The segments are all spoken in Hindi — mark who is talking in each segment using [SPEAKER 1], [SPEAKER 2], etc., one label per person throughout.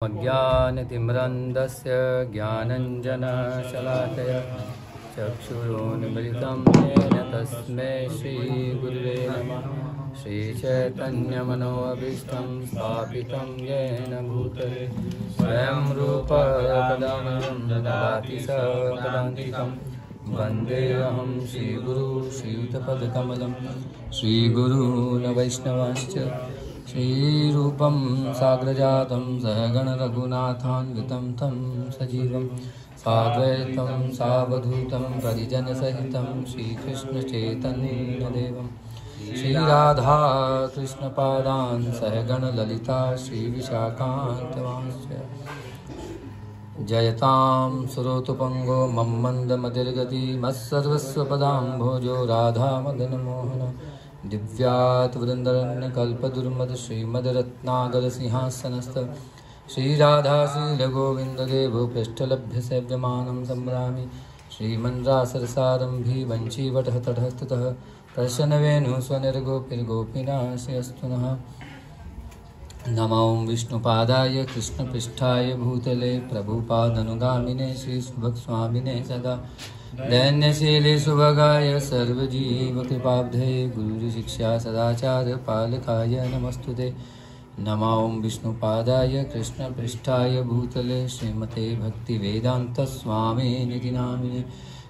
[SPEAKER 1] अज्ञानतिम्रन्दस्य ज्ञानञ्जनशलाकया चक्षुरुन्मिलितं येन तस्मै श्रीगुरुवे नमः। श्रीचैतन्यमनोभीष्टं स्थापितं येन भूतले स्वयं रूपा कदा मह्यं ददाति सदान्तिकं। वन्देऽहं श्रीगुरु श्रीयुतपदकमलं श्रीगुरून् वैष्णवांश्च श्रीरूपं साग्रजातं सहगणरघुनाथान्वितं तं सजीवं साद्वैतं सावधूतं परिजनसहितं श्रीकृष्णचैतन्यदेवं श्रीराधा कृष्णपादान् सहगणललिता श्रीविशाखान्वितांश्च। जयतां सुरोतुपङ्गो मम मन्दमतिर्गति मत्सर्वस्वपदाम्भोजो राधामदनमोहन दिव्यात् वृन्दरण्यकल्पदुर्मद श्रीमद्रत्नागरसिंहासनस्थ श्रीराधाशीलगोविन्ददेवो पृष्ठलभ्यसेव्यमानं सम्भ्रामि। श्रीमन्द्रासरसारम्भी वञ्चीवटहतटहस्ततः प्रसन्नवेणुस्वनिर्गोपिर्गोपिनाशयस्तु नः। नमो विष्णुपादाय कृष्णपृष्ठाय भूतले प्रभुपादनुगामिने श्रीसुभगस्वामिने सदा दैन्यशीले सुभगाय सर्वजीवकृपाब्धे गुरुशिक्षा सदाचार पालकाय नमस्तुते। नमो विष्णुपादाय कृष्णपृष्ठाय भूतले श्रीमते भक्तिवेदान्तस्वामिनिति नामिने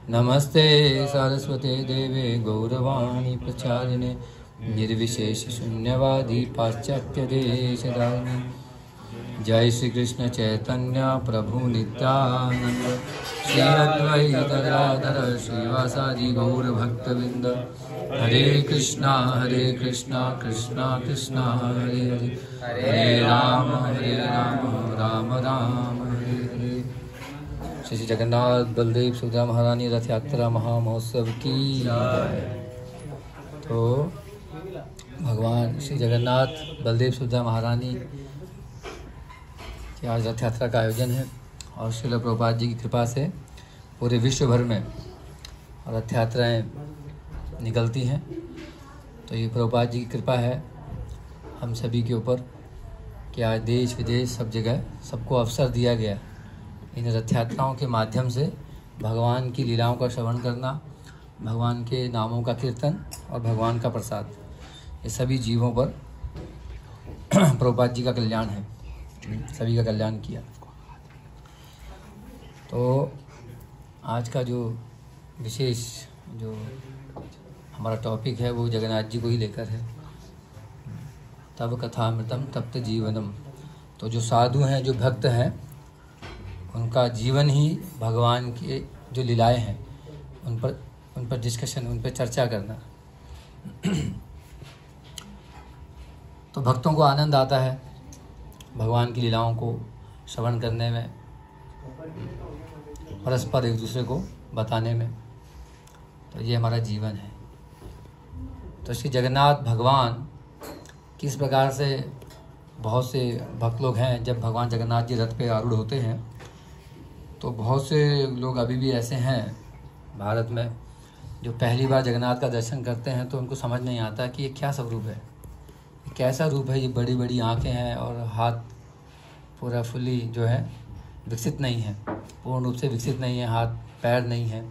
[SPEAKER 1] नमस्ते सारस्वते देवे गौरवाणी प्रचारिणे निर्विशेष शून्यवादी पाश्चात्यदेशधारिणे। जय श्री कृष्ण चैतन्य प्रभु नित्यानंद श्री अद्वैत गदाधर श्रीवासादि गौर भक्तवृंद। हरे कृष्णा कृष्णा कृष्णा हरे हरे हरे राम राम राम हरे हरे। श्री जगन्नाथ बलदेव सुभद्रा महारानी रथ यात्रा महामहोत्सव की जय। तो भगवान श्री जगन्नाथ बलदेव सुभद्रा महारानी की आज रथ यात्रा का आयोजन है और श्रील प्रभुपाद जी की कृपा से पूरे विश्व भर में रथ यात्राएँ निकलती हैं। तो ये प्रभुपाद जी की कृपा है हम सभी के ऊपर कि आज देश विदेश सब जगह सबको अवसर दिया गया इन रथ यात्राओं के माध्यम से भगवान की लीलाओं का श्रवण करना, भगवान के नामों का कीर्तन और भगवान का प्रसाद, ये सभी जीवों पर प्रभुपाद जी का कल्याण है, सभी का कल्याण किया। तो आज का जो विशेष जो हमारा टॉपिक है वो जगन्नाथ जी को ही लेकर है। तब कथामृतम तप्त जीवनम। तो जो साधु हैं, जो भक्त हैं, उनका जीवन ही भगवान के जो लीलाएं हैं उन पर डिस्कशन, उन पर चर्चा करना। तो भक्तों को आनंद आता है भगवान की लीलाओं को श्रवण करने में, परस्पर एक दूसरे को बताने में। तो ये हमारा जीवन है। तो श्री जगन्नाथ भगवान किस प्रकार से, बहुत से भक्त लोग हैं, जब भगवान जगन्नाथ जी रथ पे आरूढ़ होते हैं तो बहुत से लोग अभी भी ऐसे हैं भारत में जो पहली बार जगन्नाथ का दर्शन करते हैं तो उनको समझ नहीं आता कि ये क्या स्वरूप है, कैसा रूप है। ये बड़ी बड़ी आंखें हैं और हाथ पूरा फुली जो है विकसित नहीं है, पूर्ण रूप से विकसित नहीं है, हाथ पैर नहीं है।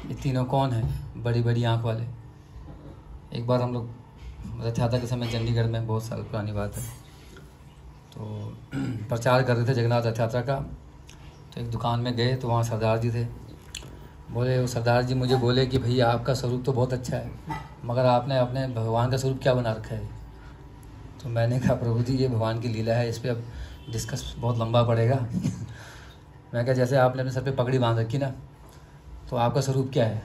[SPEAKER 1] ये तीनों कौन हैं? बड़ी बड़ी आंख वाले। एक बार हम लोग रथ यात्रा के समय चंडीगढ़ में, बहुत साल पुरानी बात है, तो प्रचार कर रहे थे जगन्नाथ रथ यात्रा का। तो एक दुकान में गए तो वहाँ सरदार जी थे। बोले, वो सरदार जी मुझे बोले कि भैया आपका स्वरूप तो बहुत अच्छा है, मगर आपने अपने भगवान का स्वरूप क्या बना रखा है? तो मैंने कहा, प्रभु जी ये भगवान की लीला है, इस पर अब डिस्कस बहुत लंबा पड़ेगा। मैं कहा, जैसे आपने अपने सर पे पगड़ी बांध रखी ना, तो आपका स्वरूप क्या है?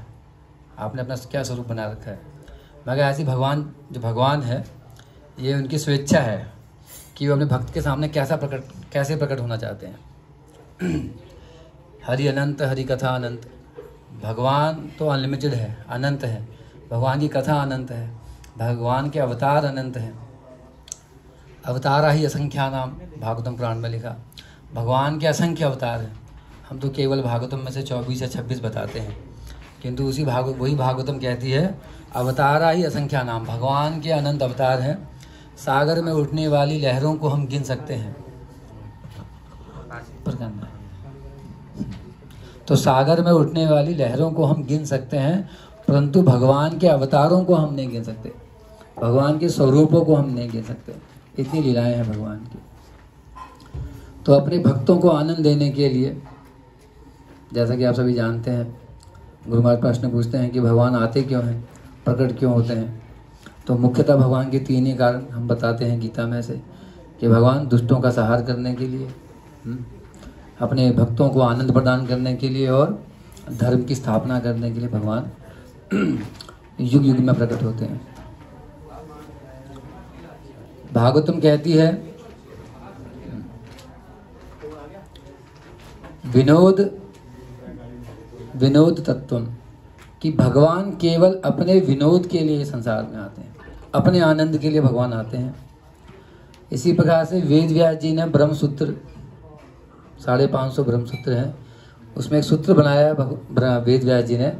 [SPEAKER 1] आपने अपना क्या स्वरूप बना रखा है? मैं कहा, ऐसी भगवान जो भगवान है ये उनकी स्वेच्छा है कि वो अपने भक्त के सामने कैसे प्रकट होना चाहते हैं। हरि अनंत, हरि कथा अनंत। भगवान तो अनलिमिटेड है, अनंत है। भगवान की कथा अनंत है, भगवान के अवतार अनंत हैं। अवतारा ही असंख्या नाम, भागवतम पुराण में लिखा। भगवान के असंख्य अवतार हैं। हम तो केवल भागवतम में से 24 या 26 बताते हैं, किंतु वही भागवतम कहती है अवतारा ही असंख्या नाम। भगवान के अनंत अवतार हैं। सागर में उठने वाली लहरों को हम गिन सकते हैं। तो सागर में उठने वाली लहरों को हम गिन सकते हैं, परंतु भगवान के अवतारों को हम नहीं गिन सकते, भगवान के स्वरूपों को हम नहीं गिन सकते। इतनी लीलाएं हैं भगवान की। तो अपने भक्तों को आनंद देने के लिए, जैसा कि आप सभी जानते हैं, गुरु महाराज प्रश्न पूछते हैं कि भगवान आते क्यों हैं, प्रकट क्यों होते हैं। तो मुख्यतः भगवान के तीन ही कारण हम बताते हैं गीता में से, कि भगवान दुष्टों का संहार करने के लिए, अपने भक्तों को आनंद प्रदान करने के लिए, और धर्म की स्थापना करने के लिए भगवान युग युग में प्रकट होते हैं। भागवतम कहती है, विनोद तत्वम, कि भगवान केवल अपने विनोद के लिए संसार में आते हैं, अपने आनंद के लिए भगवान आते हैं। इसी प्रकार से वेद व्यास जी ने ब्रह्म सूत्र, 550 ब्रह्म सूत्र हैं, उसमें एक सूत्र बनाया वेद व्यास जी ने,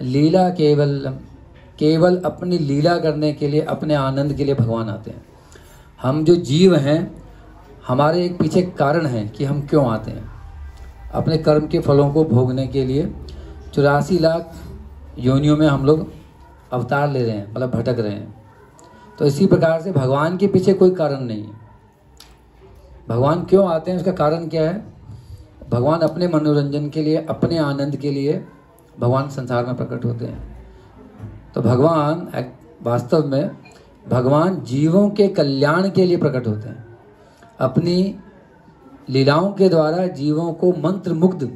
[SPEAKER 1] लीला केवल अपनी लीला करने के लिए, अपने आनंद के लिए भगवान आते हैं। हम जो जीव हैं, हमारे एक पीछे कारण है कि हम क्यों आते हैं, अपने कर्म के फलों को भोगने के लिए 84 लाख योनियों में हम लोग अवतार ले रहे हैं, मतलब भटक रहे हैं। तो इसी प्रकार से भगवान के पीछे कोई कारण नहीं है। भगवान क्यों आते हैं, उसका कारण क्या है? भगवान अपने मनोरंजन के लिए, अपने आनंद के लिए भगवान संसार में प्रकट होते हैं। तो भगवान वास्तव में भगवान जीवों के कल्याण के लिए प्रकट होते हैं। अपनी लीलाओं के द्वारा जीवों को मंत्र मुग्ध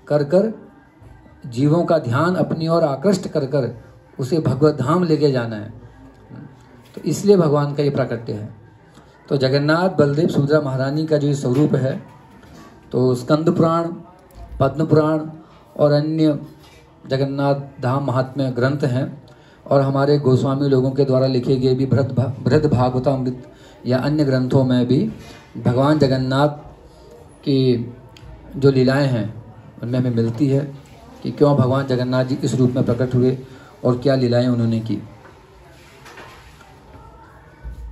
[SPEAKER 1] कर कर, जीवों का ध्यान अपनी ओर आकृष्ट कर कर उसे भगवत धाम लेके जाना है। तो इसलिए भगवान का ये प्राकट्य है। तो जगन्नाथ बलदेव सुभद्रा महारानी का जो ये स्वरूप है, तो स्कंद पुराण, पद्म पुराण और अन्य जगन्नाथ धाम महात्म्य ग्रंथ हैं, और हमारे गोस्वामी लोगों के द्वारा लिखे गए भी बृहद भागवतामृत या अन्य ग्रंथों में भी भगवान जगन्नाथ की जो लीलाएं हैं उनमें हमें मिलती है कि क्यों भगवान जगन्नाथ जी किस रूप में प्रकट हुए और क्या लीलाएं उन्होंने की।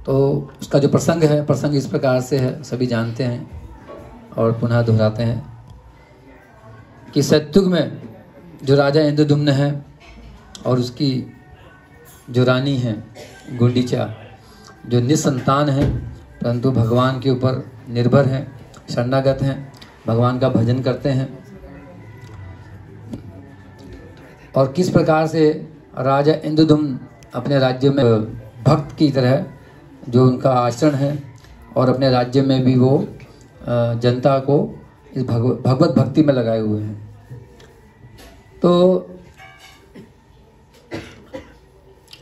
[SPEAKER 1] तो उसका जो प्रसंग है, प्रसंग इस प्रकार से है, सभी जानते हैं और पुनः दोहराते हैं कि सतयुग में जो राजा इंद्रद्युम्न है और उसकी जो रानी है गुंडीचा, जो निसंतान है परंतु भगवान के ऊपर निर्भर हैं, शरणागत हैं, भगवान का भजन करते हैं, और किस प्रकार से राजा इंद्रद्युम्न अपने राज्य में भक्त की तरह जो उनका आचरण है, और अपने राज्य में भी वो जनता को इस भगवत भक्ति में लगाए हुए हैं। तो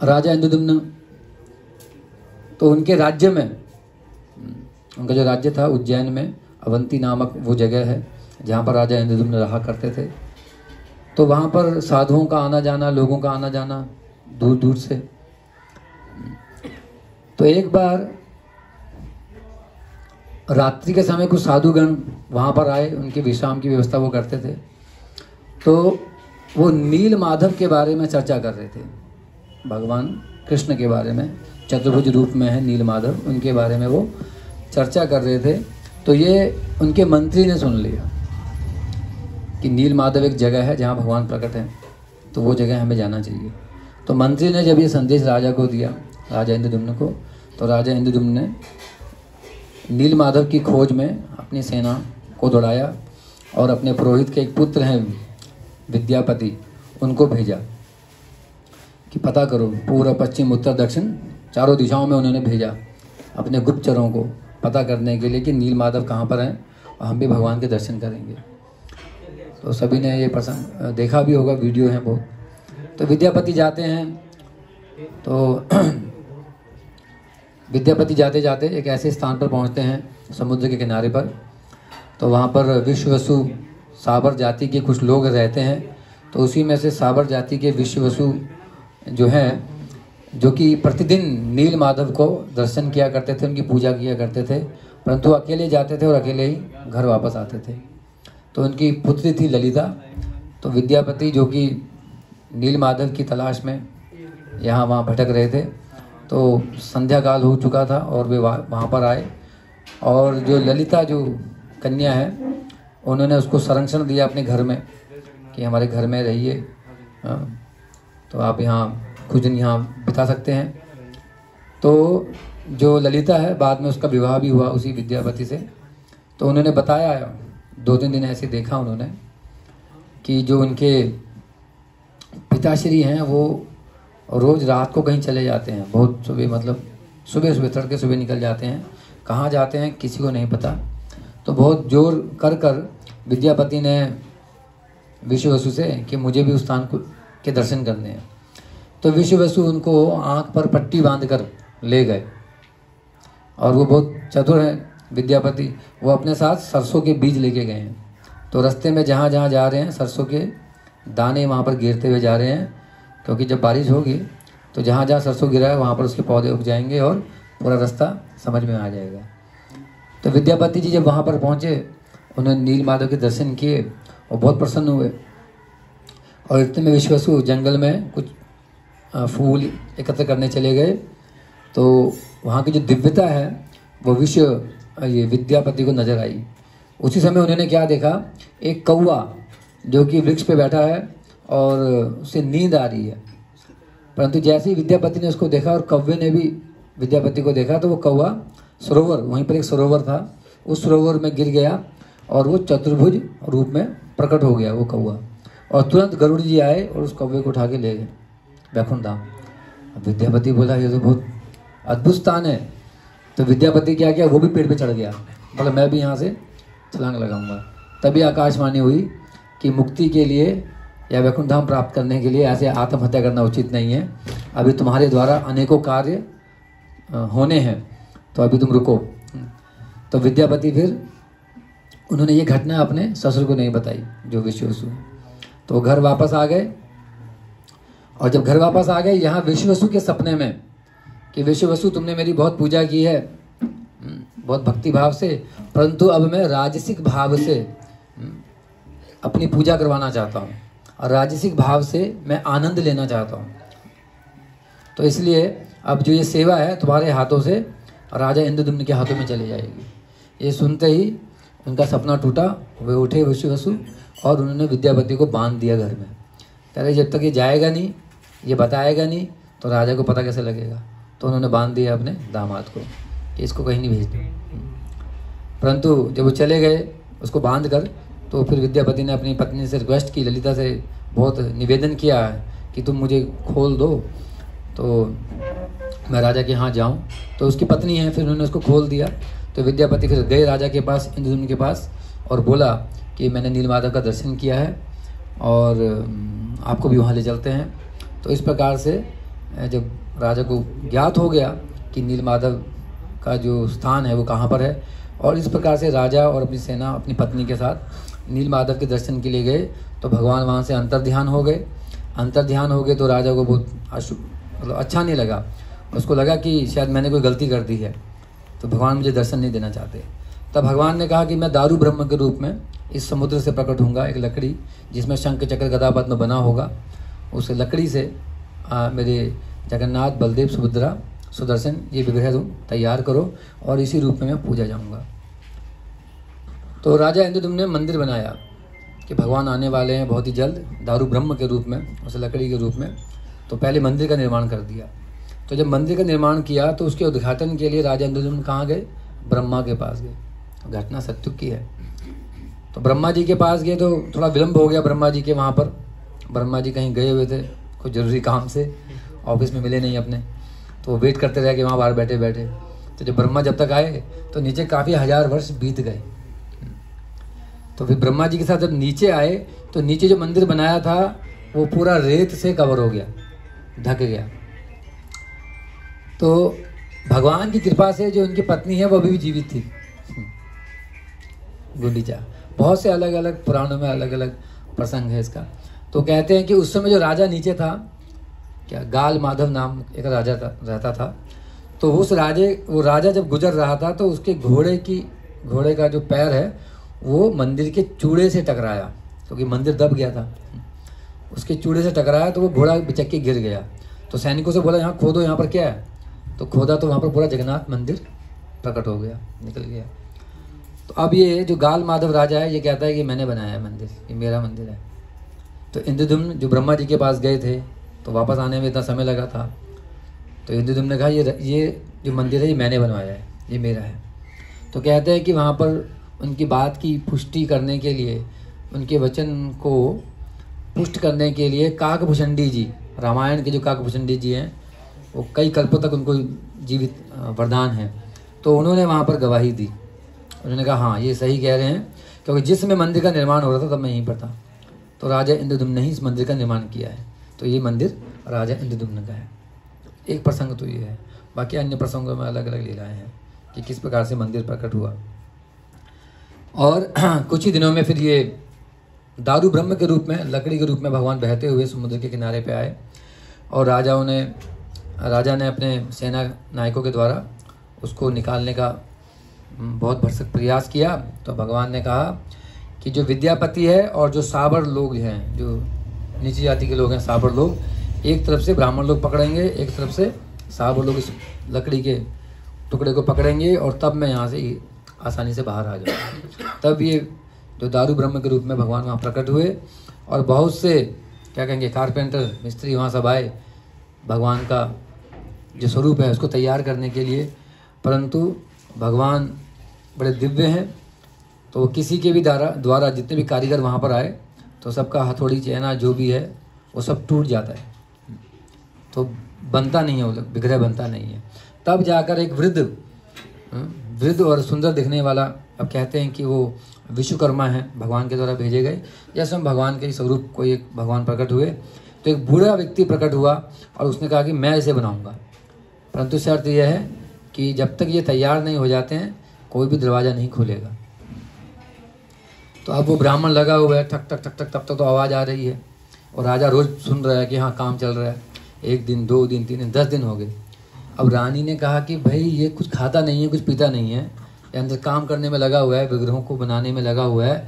[SPEAKER 1] राजा इंद्रद्युम्न, तो उनके राज्य में, उनका जो राज्य था उज्जैन में, अवंती नामक वो जगह है जहाँ पर राजा इंद्रद्युम्न रहा करते थे। तो वहाँ पर साधुओं का आना जाना, लोगों का आना जाना दूर दूर से। तो एक बार रात्रि के समय कुछ साधुगण वहाँ पर आए, उनके विश्राम की व्यवस्था वो करते थे। तो वो नील माधव के बारे में चर्चा कर रहे थे, भगवान कृष्ण के बारे में, चतुर्भुज रूप में है नील माधव, उनके बारे में वो चर्चा कर रहे थे। तो ये उनके मंत्री ने सुन लिया कि नील माधव एक जगह है जहाँ भगवान प्रकट है, तो वो जगह हमें जाना चाहिए। तो मंत्री ने जब ये संदेश राजा को दिया, राजा इंद्रद्युम्न को, तो राजा इंद्रद्युम्न ने नील माधव की खोज में अपनी सेना को दौड़ाया और अपने पुरोहित के एक पुत्र हैं विद्यापति, उनको भेजा कि पता करो, पूर्व पश्चिम उत्तर दक्षिण चारों दिशाओं में उन्होंने भेजा अपने गुप्तचरों को पता करने के लिए कि नील माधव कहाँ पर हैं और हम भी भगवान के दर्शन करेंगे। तो सभी ने ये प्रसंग देखा भी होगा, वीडियो है बहुत। तो विद्यापति जाते हैं, तो विद्यापति जाते जाते एक ऐसे स्थान पर पहुंचते हैं समुद्र के किनारे पर। तो वहाँ पर विश्ववसु साबर जाति के कुछ लोग रहते हैं। तो उसी में से साबर जाति के विश्ववसु जो हैं, जो कि प्रतिदिन नील माधव को दर्शन किया करते थे, उनकी पूजा किया करते थे, परंतु अकेले जाते थे और अकेले ही घर वापस आते थे। तो उनकी पुत्री थी ललिता। तो विद्यापति जो कि नील माधव की तलाश में यहाँ वहाँ भटक रहे थे, तो संध्या काल हो चुका था और वे वहाँ पर आए, और जो ललिता जो कन्या है उन्होंने उसको संरक्षण दिया अपने घर में कि हमारे घर में रहिए, तो आप यहाँ कुछ दिन यहाँ बिता सकते हैं। तो जो ललिता है, बाद में उसका विवाह भी हुआ उसी विद्यापति से। तो उन्होंने बताया, 2-3 दिन ऐसे देखा उन्होंने कि जो उनके पिताश्री हैं वो रोज़ रात को कहीं चले जाते हैं, बहुत सुबह, मतलब सुबह तड़के सुबह निकल जाते हैं। कहाँ जाते हैं किसी को नहीं पता। तो बहुत जोर कर विद्यापति ने विश्ववसु से कि मुझे भी उस स्थान के दर्शन करने हैं। तो विश्ववसु उनको आँख पर पट्टी बांध कर ले गए। और वो बहुत चतुर हैं विद्यापति, वो अपने साथ सरसों के बीज लेके गए हैं। तो रास्ते में जहाँ जहाँ जा रहे हैं सरसों के दाने वहाँ पर गिरते हुए जा रहे हैं, क्योंकि जब बारिश होगी तो जहाँ जहाँ सरसों गिरा है वहाँ पर उसके पौधे उग जाएंगे और पूरा रास्ता समझ में आ जाएगा। तो विद्यापति जी जब वहाँ पर पहुँचे, उन्होंने नीलमाधव के दर्शन किए और बहुत प्रसन्न हुए। और इतने में विश्ववसु जंगल में कुछ फूल एकत्र करने चले गए। तो वहाँ की जो दिव्यता है वो ये विद्यापति को नजर आई। उसी समय उन्होंने क्या देखा, एक कौवा जो कि वृक्ष पे बैठा है और उसे नींद आ रही है। परंतु जैसे ही विद्यापति ने उसको देखा और कौवे ने भी विद्यापति को देखा, तो वो कौवा सरोवर, वहीं पर एक सरोवर था, उस सरोवर में गिर गया और वो चतुर्भुज रूप में प्रकट हो गया वो कौवा। और तुरंत गरुड़ जी आए और उस कौवे को उठा के ले गए वैकुंठ धाम। अब विद्यापति बोला ये तो बहुत अद्भुत स्थान है। तो विद्यापति क्या किया, वो भी पेड़ पे चढ़ गया, मतलब मैं भी यहाँ से छलांग लगाऊंगा। तभी आकाशवाणी हुई कि मुक्ति के लिए या वैकुंठ धाम प्राप्त करने के लिए ऐसे आत्महत्या करना उचित नहीं है। अभी तुम्हारे द्वारा अनेकों कार्य होने हैं, तो अभी तुम रुको। तो विद्यापति फिर उन्होंने ये घटना अपने ससुर को नहीं बताई, जो विश्ववसु। तो वो घर वापस आ गए। और जब घर वापस आ गए, यहाँ विश्ववसु के सपने में कि विश्ववसु तुमने मेरी बहुत पूजा की है, बहुत भक्ति भाव से, परंतु अब मैं राजसिक भाव से अपनी पूजा करवाना चाहता हूँ और राजसिक भाव से मैं आनंद लेना चाहता हूँ। तो इसलिए अब जो ये सेवा है तुम्हारे हाथों से राजा इंद्रद्युम्न के हाथों में चली जाएगी। ये सुनते ही उनका सपना टूटा। वे उठे विश्ववसु और उन्होंने विद्यापति को बांध दिया घर में। कह रहे जब तक ये जाएगा नहीं, ये बताएगा नहीं, तो राजा को पता कैसे लगेगा। तो उन्होंने बांध दिया अपने दामाद को कि इसको कहीं नहीं भेजना। परंतु जब वो चले गए उसको बांध कर, तो फिर विद्यापति ने अपनी पत्नी से रिक्वेस्ट की, ललिता से बहुत निवेदन किया कि तुम मुझे खोल दो तो मैं राजा के यहाँ जाऊँ। तो उसकी पत्नी है, फिर उन्होंने उसको खोल दिया। तो विद्यापति फिर गए राजा के पास, इंद्रद्युम्न के पास, और बोला कि मैंने नीलमाधव का दर्शन किया है और आपको भी वहाँ ले चलते हैं। तो इस प्रकार से जब राजा को ज्ञात हो गया कि नीलमाधव का जो स्थान है वो कहाँ पर है, और इस प्रकार से राजा और अपनी सेना अपनी पत्नी के साथ नीलमाधव के दर्शन के लिए गए। तो भगवान वहाँ से अंतर्ध्यान हो गए। अंतर्ध्यान हो गए तो राजा को बहुत मतलब अच्छा नहीं लगा। उसको लगा कि शायद मैंने कोई गलती कर दी है, तो भगवान मुझे दर्शन नहीं देना चाहते। तब भगवान ने कहा कि मैं दारू ब्रह्म के रूप में इस समुद्र से प्रकट होऊंगा, एक लकड़ी जिसमें शंख चक्र गदा पद्म बना होगा। उस लकड़ी से मेरे जगन्नाथ बलदेव सुभद्रा सुदर्शन ये विग्रह तुम तैयार करो और इसी रूप में मैं पूजा जाऊंगा। तो राजा इंद्रद्युम्न ने मंदिर बनाया कि भगवान आने वाले हैं बहुत ही जल्द, दारू ब्रह्म के रूप में, उस लकड़ी के रूप में। तो पहले मंदिर का निर्माण कर दिया। तो जब मंदिर का निर्माण किया तो उसके उद्घाटन के लिए राजा इंद्रद्युम्न कहाँ गए, ब्रह्मा के पास गए। घटना सत्युग की है। तो ब्रह्मा जी के पास गए तो थोड़ा विलम्ब हो गया ब्रह्मा जी के वहाँ पर। ब्रह्मा जी कहीं गए हुए थे कुछ जरूरी काम से, ऑफिस में मिले नहीं अपने, तो वेट करते रहे कि वहाँ बाहर बैठे बैठे। तो जब ब्रह्मा जब तक आए तो नीचे काफ़ी 1000 वर्ष बीत गए। तो फिर ब्रह्मा जी के साथ जब नीचे आए तो नीचे जो मंदिर बनाया था वो पूरा रेत से कवर हो गया, ढक गया। तो भगवान की कृपा से जो उनकी पत्नी है वो अभी भी जीवित थी, गुंडीचा। बहुत से अलग अलग पुराणों में अलग अलग प्रसंग है इसका। तो कहते हैं कि उस समय जो राजा नीचे था, क्या गाल माधव नाम एक राजा रहता था। तो वो राजा जब गुजर रहा था तो उसके घोड़े का जो पैर है वो मंदिर के चूड़े से टकराया, क्योंकि मंदिर दब गया था। उसके चूड़े से टकराया तो वो घोड़ा बिचक के गिर गया। तो सैनिकों से बोला यहाँ खोदो, यहाँ पर क्या है। तो खोदा तो वहाँ पर पूरा जगन्नाथ मंदिर प्रकट हो गया, निकल गया। तो अब ये जो गाल माधव राजा है ये कहता है कि मैंने बनाया है मंदिर, ये मेरा मंदिर है। तो इंद्रद्युम्न जो ब्रह्मा जी के पास गए थे तो वापस आने में इतना समय लगा था, तो इंद्रद्युम्न ने कहा ये जो मंदिर है ये मैंने बनवाया है, ये मेरा है। तो कहते हैं कि वहाँ पर उनकी बात की पुष्टि करने के लिए, उनके वचन को पुष्ट करने के लिए काकभूषणी जी, रामायण के जो काकभूषणी जी हैं वो कई कल्पों तक उनको जीवित वरदान है, तो उन्होंने वहाँ पर गवाही दी। उन्होंने कहा हाँ ये सही कह रहे हैं, क्योंकि जिस समय मंदिर का निर्माण हो रहा था तब मैं यहीं पर था, तो राजा इंद्रद्युम्न ने ही इस मंदिर का निर्माण किया है, तो ये मंदिर राजा इंद्रद्युम्न का है। एक प्रसंग तो ये है, बाकी अन्य प्रसंगों में अलग अलग लीलाएं हैं कि किस प्रकार से मंदिर प्रकट हुआ। और कुछ ही दिनों में फिर ये दारू ब्रह्म के रूप में, लकड़ी के रूप में भगवान बहते हुए समुद्र के किनारे पे आए, और राजा ने अपने सेना नायकों के द्वारा उसको निकालने का बहुत भरसक प्रयास किया। तो भगवान ने कहा कि जो विद्यापति है और जो साबर लोग हैं, जो नीची जाति के लोग हैं साबर लोग, एक तरफ से ब्राह्मण लोग पकड़ेंगे, एक तरफ से साबर लोग इस लकड़ी के टुकड़े को पकड़ेंगे, और तब मैं यहाँ से आसानी से बाहर आ जाऊँगा। तब ये जो दारू ब्रह्म के रूप में भगवान वहाँ प्रकट हुए, और बहुत से क्या कहेंगे कारपेंटर मिस्त्री वहाँ सब आए भगवान का जो स्वरूप है उसको तैयार करने के लिए। परंतु भगवान बड़े दिव्य हैं, तो किसी के भी द्वारा जितने भी कारीगर वहाँ पर आए तो सबका हथौड़ी चैना जो भी है वो सब टूट जाता है, तो बनता नहीं है, वो विग्रह बनता नहीं है। तब जाकर एक वृद्ध और सुंदर दिखने वाला, अब कहते हैं कि वो विश्वकर्मा है, भगवान के द्वारा भेजे गए, जैसे हम भगवान के स्वरूप को एक भगवान प्रकट हुए, तो एक बूढ़ा व्यक्ति प्रकट हुआ और उसने कहा कि मैं इसे बनाऊंगा, परंतु शर्त यह है कि जब तक ये तैयार नहीं हो जाते हैं कोई भी दरवाज़ा नहीं खुलेगा। तो अब वो ब्राह्मण लगा हुआ है, ठक ठक ठक ठक, तब तक तो आवाज़ आ रही है, और राजा रोज़ सुन रहा है कि हाँ काम चल रहा है। 1 दिन 2 दिन 3 दिन 10 दिन हो गए। अब रानी ने कहा कि भाई ये कुछ खाता नहीं है, कुछ पीता नहीं है, ये अंदर काम करने में लगा हुआ है, विग्रहों को बनाने में लगा हुआ है,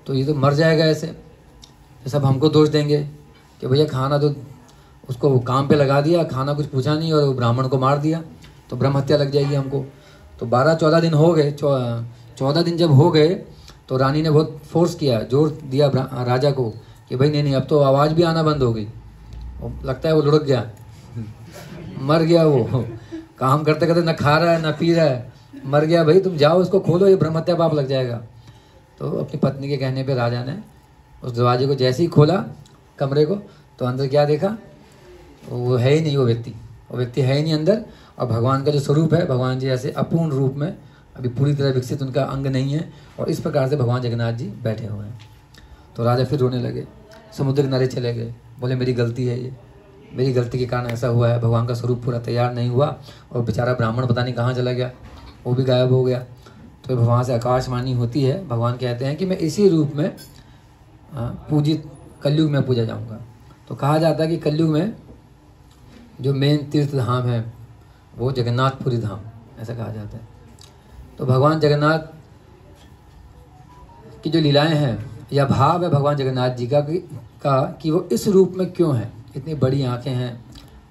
[SPEAKER 1] तो ये तो मर जाएगा ऐसे। तो सब हमको दोष देंगे कि भैया खाना तो उसको काम पे लगा दिया, खाना कुछ पूछा नहीं और वो ब्राह्मण को मार दिया, तो ब्रह्म हत्या लग जाएगी हमको। तो 12-14 दिन हो गए, 14 दिन जब हो गए तो रानी ने बहुत फोर्स किया, जोर दिया राजा को कि भाई नहीं अब तो आवाज़ भी आना बंद हो गई। लगता है वो लुढ़क गया, मर गया, वो काम करते करते ना खा रहा है ना पी रहा है, मर गया। भाई तुम जाओ उसको खोलो, ये ब्रह्म हत्या पाप लग जाएगा। तो अपनी पत्नी के कहने पे राजा ने उस दरवाजे को जैसे ही खोला कमरे को, तो अंदर क्या देखा, वो है ही नहीं, वो व्यक्ति है ही नहीं अंदर। और भगवान का जो स्वरूप है, भगवान जी ऐसे अपूर्ण रूप में, अभी पूरी तरह विकसित उनका अंग नहीं है, और इस प्रकार से भगवान जगन्नाथ जी बैठे हुए हैं। तो राजा फिर रोने लगे, समुद्र किनारे चले गए, बोले मेरी गलती है, ये मेरी गलती के कारण ऐसा हुआ है, भगवान का स्वरूप पूरा तैयार नहीं हुआ, और बेचारा ब्राह्मण पता नहीं कहाँ चला गया, वो भी गायब हो गया। तो भगवान से आकाशवाणी होती है, भगवान कहते हैं कि मैं इसी रूप में पूजित कलयुग में पूजा जाऊँगा। तो कहा जाता है कि कलयुग में जो मेन तीर्थ धाम है वो जगन्नाथपुरी धाम, ऐसा कहा जाता है। तो भगवान जगन्नाथ की जो लीलाएं हैं या भाव है भगवान जगन्नाथ जी का कि वो इस रूप में क्यों है। इतनी बड़ी आंखें हैं,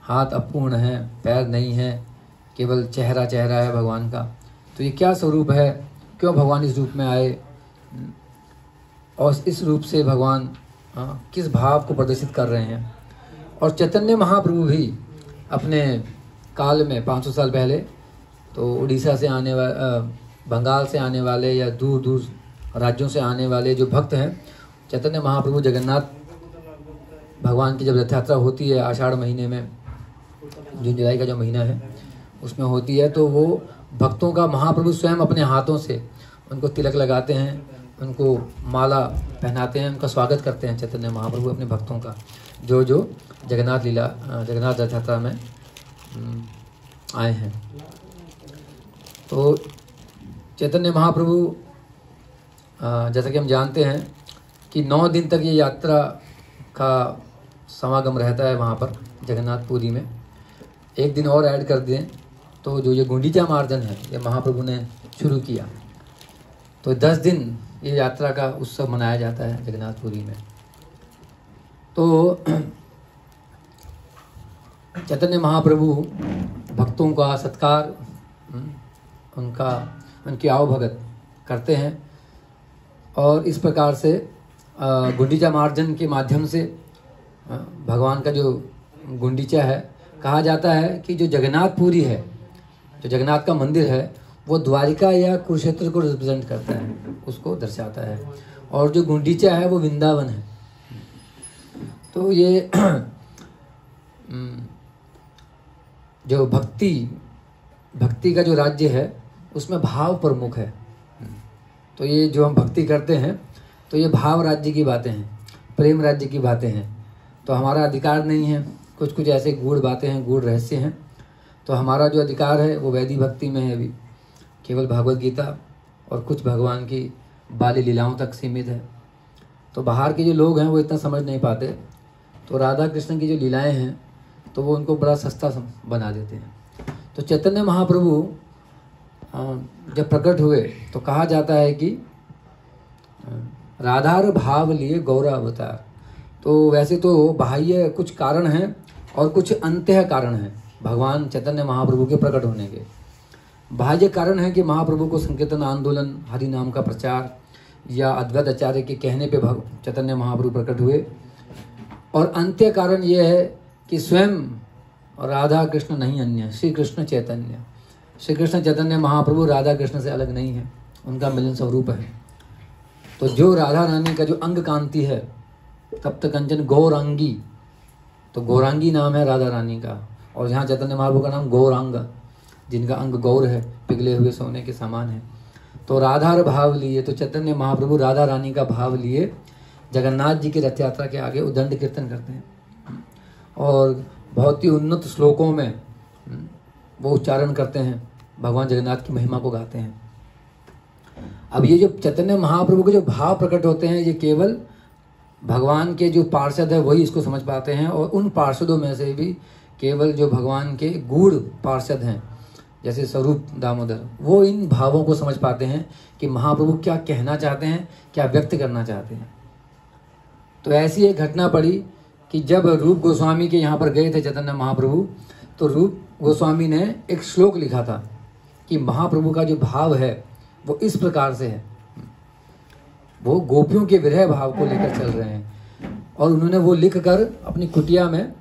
[SPEAKER 1] हाथ अपूर्ण हैं, पैर नहीं हैं, केवल चेहरा है भगवान का। तो ये क्या स्वरूप है, क्यों भगवान इस रूप में आए, और इस रूप से भगवान किस भाव को प्रदर्शित कर रहे हैं। और चैतन्य महाप्रभु भी अपने काल में 500 साल पहले तो उड़ीसा से आने वाले, बंगाल से आने वाले या दूर दूर राज्यों से आने वाले जो भक्त हैं, चैतन्य महाप्रभु जगन्नाथ भगवान की जब रथ यात्रा होती है आषाढ़ महीने में, जून जुलाई का जो महीना है उसमें होती है, तो वो भक्तों का महाप्रभु स्वयं अपने हाथों से उनको तिलक लगाते हैं, उनको माला पहनाते हैं, उनका स्वागत करते हैं चैतन्य महाप्रभु अपने भक्तों का, जो जगन्नाथ रथ यात्रा में आए हैं। तो चैतन्य महाप्रभु जैसा कि हम जानते हैं कि 9 दिन तक ये यात्रा का समागम रहता है वहाँ पर जगन्नाथपुरी में। एक दिन और ऐड कर दें तो जो ये गुंडीचा मार्जन है ये महाप्रभु ने शुरू किया, तो 10 दिन ये यात्रा का उत्सव मनाया जाता है जगन्नाथपुरी में। तो चैतन्य महाप्रभु भक्तों का सत्कार, उनकी आवभगत करते हैं, और इस प्रकार से गुंडीचा मार्जन के माध्यम से भगवान का जो गुंडीचा है, कहा जाता है कि जो जगन्नाथपुरी है, जो जगन्नाथ का मंदिर है, वो द्वारिका या कुरुक्षेत्र को रिप्रेजेंट करता है, उसको दर्शाता है। और जो गुंडीचा है वो वृंदावन है। तो ये जो भक्ति का जो राज्य है उसमें भाव प्रमुख है। तो ये जो हम भक्ति करते हैं तो ये भाव राज्य की बातें हैं, प्रेम राज्य की बातें हैं। तो हमारा अधिकार नहीं है, कुछ कुछ ऐसे गूढ़ बातें हैं, गूढ़ रहस्य हैं। तो हमारा जो अधिकार है वो वैदिक भक्ति में है, अभी केवल भागवत गीता और कुछ भगवान की बाली लीलाओं तक सीमित है। तो बाहर के जो लोग हैं वो इतना समझ नहीं पाते। तो राधा कृष्ण की जो लीलाएं हैं तो वो उनको बड़ा सस्ता बना देते हैं। तो चैतन्य महाप्रभु जब प्रकट हुए तो कहा जाता है कि राधार भाव लिए गौरा अवतार। तो वैसे तो बाह्य कुछ कारण हैं और कुछ अंतः कारण हैं भगवान चैतन्य महाप्रभु के प्रकट होने के। बाह्य कारण है कि महाप्रभु को संकीर्तन आंदोलन, हरि नाम का प्रचार या अद्वैत आचार्य के कहने पे चैतन्य महाप्रभु प्रकट हुए। और अंत्य कारण यह है कि स्वयं राधा कृष्ण नहीं अन्य, श्री कृष्ण चैतन्य, श्री कृष्ण चैतन्य महाप्रभु राधा कृष्ण से अलग नहीं है, उनका मिलन स्वरूप है। तो जो राधा रानी का जो अंग कांति है, तप्त कंचन गौरांगी, तो गौरांगी नाम है राधा रानी का। और यहाँ चैतन्य महाप्रभु का नाम गौरांग, जिनका अंग गौर है, पिघले हुए सोने के समान है। तो राधार भाव लिए, तो चैतन्य महाप्रभु राधा रानी का भाव लिए जगन्नाथ जी की रथ यात्रा के आगे उदंड कीर्तन करते हैं और बहुत ही उन्नत श्लोकों में वो उच्चारण करते हैं, भगवान जगन्नाथ की महिमा को गाते हैं। अब ये जो चैतन्य महाप्रभु के जो भाव प्रकट होते हैं, ये केवल भगवान के जो पार्षद है वही इसको समझ पाते हैं। और उन पार्षदों में से भी केवल जो भगवान के गूढ़ पार्षद हैं, जैसे स्वरूप दामोदर, वो इन भावों को समझ पाते हैं कि महाप्रभु क्या कहना चाहते हैं, क्या व्यक्त करना चाहते हैं। तो ऐसी एक घटना पड़ी कि जब रूप गोस्वामी के यहाँ पर गए थे चैतन्य महाप्रभु, तो रूप गोस्वामी ने एक श्लोक लिखा था कि महाप्रभु का जो भाव है वो इस प्रकार से है। वो गोपियों के विरह भाव को लेकर चल रहे हैं और उन्होंने वो लिख कर अपनी कुटिया में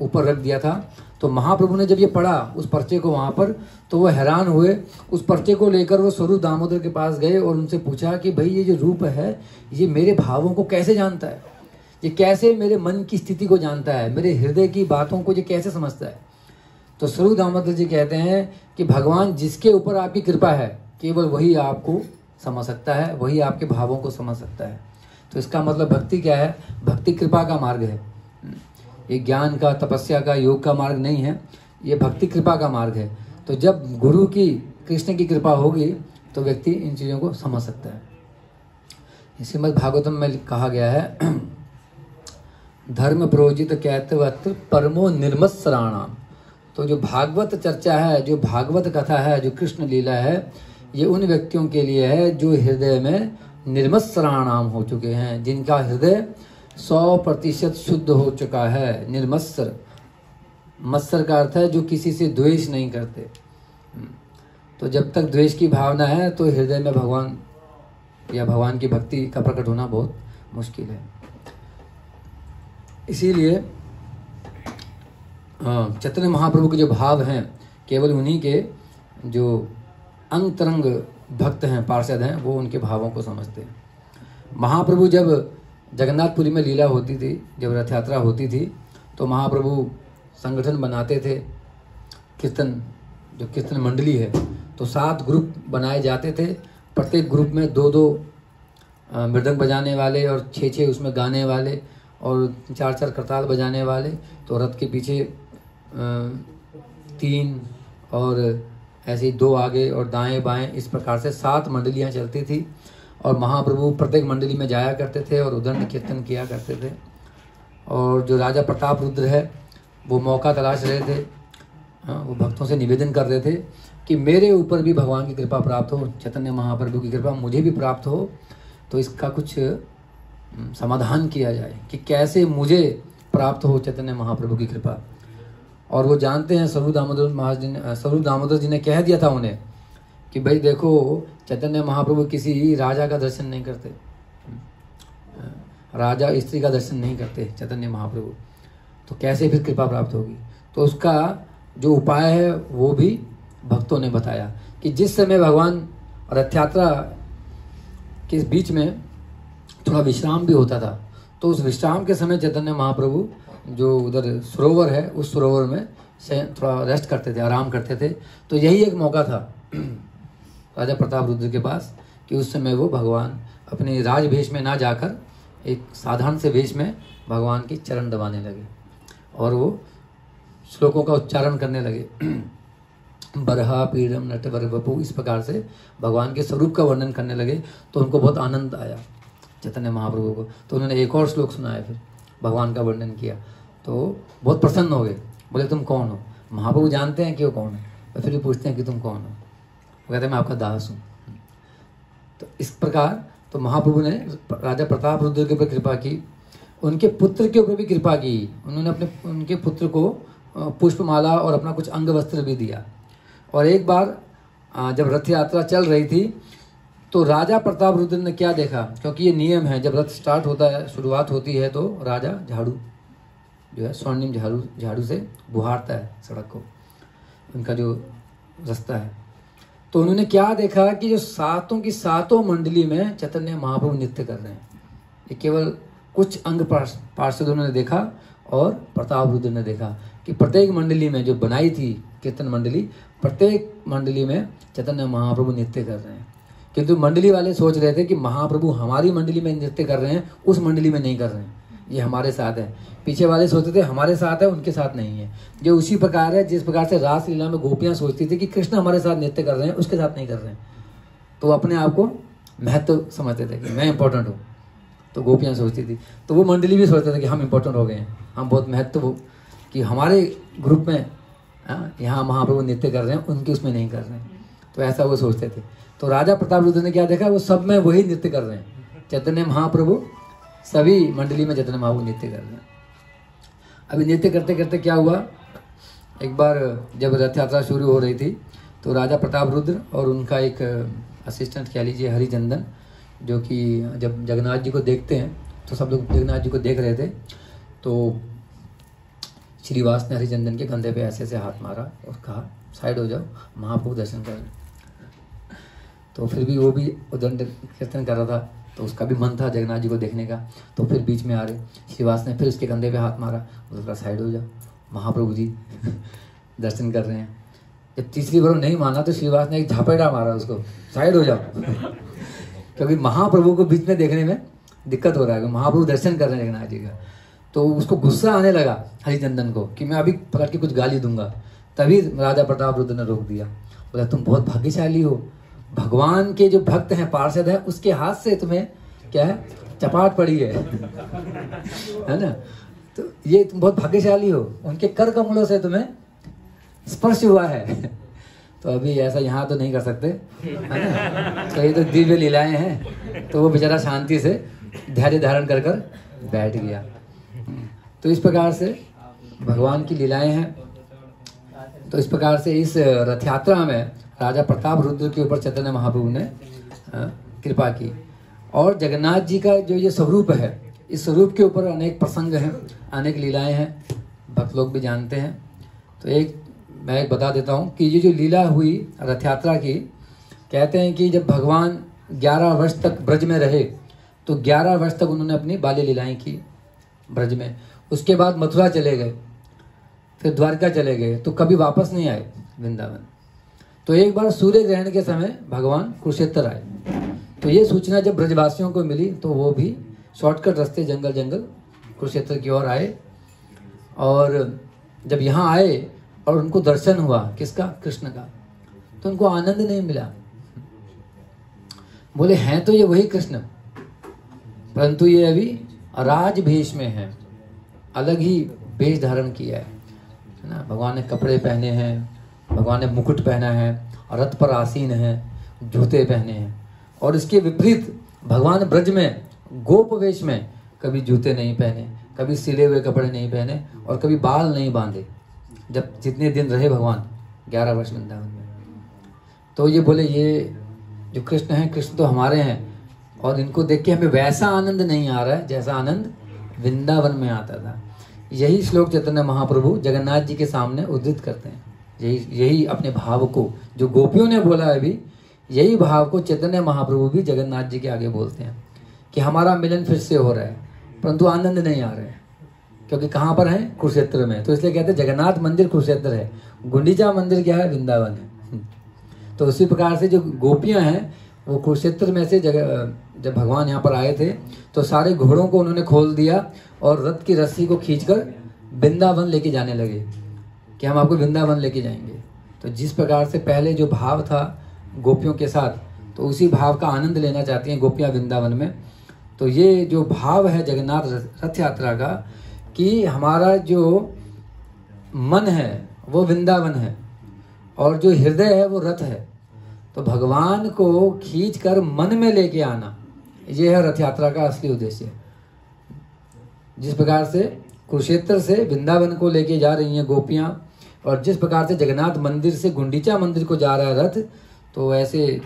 [SPEAKER 1] ऊपर रख दिया था। तो महाप्रभु ने जब ये पढ़ा उस पर्चे को वहाँ पर, तो वो हैरान हुए। उस पर्चे को लेकर वो स्वरूप दामोदर के पास गए और उनसे पूछा कि भाई ये जो रूप है ये मेरे भावों को कैसे जानता है, ये कैसे मेरे मन की स्थिति को जानता है, मेरे हृदय की बातों को ये कैसे समझता है। तो स्वरूप दामोदर जी कहते हैं कि भगवान जिसके ऊपर आपकी कृपा है केवल वही आपको समझ सकता है, वही आपके भावों को समझ सकता है। तो इसका मतलब भक्ति क्या है? भक्ति कृपा का मार्ग है। ये ज्ञान का, तपस्या का, योग का मार्ग नहीं है, ये भक्ति कृपा का मार्ग है। तो जब गुरु की, कृष्ण की कृपा होगी तो व्यक्ति इन चीज़ों को समझ सकता है। श्रीमद् भागवतम में कहा गया है धर्म प्रोजित कैतवत परमो निर्मत्सराणाम। तो जो भागवत चर्चा है, जो भागवत कथा है, जो कृष्ण लीला है, ये उन व्यक्तियों के लिए है जो हृदय में निर्मत्सराणाम हो चुके हैं, जिनका हृदय 100% शुद्ध हो चुका है। निर्मत्सर, मत्सर का अर्थ है जो किसी से द्वेष नहीं करते। तो जब तक द्वेष की भावना है तो हृदय में भगवान या भगवान की भक्ति का प्रकट होना बहुत मुश्किल है। इसीलिए चैतन्य महाप्रभु के जो भाव हैं केवल उन्हीं के जो अंतरंग भक्त हैं, पार्षद हैं, वो उनके भावों को समझते हैं। महाप्रभु जब जगन्नाथपुरी में लीला होती थी, जब रथ यात्रा होती थी, तो महाप्रभु संगठन बनाते थे, कीर्तन, जो कीर्तन मंडली है, तो 7 ग्रुप बनाए जाते थे। प्रत्येक ग्रुप में 2-2 मृदंग बजाने वाले और 6-6 उसमें गाने वाले और 4-4 करताल बजाने वाले। तो रथ के पीछे 3 और ऐसे ही 2 आगे और दाएं बाएं, इस प्रकार से 7 मंडलियां चलती थी। और महाप्रभु प्रत्येक मंडली में जाया करते थे और उदंड कीर्तन किया करते थे। और जो राजा प्रताप रुद्र है वो मौका तलाश रहे थे, वो भक्तों से निवेदन कर रहे थे कि मेरे ऊपर भी भगवान की कृपा प्राप्त हो, चैतन्य महाप्रभु की कृपा मुझे भी प्राप्त हो। तो इसका कुछ समाधान किया जाए कि कैसे मुझे प्राप्त हो चैतन्य महाप्रभु की कृपा। और वो जानते हैं, स्वरूप दामोदर जी ने कह दिया था उन्हें कि भाई देखो, चैतन्य महाप्रभु किसी राजा का दर्शन नहीं करते, राजा स्त्री का दर्शन नहीं करते चैतन्य महाप्रभु, तो कैसे फिर कृपा प्राप्त होगी। तो उसका जो उपाय है वो भी भक्तों ने बताया कि जिस समय भगवान रथ यात्रा के बीच में थोड़ा विश्राम भी होता था, तो उस विश्राम के समय चैतन्य महाप्रभु जो उधर सरोवर है उस सरोवर में से थोड़ा रेस्ट करते थे, आराम करते थे। तो यही एक मौका था राजा प्रताप रुद्र के पास कि उस समय वो भगवान अपने राजवेश में ना जाकर एक साधारण से वेश में भगवान की चरण दबाने लगे और वो श्लोकों का उच्चारण करने लगे। बरहा पीड़म नटवर वपु, इस प्रकार से भगवान के स्वरूप का वर्णन करने लगे। तो उनको बहुत आनंद आया चैतन्य महाप्रभु को, तो उन्होंने एक और श्लोक सुनाया, फिर भगवान का वर्णन किया। तो बहुत प्रसन्न हो गए, बोले तुम कौन हो। महाप्रभु जानते हैं कि वो कौन है, और फिर भी पूछते हैं कि तुम कौन हो। वो कहते हैं मैं आपका दास हूँ। तो इस प्रकार तो महाप्रभु ने राजा प्रताप रुद्र के ऊपर कृपा की, उनके पुत्र के ऊपर भी कृपा की। उन्होंने उनके पुत्र को पुष्पमाला और अपना कुछ अंग वस्त्र भी दिया। और एक बार जब रथ यात्रा चल रही थी तो राजा प्रताप रुद्र ने क्या देखा, क्योंकि ये नियम है जब रथ स्टार्ट होता है, शुरुआत होती है, तो राजा झाड़ू जो है स्वर्णिम झाड़ू से बुहारता है सड़क को, उनका जो रास्ता है। तो उन्होंने क्या देखा कि जो सातों की सातों मंडली में चैतन्य महाप्रभु नृत्य कर रहे हैं। ये केवल कुछ अंग पार्षदों ने देखा और प्रताप रुद्र ने देखा कि प्रत्येक मंडली में जो बनाई थी कीर्तन मंडली, प्रत्येक मंडली में चैतन्य महाप्रभु नृत्य कर रहे हैं। किंतु मंडली वाले सोच रहे थे कि महाप्रभु हमारी मंडली में नृत्य कर रहे हैं, उस मंडली में नहीं कर रहे हैं, ये हमारे साथ है। पीछे वाले सोचते थे हमारे साथ है, उनके साथ नहीं है। जो उसी प्रकार है जिस प्रकार से रासलीला में गोपियां सोचती थी कि कृष्ण हमारे साथ नृत्य कर रहे हैं, उसके साथ नहीं कर रहे हैं। तो अपने आप को महत्व समझते थे कि मैं इंपॉर्टेंट हूँ, तो गोपियां सोचती थी। तो वो मंडली भी सोचते थे कि हम इंपॉर्टेंट हो गए हैं, हम बहुत महत्व कि हमारे ग्रुप में यहाँ महाप्रभु नृत्य कर रहे हैं, उनके उसमें नहीं कर रहे हैं। तो ऐसा वो सोचते थे। तो राजा प्रताप रुद्र ने क्या देखा, वो सब में वही नृत्य कर रहे हैं। चैतन्य महाप्रभु सभी मंडली में चैतन्य महाप्रभु नृत्य कर रहे हैं। अभी नृत्य करते करते क्या हुआ, एक बार जब रथ यात्रा शुरू हो रही थी तो राजा प्रताप रुद्र और उनका एक असिस्टेंट कह लीजिए हरिचंदन, जो कि जब जगन्नाथ जी को देखते हैं तो सब लोग जगन्नाथ जी को देख रहे थे, तो श्रीवास ने हरिचंदन के कंधे पे ऐसे हाथ मारा और कहा साइड हो जाओ, महाप्रभु दर्शन कर। तो फिर भी वो भी उदंड कीर्तन कर रहा था, तो उसका भी मन था जगन्नाथ जी को देखने का। तो फिर बीच में आ रहे श्रीवास ने फिर उसके कंधे पे हाथ मारा, उसका साइड हो जाओ, महाप्रभु जी दर्शन कर रहे हैं। जब तीसरी बार नहीं माना तो श्रीवास ने एक झापेड़ा मारा उसको, साइड हो जाओ क्योंकि महाप्रभु को बीच में देखने में दिक्कत हो रहा है, महाप्रभु दर्शन कर रहे हैं जगन्नाथ जी का। तो उसको गुस्सा आने लगा हरिचंदन को कि मैं अभी पकड़ के कुछ गाली दूंगा। तभी राजा प्रताप रुद्र ने रोक दिया, बोला तुम बहुत भाग्यशाली हो, भगवान के जो भक्त हैं पार्षद हैं उसके हाथ से तुम्हें क्या है चपाट पड़ी है ना। तो ये तुम बहुत भाग्यशाली हो, उनके कर कमलों से तुम्हें स्पर्श हुआ है। तो अभी ऐसा यहाँ तो नहीं कर सकते है ना, तो ये तो दिव्य लीलाएं हैं। तो वो बेचारा शांति से धैर्य धारण कर कर बैठ गया। तो इस प्रकार से भगवान की लीलाएं हैं। तो इस प्रकार से इस रथ यात्रा में राजा प्रताप रुद्र के ऊपर चैतन्य महाप्रभु ने कृपा की। और जगन्नाथ जी का जो ये स्वरूप है, इस स्वरूप के ऊपर अनेक प्रसंग हैं, अनेक लीलाएं हैं, भक्त लोग भी जानते हैं। तो मैं एक बता देता हूँ कि ये जो लीला हुई रथ यात्रा की, कहते हैं कि जब भगवान 11 वर्ष तक ब्रज में रहे तो 11 वर्ष तक उन्होंने अपनी बाल्य लीलाएं की ब्रज में। उसके बाद मथुरा चले गए, फिर द्वारका चले गए, तो कभी वापस नहीं आए वृंदावन। तो एक बार सूर्य ग्रहण के समय भगवान कुरुक्षेत्र आए। तो ये सूचना जब ब्रजवासियों को मिली तो वो भी शॉर्टकट रास्ते जंगल जंगल कुरुक्षेत्र की ओर आए। और जब यहाँ आए और उनको दर्शन हुआ किसका, कृष्ण का, तो उनको आनंद नहीं मिला। बोले हैं तो ये वही कृष्ण, परंतु ये अभी राज भेष में है, अलग ही वेश धारण किया है ना। भगवान ने कपड़े पहने हैं, भगवान ने मुकुट पहना है, रथ पर आसीन है, जूते पहने हैं। और इसके विपरीत भगवान ब्रज में गोप वेश में कभी जूते नहीं पहने, कभी सिले हुए कपड़े नहीं पहने और कभी बाल नहीं बांधे। जब जितने दिन रहे भगवान 11 वर्ष वृंदावन में, तो ये बोले ये जो कृष्ण हैं, कृष्ण तो हमारे हैं, और इनको देख के हमें वैसा आनंद नहीं आ रहा है जैसा आनंद वृंदावन में आता था। यही श्लोक चैतन्य महाप्रभु जगन्नाथ जी के सामने उद्धृत करते हैं। यही अपने भाव को जो गोपियों ने बोला है अभी, यही भाव को चैतन्य महाप्रभु भी जगन्नाथ जी के आगे बोलते हैं कि हमारा मिलन फिर से हो रहा है, परंतु आनंद नहीं आ रहा है, क्योंकि कहाँ पर है? कुरुक्षेत्र में। तो इसलिए कहते हैं जगन्नाथ मंदिर कुरुक्षेत्र है, गुंडीचा मंदिर क्या है? वृंदावन है। तो उसी प्रकार से जो गोपियां हैं वो कुरुक्षेत्र में से जब भगवान यहाँ पर आए थे तो सारे घोड़ों को उन्होंने खोल दिया और रथ की रस्सी को खींचकर वृंदावन लेके जाने लगे कि हम आपको वृंदावन लेके जाएंगे। तो जिस प्रकार से पहले जो भाव था गोपियों के साथ, तो उसी भाव का आनंद लेना चाहती हैं गोपियाँ वृंदावन में। तो ये जो भाव है जगन्नाथ रथ यात्रा का कि हमारा जो मन है वो वृंदावन है और जो हृदय है वो रथ है। तो भगवान को खींचकर मन में लेके आना, ये है रथ यात्रा का असली उद्देश्य। जिस प्रकार से कुरुक्षेत्र से वृंदावन को लेके जा रही हैं गोपियां और जिस प्रकार से जगन्नाथ मंदिर से गुंडीचा मंदिर को जा रहा है रथ, तो ऐसे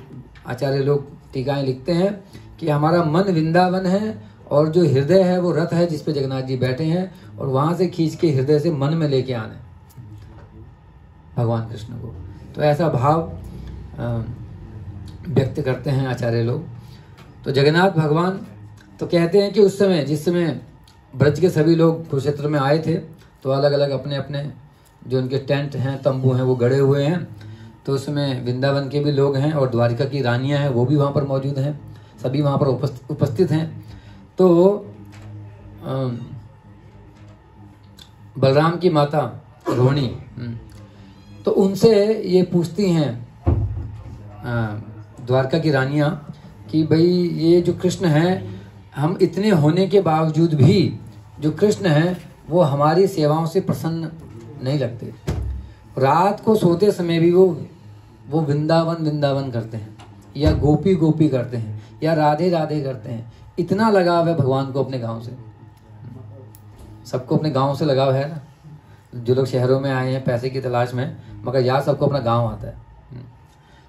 [SPEAKER 1] आचार्य लोग टीकाएं लिखते हैं कि हमारा मन वृंदावन है और जो हृदय है वो रथ है जिस पे जगन्नाथ जी बैठे हैं, और वहां से खींच के हृदय से मन में लेके आना भगवान कृष्ण को। तो ऐसा भाव व्यक्त करते हैं आचार्य लोग। तो जगन्नाथ भगवान तो कहते हैं कि उस समय जिस समय ब्रज के सभी लोग कुरुक्षेत्र में आए थे तो अलग अलग अपने अपने जो उनके टेंट हैं, तंबू हैं, वो गड़े हुए हैं। तो उसमें वृंदावन के भी लोग हैं और द्वारिका की रानियां हैं, वो भी वहाँ पर मौजूद हैं, सभी वहाँ पर उपस्थित हैं। तो बलराम की माता रोहिणी तो उनसे ये पूछती हैं द्वारका की रानियां कि भाई ये जो कृष्ण हैं, हम इतने होने के बावजूद भी जो कृष्ण हैं वो हमारी सेवाओं से प्रसन्न नहीं लगते। रात को सोते समय भी वो वृंदावन वृंदावन करते हैं या गोपी गोपी करते हैं या राधे राधे करते हैं। इतना लगाव है भगवान को अपने गांव से। सबको अपने गांव से लगाव है ना, जो लोग शहरों में आए हैं पैसे की तलाश में, मगर याद सबको अपना गांव आता है।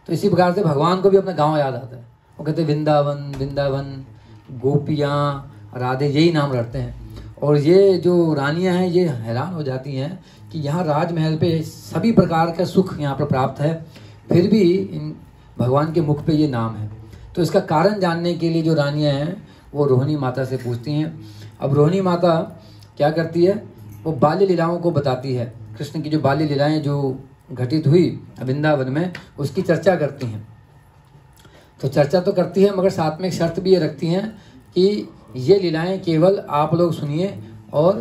[SPEAKER 1] तो इसी प्रकार से भगवान को भी अपना गांव याद आता है। वो कहते हैं वृंदावन वृंदावन, गोपियाँ, राधे, यही नाम रखते हैं। और ये जो रानियां हैं ये हैरान हो जाती हैं कि यहाँ राजमहल पे सभी प्रकार का सुख यहाँ पर प्राप्त है, फिर भी इन भगवान के मुख पे ये नाम है। तो इसका कारण जानने के लिए जो रानियां हैं वो रोहिणी माता से पूछती हैं। अब रोहिणी माता क्या करती है, वो बाल्य लीलाओं को बताती है। कृष्ण की जो बाल्य लीलाएं जो घटित हुई वृंदावन में उसकी चर्चा करती हैं। तो चर्चा तो करती है मगर साथ में एक शर्त भी ये रखती हैं कि ये लीलाएं केवल आप लोग सुनिए और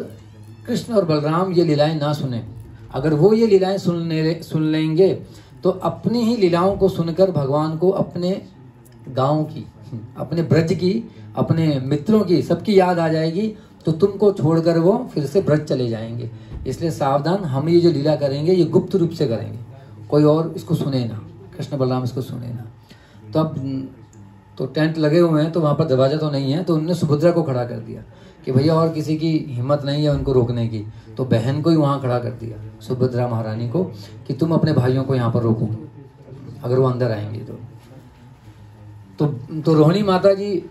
[SPEAKER 1] कृष्ण और बलराम ये लीलाएं ना सुने। अगर वो ये लीलाएं सुन लेंगे तो अपनी ही लीलाओं को सुनकर भगवान को अपने गांव की, अपने ब्रज की, अपने मित्रों की, सबकी याद आ जाएगी। तो तुमको छोड़कर वो फिर से ब्रज चले जाएंगे। इसलिए सावधान, हम ये जो लीला करेंगे ये गुप्त रूप से करेंगे, कोई और इसको सुने ना, कृष्ण बलराम इसको सुने ना। तो अब तो टेंट लगे हुए हैं तो वहाँ पर दरवाजा तो नहीं है, तो उन्होंने सुभद्रा को खड़ा कर दिया कि भैया और किसी की हिम्मत नहीं है उनको रोकने की। तो बहन को ही वहाँ खड़ा कर दिया, सुभद्रा महारानी को, कि तुम अपने भाइयों को यहाँ पर रोको अगर वो अंदर आएंगे तो रोहिणी माता जी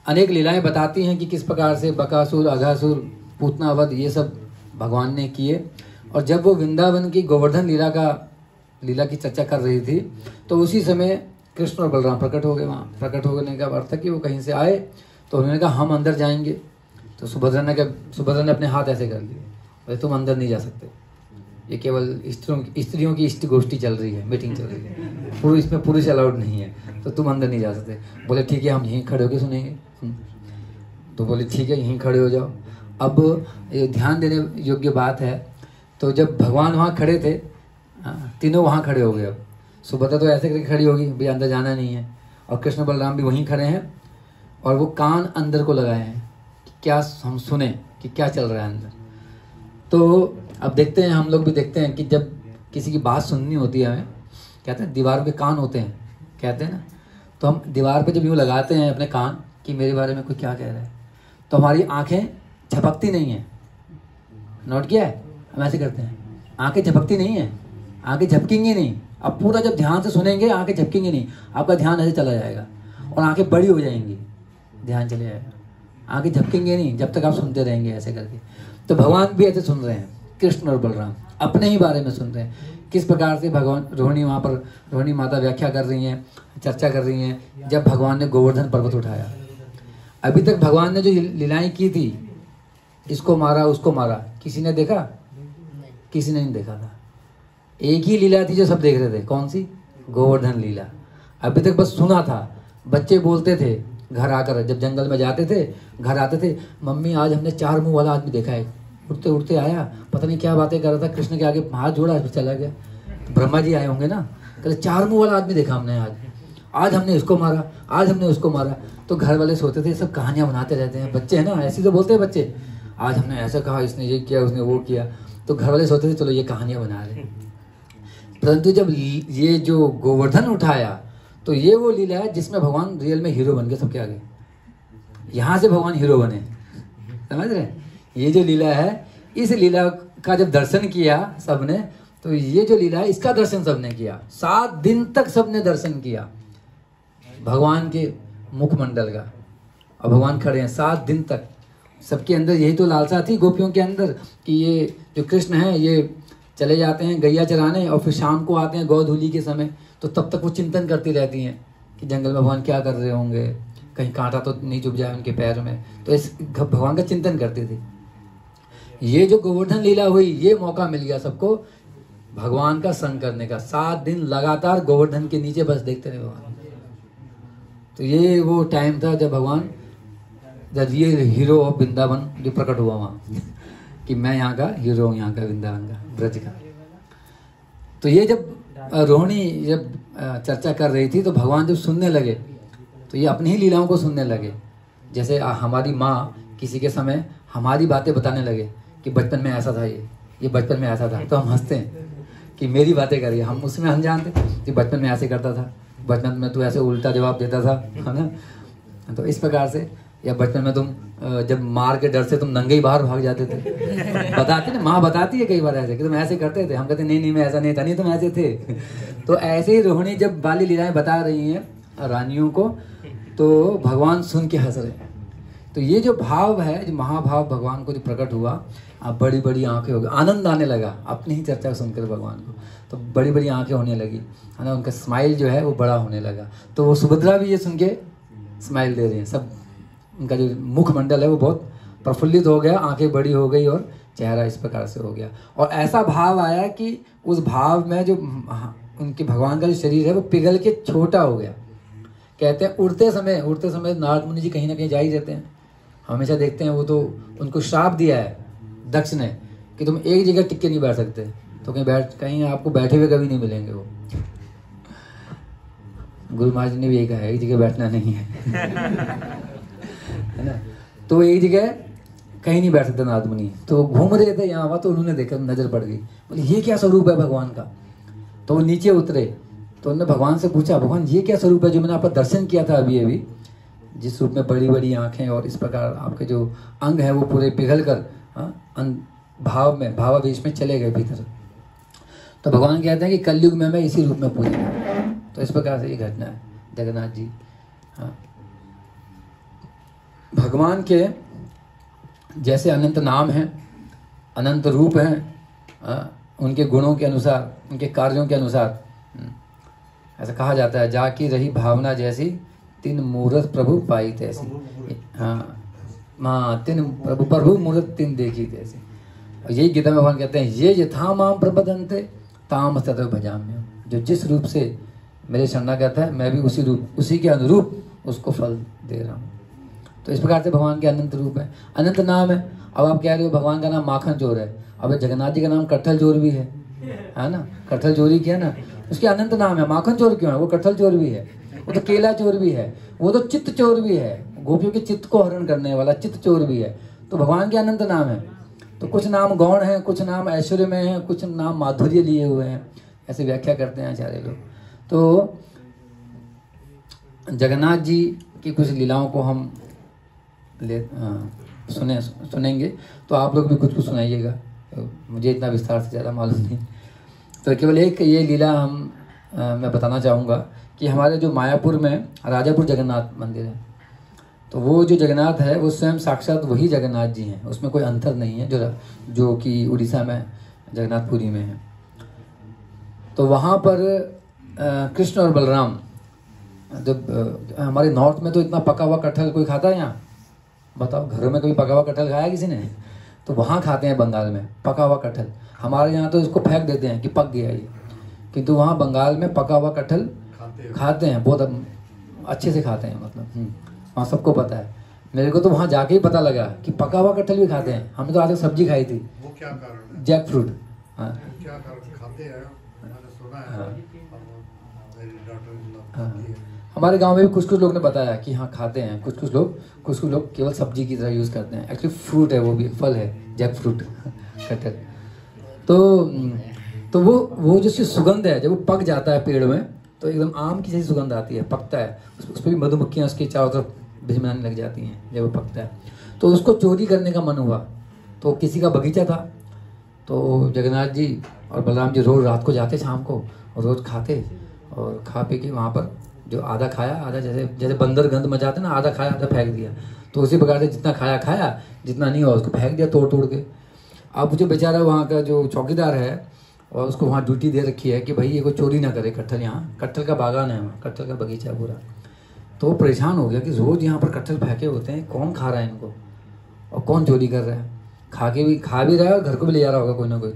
[SPEAKER 1] अनेक लीलाएं बताती हैं कि किस प्रकार से बकासुर, अघासुर, पूतनावध ये सब भगवान ने किए। और जब वो वृंदावन की गोवर्धन लीला की चर्चा कर रही थी तो उसी समय कृष्ण और बलराम प्रकट हो गए। वहाँ प्रकट होने का अर्थ है कि वो कहीं से आए, तो उन्होंने कहा हम अंदर जाएंगे। तो सुभद्रा ने अपने हाथ ऐसे कर लिए, भाई तुम अंदर नहीं जा सकते, ये केवल स्त्रियों की इष्ट गोष्ठी चल रही है, मीटिंग चल रही है, इसमें पुरुष अलाउड नहीं है, तो तुम अंदर नहीं जा सकते। बोले ठीक है, हम यहीं खड़े होकर सुनेंगे। तो बोले ठीक है, यहीं खड़े हो जाओ। अब ये ध्यान देने योग्य बात है, तो जब भगवान वहाँ खड़े थे, तीनों वहाँ खड़े हो गए। अब सुभद्रा तो ऐसे करके खड़ी होगी, भाई अंदर जाना नहीं है, और कृष्ण बलराम भी वहीं खड़े हैं और वो कान अंदर को लगाए हैं कि क्या हम सुने कि क्या चल रहा है अंदर। तो अब देखते हैं, हम लोग भी देखते हैं कि जब किसी की बात सुननी होती है, हमें कहते हैं दीवारों के कान होते हैं, कहते हैं ना, तो हम दीवार पे जब यूँ लगाते हैं अपने कान कि मेरे बारे में कोई क्या कह रहा है, तो हमारी आंखें झपकती नहीं है। नोट किया है, हम ऐसे करते हैं, आंखें झपकती नहीं है, आंखें झपकेंगी नहीं। अब पूरा जब ध्यान से सुनेंगे आंखें झपकेंगी नहीं, आपका ध्यान ऐसे चला जाएगा और आंखें बड़ी हो जाएंगी। ध्यान चले जाएगा, आगे झपकेंगे नहीं जब तक आप सुनते रहेंगे ऐसे करके। तो भगवान भी ऐसे सुन रहे हैं, कृष्ण और बलराम अपने ही बारे में सुन रहे हैं, किस प्रकार से भगवान रोहिणी वहाँ पर रोहिणी माता व्याख्या कर रही हैं, चर्चा कर रही हैं जब भगवान ने गोवर्धन पर्वत उठाया। अभी तक भगवान ने जो लीलाएं की थी, इसको मारा उसको मारा, किसी ने देखा? किसी ने नहीं देखा था। एक ही लीला थी जो सब देख रहे थे, कौन सी? गोवर्धन लीला। अभी तक बस सुना था, बच्चे बोलते थे घर आकर, जब जंगल में जाते थे घर आते थे, मम्मी आज हमने 4 मुंह वाला आदमी देखा है, उठते उठते आया, पता नहीं क्या बातें कर रहा था, कृष्ण के आगे हाथ जोड़ा फिर चला गया। ब्रह्मा जी आए होंगे ना, कहते 4 मुंह वाला आदमी देखा हमने आज हमने इसको मारा, आज हमने उसको मारा। तो घर वाले सोचते थे सब कहानियां बनाते रहते हैं, बच्चे हैं ना, ऐसे तो बोलते हैं बच्चे, आज हमने ऐसा कहा, इसने ये किया, उसने वो किया। तो घर वाले सोचते थे चलो ये कहानियां बना रहे। परंतु जब ये जो गोवर्धन उठाया तो ये वो लीला है जिसमें भगवान रियल में हीरो बन गए सबके आगे। यहाँ से भगवान हीरो बने, समझ रहे? ये जो लीला है, इस लीला का जब दर्शन किया सबने, तो ये जो लीला है इसका दर्शन सबने किया। 7 दिन तक सबने दर्शन किया भगवान के मुखमंडल का, और भगवान खड़े हैं 7 दिन तक। सबके अंदर यही तो लालसा थी गोपियों के अंदर कि ये जो कृष्ण हैं ये चले जाते हैं गैया चराने और फिर शाम को आते हैं गोधूली के समय, तो तब तक वो चिंतन करती रहती हैं कि जंगल में भगवान क्या कर रहे होंगे, कहीं कांटा तो नहीं चुभ जाए उनके पैर में, तो इस भगवान का चिंतन करती थी। ये जो गोवर्धन लीला हुई, ये मौका मिल गया सबको भगवान का संग करने का। 7 दिन लगातार गोवर्धन के नीचे बस देखते रहे भगवान। तो ये वो टाइम था जब भगवान, जब ये हीरो ऑफ वृंदावन जो प्रकट हुआ वहाँ कि मैं यहाँ का हीरो हूँ, यहाँ का वृंदावन का, ब्रज का। तो ये जब रोहिणी जब चर्चा कर रही थी तो भगवान जब सुनने लगे तो ये अपनी ही लीलाओं को सुनने लगे। जैसे हमारी माँ किसी के समय हमारी बातें बताने लगे कि बचपन में ऐसा था, ये बचपन में ऐसा था, तो हम हंसते हैं कि मेरी बातें करिए, हम उसमें हम जानते कि बचपन में ऐसे करता था, बचपन में तू ऐसे उल्टा जवाब देता था, है ना। तो इस प्रकार से, या बचपन में तुम जब मार के डर से तुम नंगे ही बाहर भाग जाते थे, बताते ना, माँ बताती है कई बार ऐसे कि तुम ऐसे करते थे, हम कहते नहीं मैं ऐसा नहीं था, नहीं तुम ऐसे थे। तो ऐसे ही रोहिणी जब बाली लीलाएं बता रही हैं रानियों को, तो भगवान सुन के हंस रहे हैं। तो ये जो भाव है, जो महाभाव भगवान को जो प्रकट हुआ, अब बड़ी बड़ी आंखें हो गई, आनंद आने लगा अपनी ही चर्चा सुनकर भगवान को, तो बड़ी बड़ी आंखें होने लगी, है ना, उनका स्माइल जो है वो बड़ा होने लगा। तो वो सुभद्रा भी ये सुन के स्माइल दे रहे हैं, सब उनका जो मुखमंडल है वो बहुत प्रफुल्लित हो गया, आंखें बड़ी हो गई और चेहरा इस प्रकार से हो गया। और ऐसा भाव आया कि उस भाव में जो उनके भगवान का जो शरीर है वो पिघल के छोटा हो गया। कहते हैं उड़ते समय नारद मुनि जी कहीं ना कहीं जा ही रहते हैं, हमेशा देखते हैं। वो तो उनको श्राप दिया है दक्ष ने कि तुम एक जगह टिक के नहीं बैठ सकते, तो कहीं आपको बैठे हुए कभी नहीं मिलेंगे। वो गुरु महाराज ने भी यही कहा है, एक जगह बैठना नहीं है ना। तो एक जगह कहीं नहीं बैठ सकते नारद मुनि, तो घूम रहे थे यहाँ वहाँ, तो उन्होंने देखा, नजर पड़ गई, बोले ये क्या स्वरूप है भगवान का। तो वो नीचे उतरे, तो उन्होंने भगवान से पूछा, भगवान ये क्या स्वरूप है जो मैंने आपका दर्शन किया था अभी अभी, जिस रूप में बड़ी बड़ी आंखें और इस प्रकार आपके जो अंग है वो पूरे पिघल कर भाव में भावावेश में चले गए भीतर। तो भगवान कहते हैं कि कलयुग में मैं इसी रूप में पूजा। तो इस प्रकार से ये घटना है जगन्नाथ जी। हाँ, भगवान के जैसे अनंत नाम हैं, अनंत रूप हैं, उनके गुणों के अनुसार, उनके कार्यों के अनुसार ऐसा कहा जाता है, जाकी रही भावना जैसी तीन मूरत प्रभु पाई तैसी। हाँ, तीन प्रभु मूरत तीन देखी तैसी। और यही गीता में भगवान कहते हैं, ये यथा माम प्रपदन्ते ताम ततः भजाम्यहम्। जो जिस रूप से मेरे शरणागत है, मैं भी उसी रूप, उसी के अनुरूप उसको फल दे रहा हूँ। तो इस प्रकार से भगवान के अनंत रूप है, अनंत नाम है। अब आप कह रहे हो भगवान का नाम माखन चोर है, अब जगन्नाथ जी का नाम कटहल चोर भी है ना, कटहल चोरी किया ना, उसके अनंत नाम है। माखन चोर क्यों है? वो कटहल चोर भी है, वो तो केला चोर भी है, वो तो चित्त चोर भी है, गोपियों के चित्त को हरण करने वाला चित्त चोर भी है। तो भगवान के अनंत नाम है। तो कुछ नाम गौण है, कुछ नाम ऐश्वर्य में है, कुछ नाम माधुर्य लिए हुए हैं, ऐसे व्याख्या करते हैं आचार्य लोग। तो जगन्नाथ जी की कुछ लीलाओं को हम सुनेंगे, तो आप लोग भी कुछ सुनाइएगा, मुझे इतना विस्तार से ज़्यादा मालूम नहीं। तो केवल एक ये लीला मैं बताना चाहूँगा कि हमारे जो मायापुर में राजापुर जगन्नाथ मंदिर है, तो वो जो जगन्नाथ है वो स्वयं साक्षात वही जगन्नाथ जी हैं, उसमें कोई अंतर नहीं है जो कि उड़ीसा में जगन्नाथपुरी में है। तो वहाँ पर कृष्ण और बलराम, जब हमारे नॉर्थ में तो इतना पका हुआ कटहल कोई खाता है यहाँ? बताओ, घरों में कभी पका हुआ कटहल खाया किसी ने? तो वहाँ खाते हैं बंगाल में पका हुआ कटहल। हमारे यहाँ तो इसको फेंक देते हैं कि पक गया ये, किंतु वहाँ बंगाल में पका हुआ कटहल खाते हैं, बहुत अच्छे से खाते हैं, मतलब वहाँ सबको पता है। मेरे को तो वहाँ जाके ही पता लगा कि पका हुआ कटहल भी खाते हैं। हमने तो आज तक सब्जी खाई थी,
[SPEAKER 2] वो क्या कारण है?
[SPEAKER 1] Jackfruit. हाँ,
[SPEAKER 2] क्या कारण खाते हैं, मैंने सुना है।
[SPEAKER 1] हाँ,
[SPEAKER 2] मेरी डॉटर
[SPEAKER 1] हाँ, हमारे गांव में भी कुछ लोग ने बताया कि हाँ खाते हैं, कुछ लोग केवल सब्जी की तरह यूज़ करते हैं। एक्चुअली फ्रूट है, वो भी फल है, जैक फ्रूट कटहल। तो वो जो सुगंध है, जब वो पक जाता है पेड़ में तो एकदम आम की जैसी सुगंध आती है। पकता है उस पर भी मधुमक्खियाँ उसके चारों तरफ भिजमाने लग जाती हैं जब वो पकता है। तो उसको चोरी करने का मन हुआ, तो किसी का बगीचा था, तो जगन्नाथ जी और बलराम जी रोज़ रात को जाते शाम को और रोज़ खाते, और खा पी के वहाँ पर जो आधा खाया आधा, जैसे बंदर गंद मचाते ना, आधा खाया आधा फेंक दिया। तो उसी प्रकार से जितना खाया, जितना नहीं हुआ उसको फेंक दिया तोड़ के। अब जो बेचारा वहाँ का जो चौकीदार है, और उसको वहाँ ड्यूटी दे रखी है कि भाई ये कोई चोरी ना करे कटहल, यहाँ कटहल का बागान है, वहाँ कटहल का बगीचा है पूरा। तो वो परेशान हो गया कि रोज़ यहाँ पर कटहल फेंके होते हैं, कौन खा रहा है इनको और कौन चोरी कर रहा है? खा भी रहा है और घर को भी ले जा रहा होगा कोई ना कोई।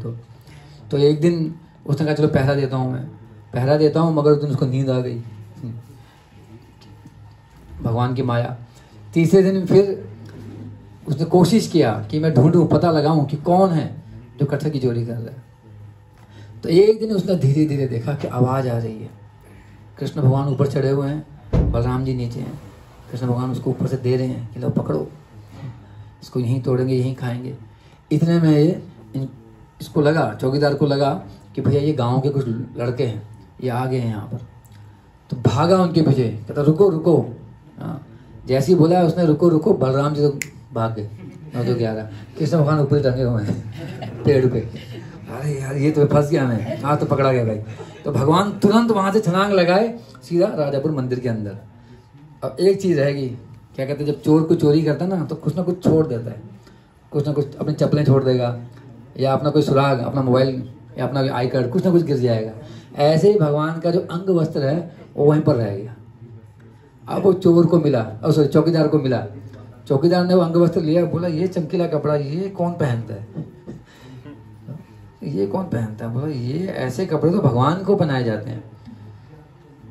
[SPEAKER 1] तो एक दिन उसने कहा चलो पहरा देता हूँ, मगर उस दिन उसको नींद आ गई, भगवान की माया। तीसरे दिन फिर उसने कोशिश किया कि मैं ढूंढूं, पता लगाऊं कि कौन है जो कटहल की चोरी कर रहा है। तो एक दिन उसने धीरे धीरे देखा कि आवाज़ आ रही है। कृष्ण भगवान ऊपर चढ़े हुए हैं, बलराम जी नीचे हैं। कृष्ण भगवान उसको ऊपर से दे रहे हैं कि लो पकड़ो, इसको यहीं तोड़ेंगे, यहीं खाएंगे। इतने में इसको लगा, चौकीदार को लगा कि भैया ये गांव के कुछ लड़के हैं, ये आ गए हैं यहाँ पर। तो भागा उनके पीछे, कहता रुको। हाँ, जैसे ही बोला उसने रुको, बलराम जी तो भाग गए 9-11। कृष्ण भगवान ऊपर टंगे हुए हैं पेड़ पे। अरे यार ये तो फंस गया मैं, आज तो पकड़ा गया भाई। तो भगवान तुरंत वहाँ से छलांग लगाए सीधा राजापुर मंदिर के अंदर। अब एक चीज़ रहेगी, क्या कहते हैं, जब चोर को चोरी करता है ना तो कुछ ना कुछ छोड़ देता है, कुछ ना कुछ अपनी चप्पलें छोड़ देगा, या अपना कोई सुराग, अपना मोबाइल या अपना आई कार्ड, कुछ ना कुछ गिर जाएगा। ऐसे ही भगवान का जो अंग वस्त्र है वो वहीं पर रह गया। अब वो चोर को मिला, चौकीदार को मिला। चौकीदार ने वो अंग वस्त्र लिया, बोला ये चमकीला कपड़ा ये कौन पहनता है? ये कौन पहनता है? बोला ये ऐसे कपड़े तो भगवान को पहनाए जाते हैं।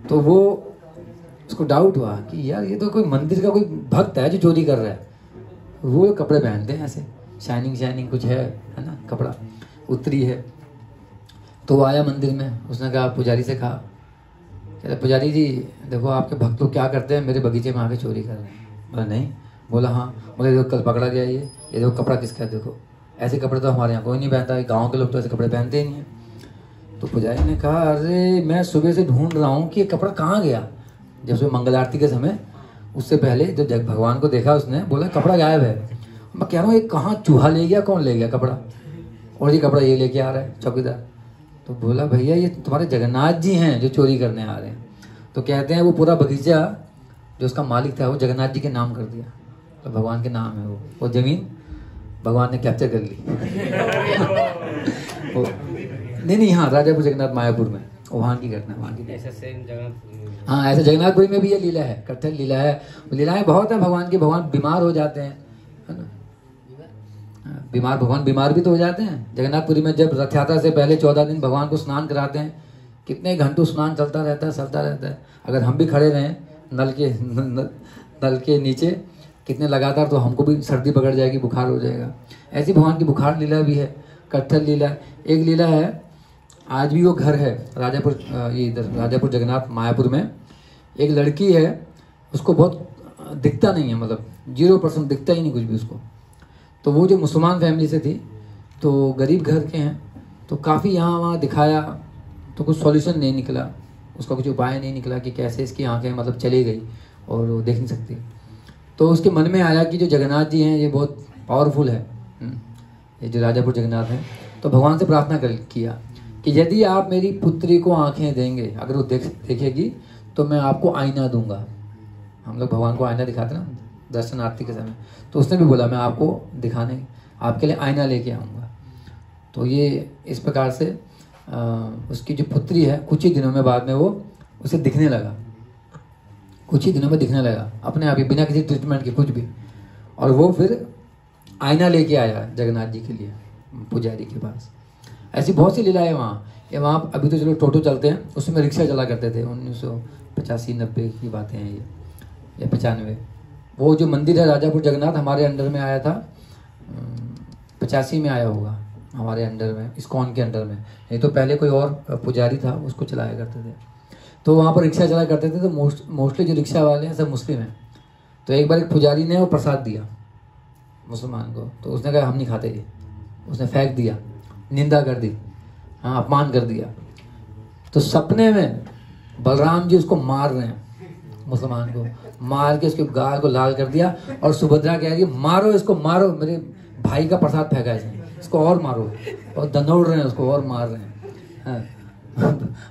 [SPEAKER 1] तो वो उसको डाउट हुआ कि यार ये तो कोई मंदिर का कोई भक्त है जो चोरी कर रहा है, वो कपड़े पहनते हैं ऐसे शाइनिंग कुछ है ना, कपड़ा उत्तरी है। तो वो आया मंदिर में, उसने कहा पुजारी से कहा, कहते पुजारी जी देखो आपके भक्त लोग क्या करते हैं, मेरे बगीचे में आके चोरी कर रहे हैं। बोला नहीं। बोला हाँ। बोले देखो कल पकड़ा गया ये देखो कपड़ा किसका है, देखो ऐसे कपड़े तो हमारे यहाँ कोई नहीं पहनता है, गाँव के लोग तो ऐसे कपड़े पहनते ही नहीं है। तो पुजारी ने कहा अरे मैं सुबह से ढूंढ रहा हूँ कि ये कपड़ा कहाँ गया। जब सुबह मंगल आरती के समय, उससे पहले जब भगवान को देखा उसने, बोला कपड़ा गायब है। मैं कह रहा हूँ ये कहाँ चूहा ले गया, कौन ले गया कपड़ा, और ये कपड़ा ये लेके आ रहा है चौकीदार। तो बोला भैया ये तुम्हारे जगन्नाथ जी हैं जो चोरी करने आ रहे हैं। तो कहते हैं वो पूरा बगीचा जो उसका मालिक था वो जगन्नाथ जी के नाम कर दिया, तो भगवान के नाम है वो जमीन भगवान ने कैप्चर कर ली। नहीं हाँ, राजापुर जगन्नाथ मायापुर में, वहाँ की घटना, वहाँ की। हाँ ऐसे जगन्नाथपुरी में भी ये लीला है, कटहल लीला है। लीलाएं बहुत है भगवान की। भगवान बीमार हो जाते हैं, है ना, भगवान बीमार भी तो हो जाते हैं। जगन्नाथपुरी में जब रथ यात्रा से पहले 14 दिन भगवान को स्नान कराते हैं, कितने घंटों स्नान चलता रहता है। अगर हम भी खड़े रहें नल के नीचे कितने लगातार, तो हमको भी सर्दी पकड़ जाएगी, बुखार हो जाएगा। ऐसी भगवान की बुखार लीला भी है, कटहल लीला। एक लीला है, आज भी वो घर है राजापुर, ये इधर राजापुर जगन्नाथ मायापुर में। एक लड़की है, उसको बहुत दिखता नहीं है, मतलब 0% दिखता ही नहीं कुछ भी उसको। तो वो जो मुसलमान फैमिली से थी, तो गरीब घर के हैं, तो काफ़ी यहाँ वहाँ दिखाया, तो कुछ सॉल्यूशन नहीं निकला, उसका कुछ उपाय नहीं निकला कि कैसे इसकी आंखें मतलब चली गई और वो देख नहीं सकती। तो उसके मन में आया कि जो जगन्नाथ जी हैं ये बहुत पावरफुल है, ये जो राजापुर जगन्नाथ है। तो भगवान से प्रार्थना किया कि यदि आप मेरी पुत्री को आंखें देंगे, अगर वो देखेगी तो मैं आपको आईना दूंगा। हम लोग भगवान को आईना दिखाते ना, दर्शन आरती के समय। तो उसने भी बोला मैं आपको दिखाने आपके लिए आईना लेके आऊँगा। तो ये इस प्रकार से उसकी जो पुत्री है कुछ ही दिनों में बाद में वो उसे दिखने लगा, कुछ ही दिनों में दिखने लगा अपने आप ही, बिना किसी ट्रीटमेंट के कुछ भी। और वो फिर आईना लेके आया जगन्नाथ जी के लिए पुजारी के पास। ऐसी बहुत सी लीलाएं वहाँ अभी तो चलो टोटो चलते हैं, उसमें रिक्शा चला करते थे 1985-90 की बातें हैं ये, या 95। वो जो मंदिर है राजापुर जगन्नाथ हमारे अंडर में आया था, 85 में आया होगा हमारे अंडर में, इस्कॉन के अंडर में। नहीं तो पहले कोई और पुजारी था उसको चलाया करते थे। तो वहाँ पर रिक्शा चलाया करते थे। तो मोस्टली जो रिक्शा वाले हैं सब मुस्लिम हैं। तो एक बार एक पुजारी ने वो प्रसाद दिया मुसलमान को, तो उसने कहा हम नहीं खाते ये, उसने फेंक दिया, निंदा कर दी, हाँ अपमान कर दिया। तो सपने में बलराम जी उसको मार रहे हैं, मुसलमान को मार के उसके गाल को लाल कर दिया। और सुभद्रा कह रही है मारो इसको, मारो, मेरे भाई का प्रसाद फेंका इसने, इसको और मारो। और दंडोड़ रहे हैं उसको और मार रहे हैं, हाँ।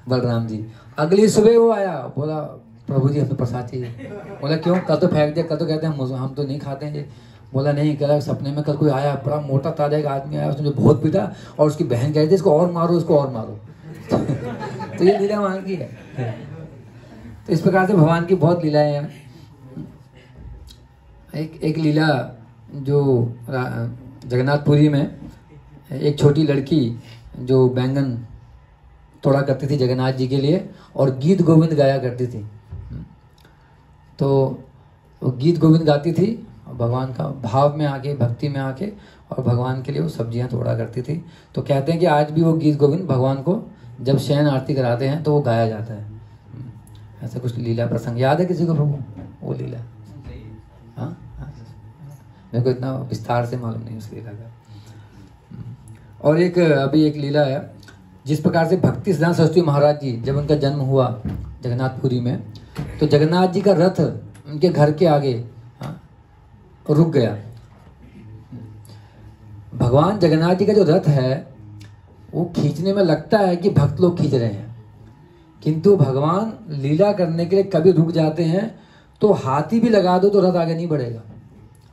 [SPEAKER 1] बलराम जी अगली सुबह वो आया, बोला प्रभु जी हमें प्रसाद चाहिए। बोला क्यों, कल तो फेंक दिया, कल तो कहते हैं हम तो नहीं खाते हैं ये। बोला नहीं, कह रहा सपने में कल कोई आया, बड़ा मोटा ताजा एक आदमी आया, उसने बहुत पीटा और उसकी बहन कह रही थी इसको और मारो, इसको और मारो। तो ये लीला वहां की है। तो इस प्रकार से भगवान की बहुत लीलाएं हैं। एक लीला जो जगन्नाथपुरी में एक छोटी लड़की जो बैंगन तोड़ा करती थी जगन्नाथ जी के लिए और गीत गोविंद गाया करती थी। तो वो गीत गोविंद गाती थी भगवान का भाव में आके, भक्ति में आके, और भगवान के लिए वो सब्जियां तोड़ा करती थी। तो कहते हैं कि आज भी वो गीत गोविंद भगवान को जब शयन आरती कराते हैं तो वो गाया जाता है। ऐसा कुछ लीला प्रसंग याद है किसी को प्रभु वो लीला? हाँ, मेरे को इतना विस्तार से मालूम नहीं उस लीला का। और एक अभी एक लीला है, जिस प्रकार से भक्ति सिद्धांत सरस्वती महाराज जी जब उनका जन्म हुआ जगन्नाथपुरी में, तो जगन्नाथ जी का रथ उनके घर के आगे रुक गया। भगवान जगन्नाथ जी का जो रथ है वो खींचने में लगता है कि भक्त लोग खींच रहे हैं, किंतु भगवान लीला करने के लिए कभी रुक जाते हैं तो हाथी भी लगा दो तो रथ आगे नहीं बढ़ेगा।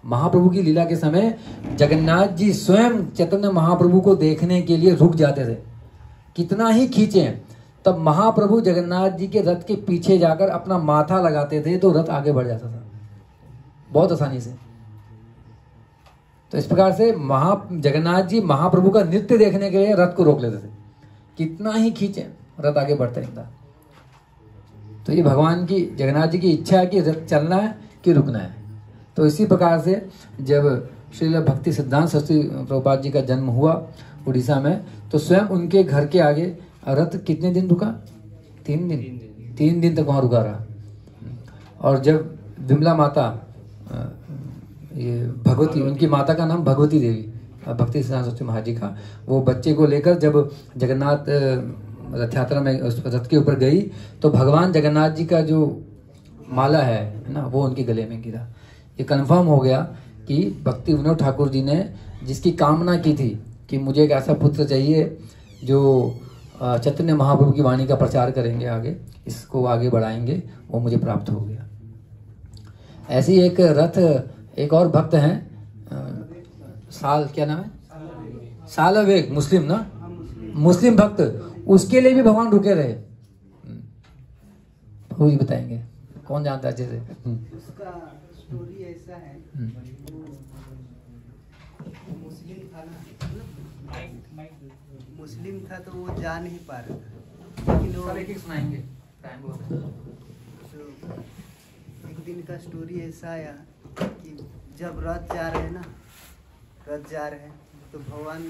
[SPEAKER 1] महाप्रभु की लीला के समय जगन्नाथ जी स्वयं चैतन्य महाप्रभु को देखने के लिए रुक जाते थे। कितना ही खींचे तब महाप्रभु जगन्नाथ जी के रथ के पीछे जाकर अपना माथा लगाते थे तो रथ आगे बढ़ जाता था बहुत आसानी से। तो इस प्रकार से जगन्नाथ जी महाप्रभु का नृत्य देखने के लिए रथ को रोक लेते थे। कितना ही खींचे रथ आगे बढ़ता ही था। तो ये भगवान की, जगन्नाथ जी की इच्छा है कि रथ चलना है कि रुकना है। तो इसी प्रकार से जब श्रील भक्ति सिद्धांत सरस्वती प्रभुपाद जी का जन्म हुआ उड़ीसा में, तो स्वयं उनके घर के आगे रथ कितने दिन रुका? 3 दिन तक वहाँ रुका रहा। और जब विमला माता, ये भगवती, उनकी माता का नाम भगवती देवी, भक्ति सिद्धांत सरस्वती महाराज जी का, वो बच्चे को लेकर जब जगन्नाथ रथ यात्रा में उस रथ के ऊपर गई तो भगवान जगन्नाथ जी का जो माला है ना वो उनके गले में गिरा। ये कंफर्म हो गया कि भक्ति विनोद ठाकुर जी ने जिसकी कामना की थी कि मुझे एक ऐसा पुत्र चाहिए जो चैतन्य महाप्रभु की वाणी का प्रचार करेंगे, आगे इसको आगे बढ़ाएंगे, वो मुझे प्राप्त हो गया। ऐसी एक रथ, एक और भक्त हैं क्या नाम है? सालवेग, मुस्लिम ना, मुस्लिम भक्त, उसके लिए भी भगवान रुके रहे। प्रभु जी बताएंगे, कौन जानता है अच्छे से?
[SPEAKER 3] उसका स्टोरी ऐसा है, मुस्लिम था ना, मुस्लिम था तो वो जा नहीं पा रहा था, लेकिन वो
[SPEAKER 1] एक सुनाएंगे।
[SPEAKER 3] तो एक दिन का स्टोरी ऐसा आया कि जब रथ जा रहे हैं ना, रथ जा रहे हैं तो भगवान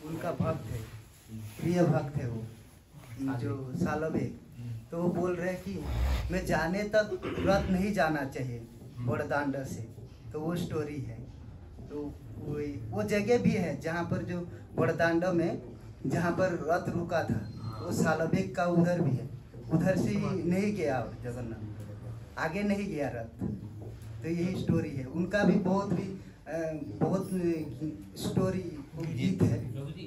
[SPEAKER 3] उनका भक्त है, प्रिय भक्त है वो जो सालवेग, तो वो बोल रहे हैं कि मैं जाने तक रथ नहीं जाना चाहिए बड़दांडा से। तो वो स्टोरी है। तो वो जगह भी है जहाँ पर जो बड़दांडा में जहाँ पर रथ रुका था वो सालवेग का उधर भी है, उधर से ही नहीं गया जगन्नाथ, आगे नहीं गया रथ। तो यही स्टोरी है उनका भी। बहुत स्टोरी गीत है,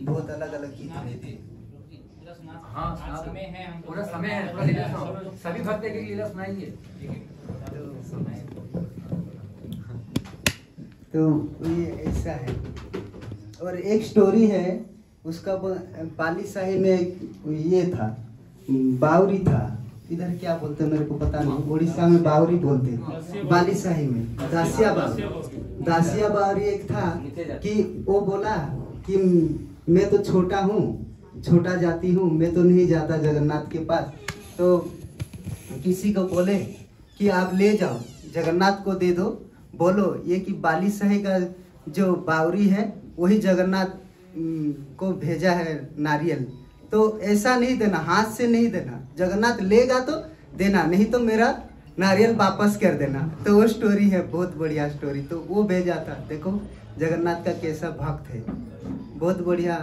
[SPEAKER 3] बहुत अलग अलग गीत रहते हैं।
[SPEAKER 1] हाँ, पूरा समय है, पूरा लीला सुनाओ। सभी भक्त एक लीला सुनाएंगे।
[SPEAKER 3] तो ये ऐसा है। और एक स्टोरी है उसका, बालीशाही में ये था, बावरी था, इधर क्या बोलते हैं मेरे को पता नहीं, उड़ीसा में बावरी बोलते हैं, बालीशाही में दासिया बावरी। दासिया बावरी एक था कि वो बोला कि मैं तो छोटा हूँ, छोटा जाति हूँ, मैं तो नहीं जाता जगन्नाथ के पास। तो किसी को बोले कि आप ले जाओ, जगन्नाथ को दे दो, बोलो ये कि बालीशाही का जो बावरी है वही जगन्नाथ को भेजा है नारियल। तो ऐसा नहीं देना, हाथ से नहीं देना, जगन्नाथ लेगा तो देना, नहीं तो मेरा नारियल वापस कर देना। तो वो स्टोरी है, बहुत बढ़िया स्टोरी। तो वो भेजा था, देखो जगन्नाथ का कैसा भक्त है, बहुत बढ़िया।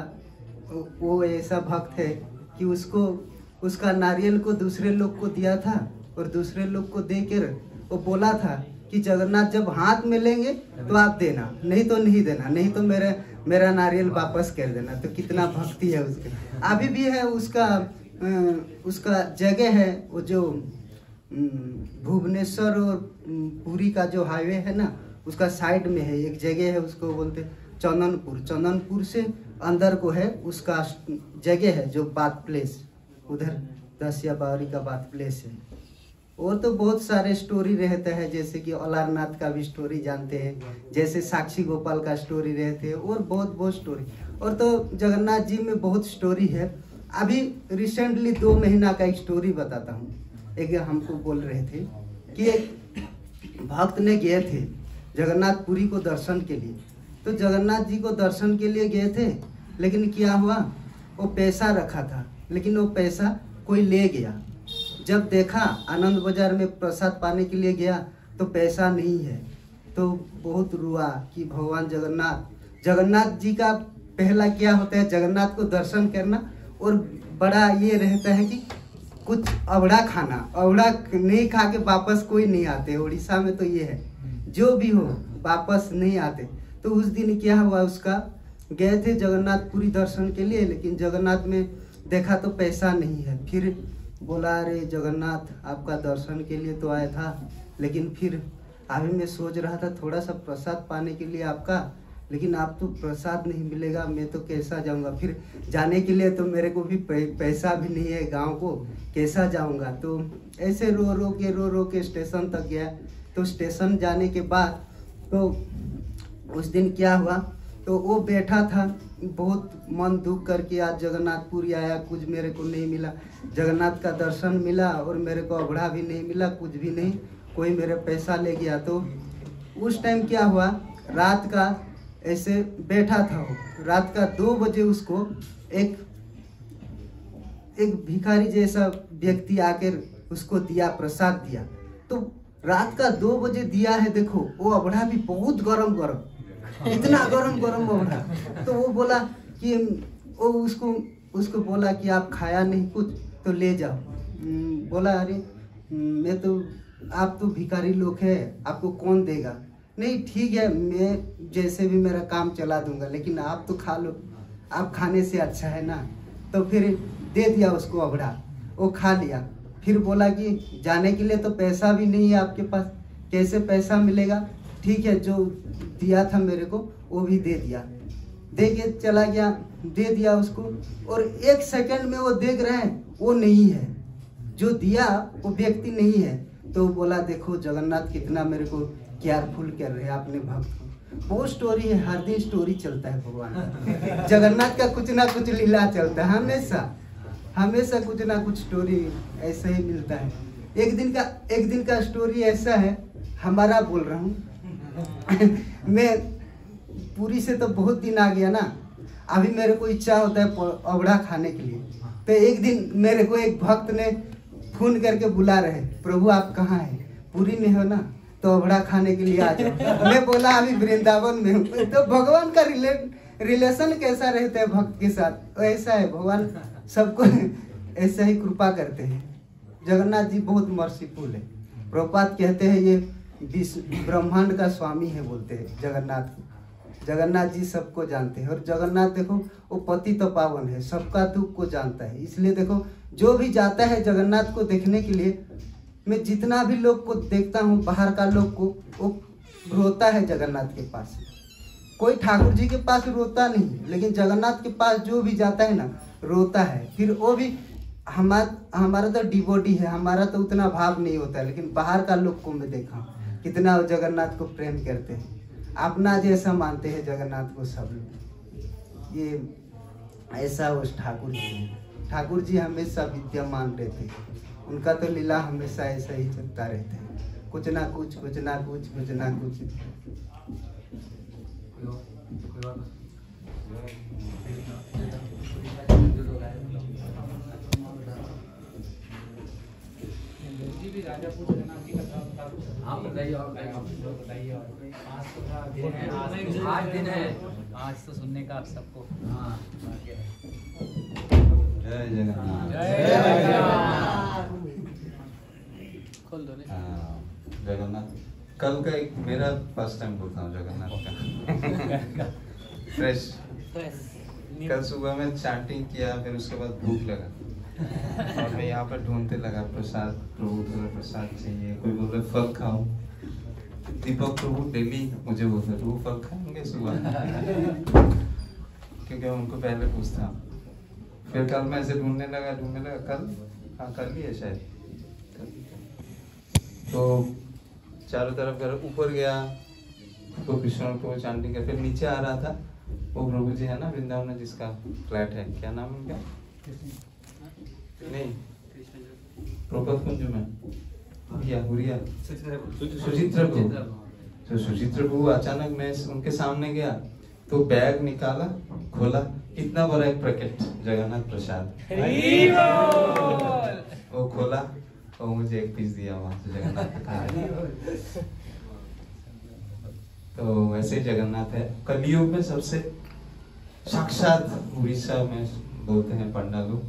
[SPEAKER 3] वो ऐसा भक्त है कि उसको उसका नारियल को दूसरे लोग को दिया था और दूसरे लोग को देकर वो बोला था कि जगन्नाथ जब हाथ में लेंगे तो आप देना, नहीं तो नहीं देना, नहीं तो मेरा नारियल वापस कर देना। तो कितना भक्ति है उसके। अभी भी है उसका जगह है, वो जो भुवनेश्वर और पुरी का जो हाईवे है ना, उसका साइड में है एक जगह है, उसको बोलते चंदनपुर। चंदनपुर से अंदर को है उसका जगह है जो बात प्लेस, उधर दासिया बावरी का बात प्लेस है। और तो बहुत सारे स्टोरी रहते हैं, जैसे कि अलारनाथ का भी स्टोरी जानते हैं, जैसे साक्षी गोपाल का स्टोरी रहते हैं, और बहुत स्टोरी। और तो जगन्नाथ जी में बहुत स्टोरी है। अभी रिसेंटली 2 महीना का एक स्टोरी बताता हूँ। एक हमको बोल रहे थे कि एक भक्त ने गए थे जगन्नाथपुरी को दर्शन के लिए। तो जगन्नाथ जी को दर्शन के लिए गए थे, लेकिन क्या हुआ, वो पैसा रखा था, लेकिन वो पैसा कोई ले गया। जब देखा आनंद बाजार में प्रसाद पाने के लिए गया तो पैसा नहीं है, तो बहुत रुआ कि भगवान जगन्नाथ जी का पहला क्या होता है, जगन्नाथ को दर्शन करना, और बड़ा ये रहता है कि कुछ अवड़ा खाना, अवड़ा नहीं खा के वापस कोई नहीं आते। उड़ीसा में तो ये है, जो भी हो वापस नहीं आते। तो उस दिन क्या हुआ, उसका गए थे जगन्नाथपुरी दर्शन के लिए, लेकिन जगन्नाथ में देखा तो पैसा नहीं है। फिर बोला, अरे जगन्नाथ आपका दर्शन के लिए तो आया था, लेकिन फिर अभी मैं सोच रहा था थोड़ा सा प्रसाद पाने के लिए आपका, लेकिन आप तो प्रसाद नहीं मिलेगा, मैं तो कैसा जाऊंगा, फिर जाने के लिए तो मेरे को भी पैसा भी नहीं है, गांव को कैसा जाऊंगा। तो ऐसे रो के स्टेशन तक गया। तो स्टेशन जाने के बाद तो उस दिन क्या हुआ, तो वो बैठा था बहुत मन दुख करके, आज जगन्नाथपुरी आया, कुछ मेरे को नहीं मिला, जगन्नाथ का दर्शन मिला और मेरे को अबड़ा भी नहीं मिला, कुछ भी नहीं, कोई मेरा पैसा ले गया। तो उस टाइम क्या हुआ, रात का ऐसे बैठा था वो, रात का 2 बजे उसको एक भिखारी जैसा व्यक्ति आकर उसको दिया, प्रसाद दिया। तो रात का 2 बजे दिया है, देखो वो अबड़ा भी बहुत गरम, इतना गरम अबड़ा। तो वो बोला कि वो उसको बोला कि आप खाया नहीं कुछ, तो ले जाओ। बोला, अरे मैं तो, आप तो भिखारी लोग है, आपको कौन देगा। नहीं ठीक है, मैं जैसे भी मेरा काम चला दूंगा, लेकिन आप तो खा लो, आप खाने से अच्छा है ना। तो फिर दे दिया उसको अबड़ा, वो खा लिया। फिर बोला कि जाने के लिए तो पैसा भी नहीं है आपके पास, कैसे पैसा मिलेगा, ठीक है जो दिया था मेरे को वो भी दे दिया, दे के चला गया, दे दिया उसको। और 1 सेकंड में वो देख रहे हैं वो नहीं है, जो दिया वो व्यक्ति नहीं है। तो बोला, देखो जगन्नाथ कितना मेरे को केयरफुल कर रहे हैं अपने भक्त को। वो स्टोरी है, हर दिन स्टोरी चलता है भगवान का। जगन्नाथ का कुछ ना कुछ लीला चलता है, हमेशा कुछ ना कुछ स्टोरी ऐसा ही मिलता है। एक दिन का स्टोरी ऐसा है, हमारा बोल रहा हूँ। मैं पूरी से तो बहुत दिन आ गया ना, अभी मेरे को इच्छा होता है अबड़ा खाने के लिए। तो एक दिन मेरे को एक भक्त ने फोन करके बुला रहे, प्रभु आप कहाँ हैं, पूरी में हो ना, तो अबड़ा खाने के लिए आ जाओ। मैं बोला अभी वृंदावन में हूँ। तो भगवान का रिलेशन कैसा रहता है भक्त के साथ, ऐसा है, भगवान सबको ऐसा ही कृपा करते हैं। जगन्नाथ जी बहुत मर्सीफुल है। प्रभुपाद कहते हैं ये ब्रह्मांड का स्वामी है, बोलते हैं जगन्नाथ को। जगन्नाथ जी सबको जानते हैं, और जगन्नाथ देखो वो पति तो पावन है, सबका दुख को जानता है। इसलिए देखो जो भी जाता है जगन्नाथ को देखने के लिए, मैं जितना भी लोग को देखता हूँ बाहर का लोग को, वो रोता है जगन्नाथ के पास। कोई ठाकुर जी के पास रोता नहीं, लेकिन जगन्नाथ के पास जो भी जाता है ना रोता है। फिर वो भी हमारा तो डिवोटी है, हमारा तो उतना भाव नहीं होता है, लेकिन बाहर का लोग को मैं देखा कितना जगन्नाथ को प्रेम करते हैं, अपना जैसा मानते हैं जगन्नाथ को सब लोग। ये ऐसा उस ठाकुर जी है। ठाकुर जी हमेशा विद्यमान रहते हैं, उनका तो लीला हमेशा ऐसा ही चलता रहता है, कुछ ना कुछ कुछ ना कुछ कुछ ना कुछ।
[SPEAKER 1] आप बताइए और बताइए। आज दिन है, आज तो सुनने का आप सबको। हाँ
[SPEAKER 4] जय जगन्नाथ।
[SPEAKER 1] खोल दो
[SPEAKER 4] जगन्नाथ कल का एक मेरा फर्स्ट टाइम बोलता हूँ जगन्नाथ का फ्रेश। कल सुबह में चैंटिंग किया, फिर उसके बाद भूख लगा और मैं यहाँ पर ढूंढते लगा प्रसाद, प्रभु थोड़ा प्रसाद चाहिए। कोई बोल रहे फल खाओ, दीपक प्रभु डेली मुझे बोलते प्रभु फल खाएंगे सुबह क्योंकि उनको पहले पूछता हूँ। फिर कल मैं ऐसे ढूंढने लगा कल, हाँ कल ही है शायद। तो चारों तरफ घर ऊपर गया तो कृष्ण को चैंटिंग कर, फिर नीचे आ रहा था वो प्रभु जी है ना वृंदावन में जिसका फ्लैट है, क्या नाम है उनका? नहीं प्रपद कुंज में हुरिया सुचित्र प्रभु। तो सुचित्र प्रभु अचानक मैं उनके सामने गया तो बैग निकाला, खोला, इतना बड़ा एक पैकेट जगन्नाथ प्रसाद वो खोला और मुझे एक पीस दिया वहां से जगन्नाथ। तो वैसे जगन्नाथ है कलियुग में सबसे साक्षात, उड़ीसा में बोलते हैं पंडा लोग,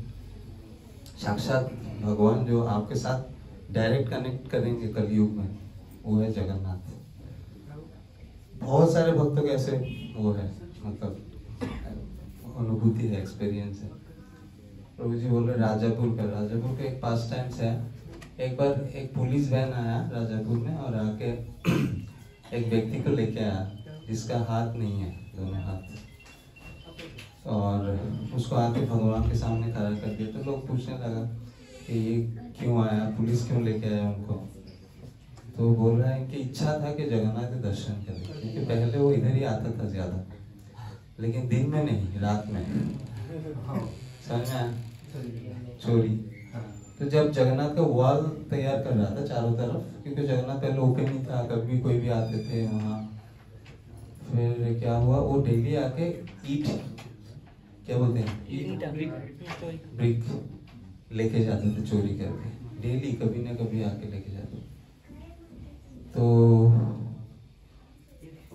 [SPEAKER 4] साक्षात भगवान जो आपके साथ डायरेक्ट कनेक्ट करेंगे कलियुग में, वो है जगन्नाथ। बहुत सारे भक्तों के ऐसे वो है, मतलब अनुभूति है, एक्सपीरियंस है। प्रभु जी बोल रहे राजापुर का एक पास टाइम से है। एक बार एक पुलिस वैन आया राजापुर में और आके एक व्यक्ति को लेके आया जिसका हाथ नहीं है, दोनों हाथ, और उसको आके भगवान के सामने खड़ा कर दिया। तो लोग पूछने लगा कि ये क्यों आया, पुलिस क्यों लेके आया उनको। तो बोल रहा है इनकी इच्छा था कि जगन्नाथ के दर्शन करें, क्योंकि पहले वो इधर ही आता था ज्यादा, लेकिन दिन में नहीं, रात में। समझ में आया? चोरी। तो जब जगन्नाथ का वॉल तैयार कर रहा था चारों तरफ, क्योंकि जगन्नाथ पहले ओपन नहीं था, कभी कोई भी आते थे वहाँ। फिर क्या हुआ, वो डेली आके ईट, क्या बोलते हैं, ब्रिक लेके जाते थे चोरी करके, डेली कभी ना कभी आके लेके जाते। तो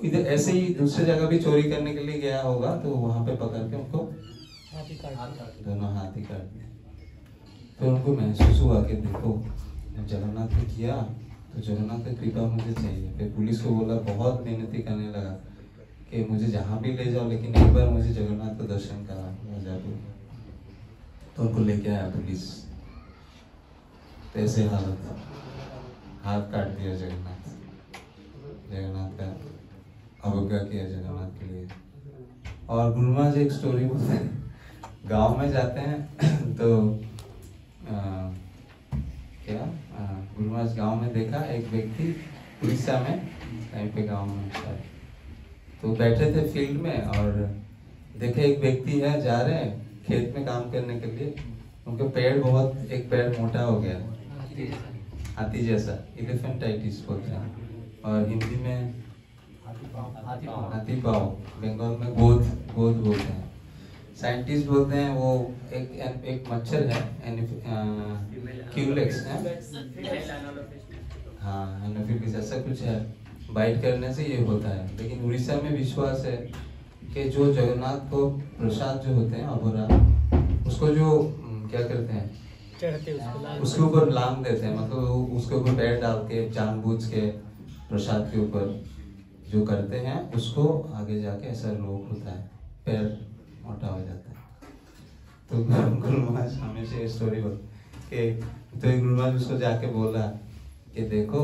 [SPEAKER 4] इधर ऐसे ही दूसरी जगह भी चोरी करने के लिए गया होगा, तो वहां पे पकड़ के उनको दोनों हाथ ही काट दिए। फिर उनको महसूस हुआ कि देखो जगन्नाथ ने किया तो जगन्नाथ की कृपा मुझे चाहिए। फिर पुलिस को बोला, बहुत मेहनती करने लगा कि मुझे जहाँ भी ले जाओ, लेकिन एक बार मुझे जगन्नाथ का दर्शन करा राजापुर। तो उनको लेके आया पुलिस। तो ऐसे हाथ काट दिया जगन्नाथ का अवज्ञा किया जगन्नाथ के लिए। और गुरु महाराज एक स्टोरी बोलते हैं, गांव में जाते हैं तो गुरु महाराज गांव में देखा एक व्यक्ति उड़ीसा में कहीं पे गांव में शायद, तो बैठे थे फील्ड में और देखे एक व्यक्ति है जा रहे हैं खेत में काम करने के लिए, उनके एक पैर मोटा हो गया, हाथी जैसा, एलिफेंटाइटिस बोलते हैं, और हिंदी में हाथी पाव, बंगाल में गोद बोलते हैं, साइंटिस्ट बोलते हैं वो एक मच्छर है, क्यूलेक्स है, हाँ एनोफिलिस ऐसा कुछ है, बाइट करने से ये होता है। लेकिन उड़ीसा में विश्वास है कि जो जगन्नाथ को प्रसाद जो होते हैं अभोरा, उसको जो क्या करते हैं, उसके ऊपर लांग देते हैं, मतलब उसके ऊपर पैर डाल के जानबूझ के प्रसाद के ऊपर जो करते हैं, उसको आगे जाके ऐसा रोग होता है, पैर मोटा हो जाता है। तो गुरु महाराज हमेशा ये स्टोरी बोलते कि तो गुरु महाराज उसको जाके बोला कि देखो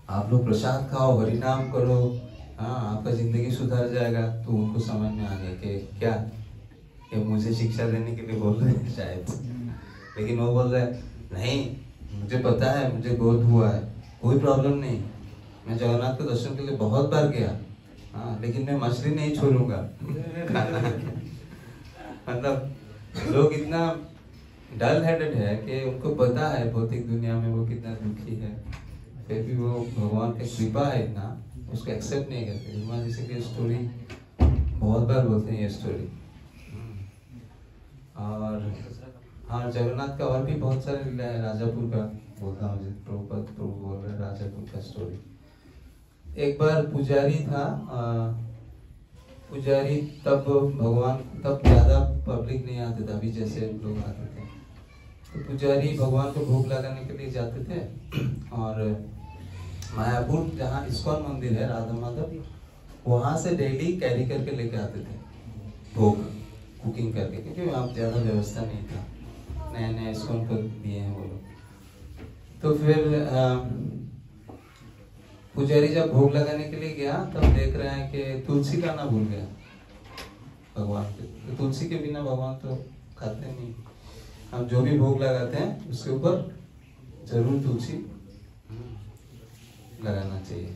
[SPEAKER 4] आप लोग प्रसाद खाओ, हरि नाम करो, हाँ आपका जिंदगी सुधर जाएगा। तो उनको समझ में आ गया कि क्या ये मुझे शिक्षा देने के लिए बोल रहे हैं शायद। लेकिन वो बोल रहा है नहीं, मुझे पता है, मुझे गोद हुआ है, कोई प्रॉब्लम नहीं, मैं जगन्नाथ के दर्शन के लिए बहुत बार गया, हाँ लेकिन मैं मछली नहीं छोड़ूंगा। मतलब लोग इतना डल हेडेड है कि उनको पता है भौतिक दुनिया में वो कितना दुखी है, फिर भी वो भगवान की कृपा है इतना, उसको एक्सेप्ट नहीं करते। भगवान जैसे कि स्टोरी बहुत बार बोलते हैं ये स्टोरी। और हाँ जगन्नाथ का और भी बहुत सारे लीला है। राजापुर का बोलता हूँ, प्रभुपद प्रभु बोल रहे हैं राजापुर का स्टोरी। एक बार पुजारी था, पुजारी तब भगवान, तब ज्यादा पब्लिक नहीं आते थे अभी जैसे लोग आते थे। तो पुजारी भगवान को भोग लगाने के लिए जाते थे और मायापुर जहाँ इस्कॉन मंदिर है राधा माधव, वहां से डेली कैरी करके लेके आते थे भोग, कुकिंग करके, क्योंकि वहाँ ज्यादा व्यवस्था नहीं था, नया नया इस्कॉन कर दिए हैं वो लोग। तो फिर पुजारी जब भोग लगाने के लिए गया तब देख रहे हैं कि तुलसी का ना भूल गया भगवान के। तो तुलसी के बिना भगवान तो खाते नहीं, हम जो भी भोग लगाते हैं उसके ऊपर जरूर तुलसी लगाना चाहिए,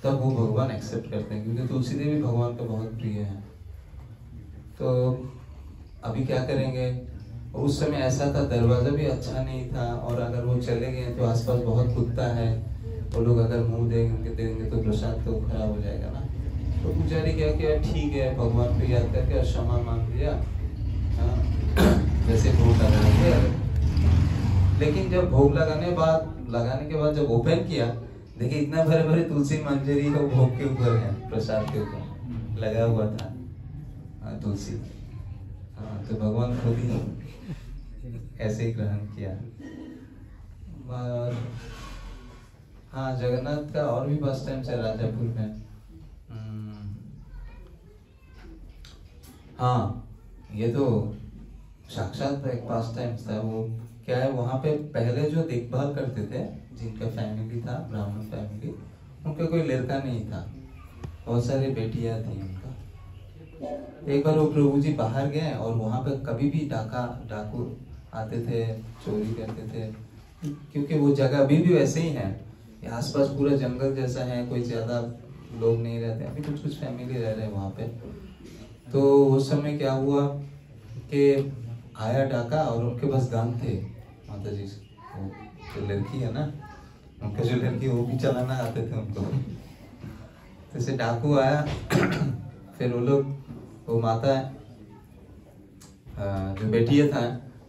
[SPEAKER 4] तब वो भगवान एक्सेप्ट करते हैं, क्योंकि तुलसी देवी भगवान का बहुत प्रिय है। तो अभी क्या करेंगे, उस समय ऐसा था दरवाजा भी अच्छा नहीं था, और अगर वो चले गए तो आसपास बहुत कुत्ता है, वो लोग अगर मुंह देंगे तो प्रसाद तो खराब हो जाएगा ना। तो पुजारी क्या किया, ठीक है भगवान को याद करके क्षमा मांग लिया, जैसे भोग लगाएंगे। लेकिन जब भोग लगाने के बाद जब ओपन किया, देखिए इतना भरे भरे तुलसी मंजरी तो भोग के ऊपर है, प्रसाद के ऊपर लगा हुआ था तुलसी। तो भगवान खुद ही ऐसे ही ग्रहण किया। और हाँ जगन्नाथ का और भी बस टाइम है राजापुर में। हाँ ये तो साक्षात एक पास टाइम था। वो क्या है, वहाँ पे पहले जो देखभाल करते थे, जिनका फैमिली था ब्राह्मण फैमिली, उनका कोई लड़का नहीं था, बहुत सारी बेटियां थी उनका। एक बार वो प्रभु जी बाहर गए और वहाँ पे कभी भी डाकू आते थे, चोरी करते थे, क्योंकि वो जगह अभी भी वैसे ही है, आसपास पूरा जंगल जैसा है, कोई ज्यादा लोग नहीं रहते, अभी कुछ फैमिली रह रहे हैं वहाँ पे। तो उस समय क्या हुआ कि आया डाका और उनके पास गन थे, माता जी जो लड़की है ना, उनका जो लड़की वो भी चलाना आते थे उनको। तो ऐसे डाकू आया फिर वो लोग, वो माता जो बेटियां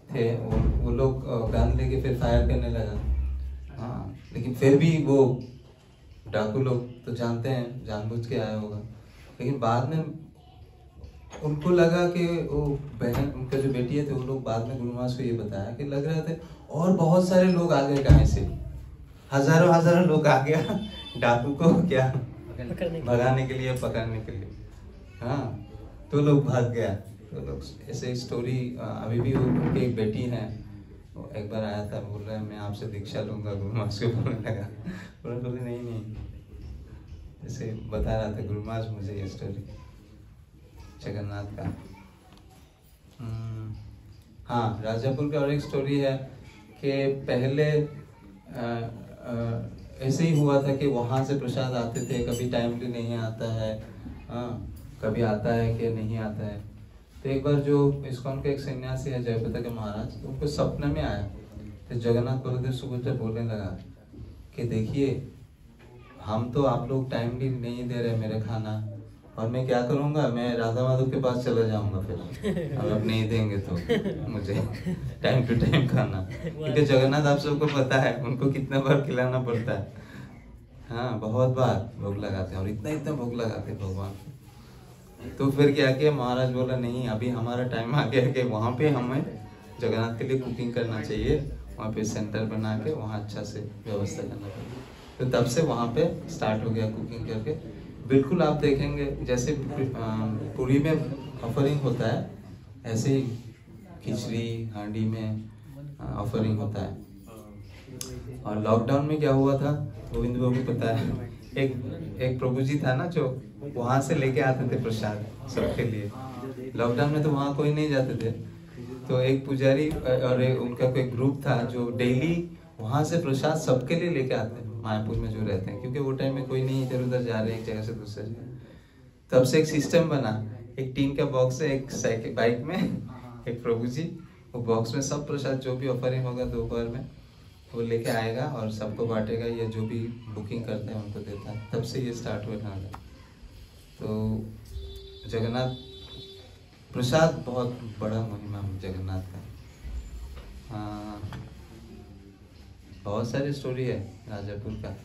[SPEAKER 4] थे वो लोग गन लेके फिर फायर करने लगा। हाँ लेकिन फिर भी वो डाकू लोग तो जानते हैं जानबूझ के आया होगा, लेकिन बाद में उनको लगा कि वो बहन, उनका जो बेटी है थे, वो लोग बाद में गुरु महाराज को ये बताया कि लग रहे थे और बहुत सारे लोग आ गए, कहीं से हजारों लोग आ गया डाकू को क्या भगाने के लिए, पकड़ने के लिए। हाँ तो लोग भाग गया। तो लोग ऐसे स्टोरी अभी भी, उनकी एक बेटी है, एक बार आया था, बोल रहा है मैं आपसे दीक्षा लूंगा, गुरु महाराज को बोलने लगा। बोले नहीं, ऐसे बता रहा था गुरु महाराज मुझे ये स्टोरी जगन्नाथ का। हाँ राजापुर का और एक स्टोरी है कि पहले ऐसे ही हुआ था कि वहाँ से प्रसाद आते थे, कभी टाइमली नहीं आता है, कभी आता है कि नहीं आता है। तो एक बार जो इस्कॉन के एक सन्यासी है जयप्रदा के महाराज, तो उनको सपने में आया, तो जगन्नाथ बलदेव सुभद्रा बोलने लगा कि देखिए हम तो आप लोग टाइमली नहीं दे रहे मेरे खाना, और मैं क्या करूंगा, मैं राधा माधव के पास चला जाऊंगा फिर, अब नहीं देंगे तो मुझे टाइम टू टाइम खाना, क्योंकि जगन्नाथ आप सबको पता है उनको कितना बार खिलाना पड़ता है। हाँ बहुत बार भोग लगाते हैं, और इतना भोग लगाते हैं भगवान। तो फिर क्या किया, महाराज बोला नहीं अभी हमारा टाइम आ गया कि वहाँ पे हमें जगन्नाथ के लिए कुकिंग करना चाहिए, वहाँ पे सेंटर बना के वहाँ अच्छा से व्यवस्था करना चाहिए। तो तब से वहाँ पे स्टार्ट हो गया कुकिंग करके। बिल्कुल आप देखेंगे जैसे पूरी में ऑफरिंग होता है, ऐसे ही खिचड़ी हांडी में ऑफरिंग होता है। और लॉकडाउन में क्या हुआ था गोविंद बाबू को पता है, एक प्रभु जी था ना जो वहां से लेके आते थे प्रसाद सबके लिए। लॉकडाउन में तो वहां कोई नहीं जाते थे, तो एक पुजारी और उनका कोई ग्रुप था जो डेली वहां से प्रसाद सबके लिए लेके आते हैं मायापुर में जो रहते हैं, क्योंकि वो टाइम में कोई नहीं इधर उधर जा रहे एक जगह से दूसरे जगह। तब से एक सिस्टम बना, एक टीन का बॉक्स है, एक साइकिल बाइक में एक प्रभु जी, वो बॉक्स में सब प्रसाद जो भी ऑफरिंग होगा दोपहर में वो लेके आएगा और सबको बांटेगा, या जो भी बुकिंग करते हैं उनको देता है। तब से ये स्टार्ट हुआ था। तो जगन्नाथ प्रसाद बहुत बड़ा महिमा जगन्नाथ का। हाँ, बहुत सारी स्टोरी है राजापुर का।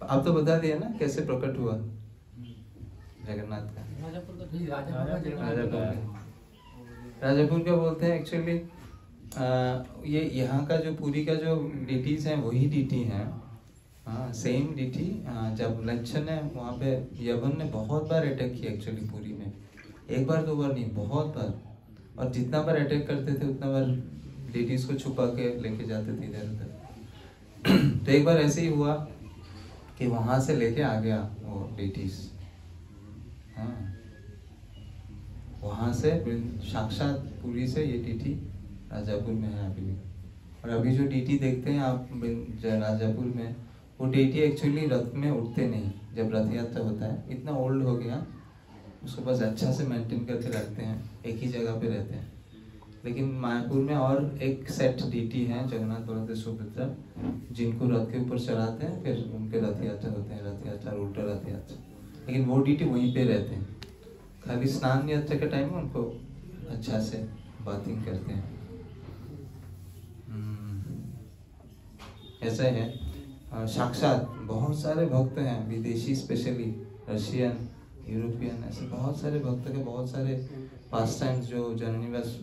[SPEAKER 4] आप तो बता दिया ना कैसे प्रकट हुआ जगन्नाथ का। राजापुर का बोलते हैं एक्चुअली ये यहाँ का जो पुरी का जो डिटीज हैं वही डिटी हैं। हाँ, सेम डिटी। जब लक्षण ने वहाँ पे यवन ने बहुत बार अटैक किया एक्चुअली पुरी में, एक बार दो बार नहीं, बहुत बार। और जितना बार अटैक करते थे उतना बार डिटीज को छुपा के लेके जाते थे इधर उधर। तो एक बार ऐसे ही हुआ कि वहां से लेके आ गया वो डिटीज। हाँ, वहां से साक्षात पुरी से ये डीटी राजापुर में है अभी। और अभी जो डीटी देखते हैं आप राजापुर में, वो डीटी एक्चुअली रथ में उठते नहीं। जब रथ यात्रा होता है, इतना ओल्ड हो गया, उसको बस अच्छा से मेंटेन करके रखते हैं, एक ही जगह पे रहते हैं। लेकिन मायापुर में और एक सेट डीटी है जगन्नाथ बलदेव सुभद्रा, जिनको रथ के ऊपर चढ़ाते हैं, फिर उनके रथ यात्रा होते हैं, रथ यात्रा उल्टा रथ यात्रा। लेकिन वो डीटी वहीं पे रहते हैं, खाली स्नान यात्रा के टाइम में उनको अच्छा से बाथिंग करते हैं। ऐसा है। साक्षात बहुत सारे भक्त हैं, विदेशी स्पेशली रशियन, यूरोपियन, ऐसे बहुत सारे भक्त के बहुत सारे पास टाइम्स जो जननिवास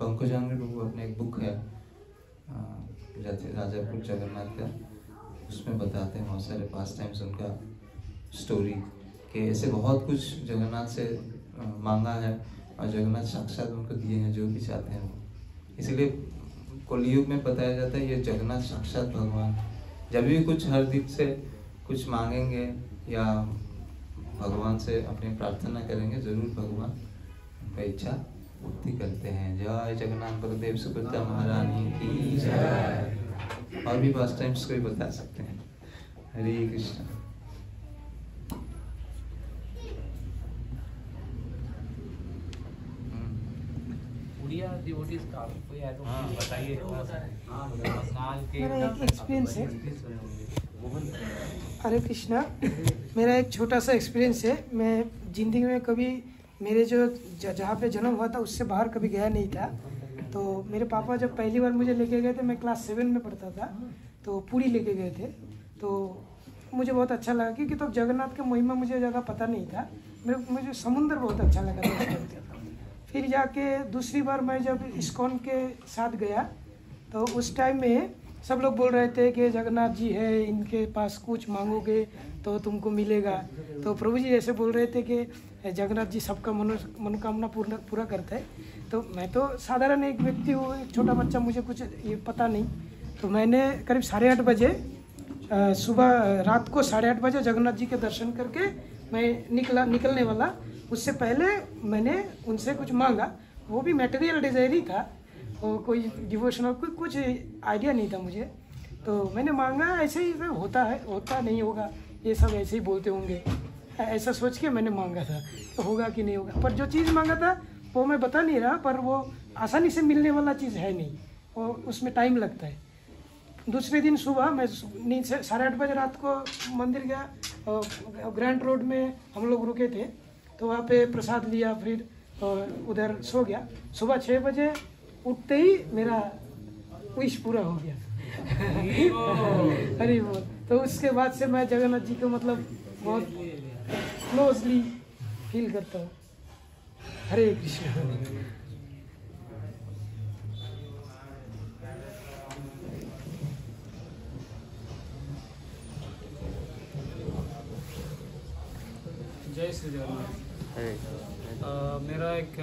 [SPEAKER 4] पंकजांगी प्रभु अपने एक बुक है राजापुर जगन्नाथ का, उसमें बताते हैं बहुत सारे पास टाइम्स उनका स्टोरी, कि ऐसे बहुत कुछ जगन्नाथ से मांगा है और जगन्नाथ साक्षात उनको दिए हैं जो भी चाहते हैं वो। इसीलिए कलयुग में बताया जाता है ये जगन्नाथ साक्षात भगवान। जब भी कुछ हरदीप से कुछ मांगेंगे या भगवान से अपनी प्रार्थना करेंगे, जरूर भगवान उनका इच्छा पूर्ति करते हैं। जय जगन्नाथ बलदेव सुभद्रा महारानी की जय। और भी पास टाइम्स को भी बता सकते हैं। हरे कृष्ण।
[SPEAKER 1] बताइए।
[SPEAKER 5] मेरा एक एक्सपीरियंस है। हरे कृष्णा। मेरा एक छोटा सा एक्सपीरियंस है। मैं ज़िंदगी में कभी मेरे जो जहाँ पे जन्म हुआ था उससे बाहर कभी गया नहीं था। तो मेरे पापा जब पहली बार मुझे लेके गए थे, मैं क्लास 7 में पढ़ता था, तो पुरी लेके गए थे। तो मुझे बहुत अच्छा लगा, क्योंकि तो जगन्नाथ का महिमा मुझे ज़्यादा पता नहीं था। मुझे समुद्र बहुत अच्छा लगा था। फिर जाके दूसरी बार मैं जब इस्कॉन के साथ गया, तो उस टाइम में सब लोग बोल रहे थे कि जगन्नाथ जी है, इनके पास कुछ मांगोगे तो तुमको मिलेगा। तो प्रभु जी ऐसे बोल रहे थे कि जगन्नाथ जी सबका मनोकामना पूरा करते हैं। तो मैं तो साधारण एक व्यक्ति हूँ, एक छोटा बच्चा, मुझे कुछ ये पता नहीं। तो मैंने करीब 8:30 बजे रात को 8:30 बजे जगन्नाथ जी के दर्शन करके मैं निकलने वाला। उससे पहले मैंने उनसे कुछ मांगा, वो भी मटेरियल डिज़ायर ही था, और कोई डिवोशनल कुछ आइडिया नहीं था मुझे। तो मैंने मांगा, ऐसे ही होता है, होता नहीं होगा, ये सब ऐसे ही बोलते होंगे, ऐसा सोच के मैंने मांगा था तो होगा कि नहीं होगा। पर जो चीज़ मांगा था वो मैं बता नहीं रहा, पर वो आसानी से मिलने वाला चीज़ है नहीं, और उसमें टाइम लगता है। दूसरे दिन सुबह मैं नींद से 8:30 बजे रात को मंदिर गया, और ग्रैंड रोड में हम लोग रुके थे, तो वहाँ पे प्रसाद लिया, फिर उधर सो गया। सुबह 6 बजे उठते ही मेरा विश पूरा हो गया। हरी बोल। तो उसके बाद से मैं जगन्नाथ जी को मतलब बहुत क्लोजली फील करता हूँ। हरे कृष्ण।
[SPEAKER 6] जय श्री जगन्नाथ। मेरा एक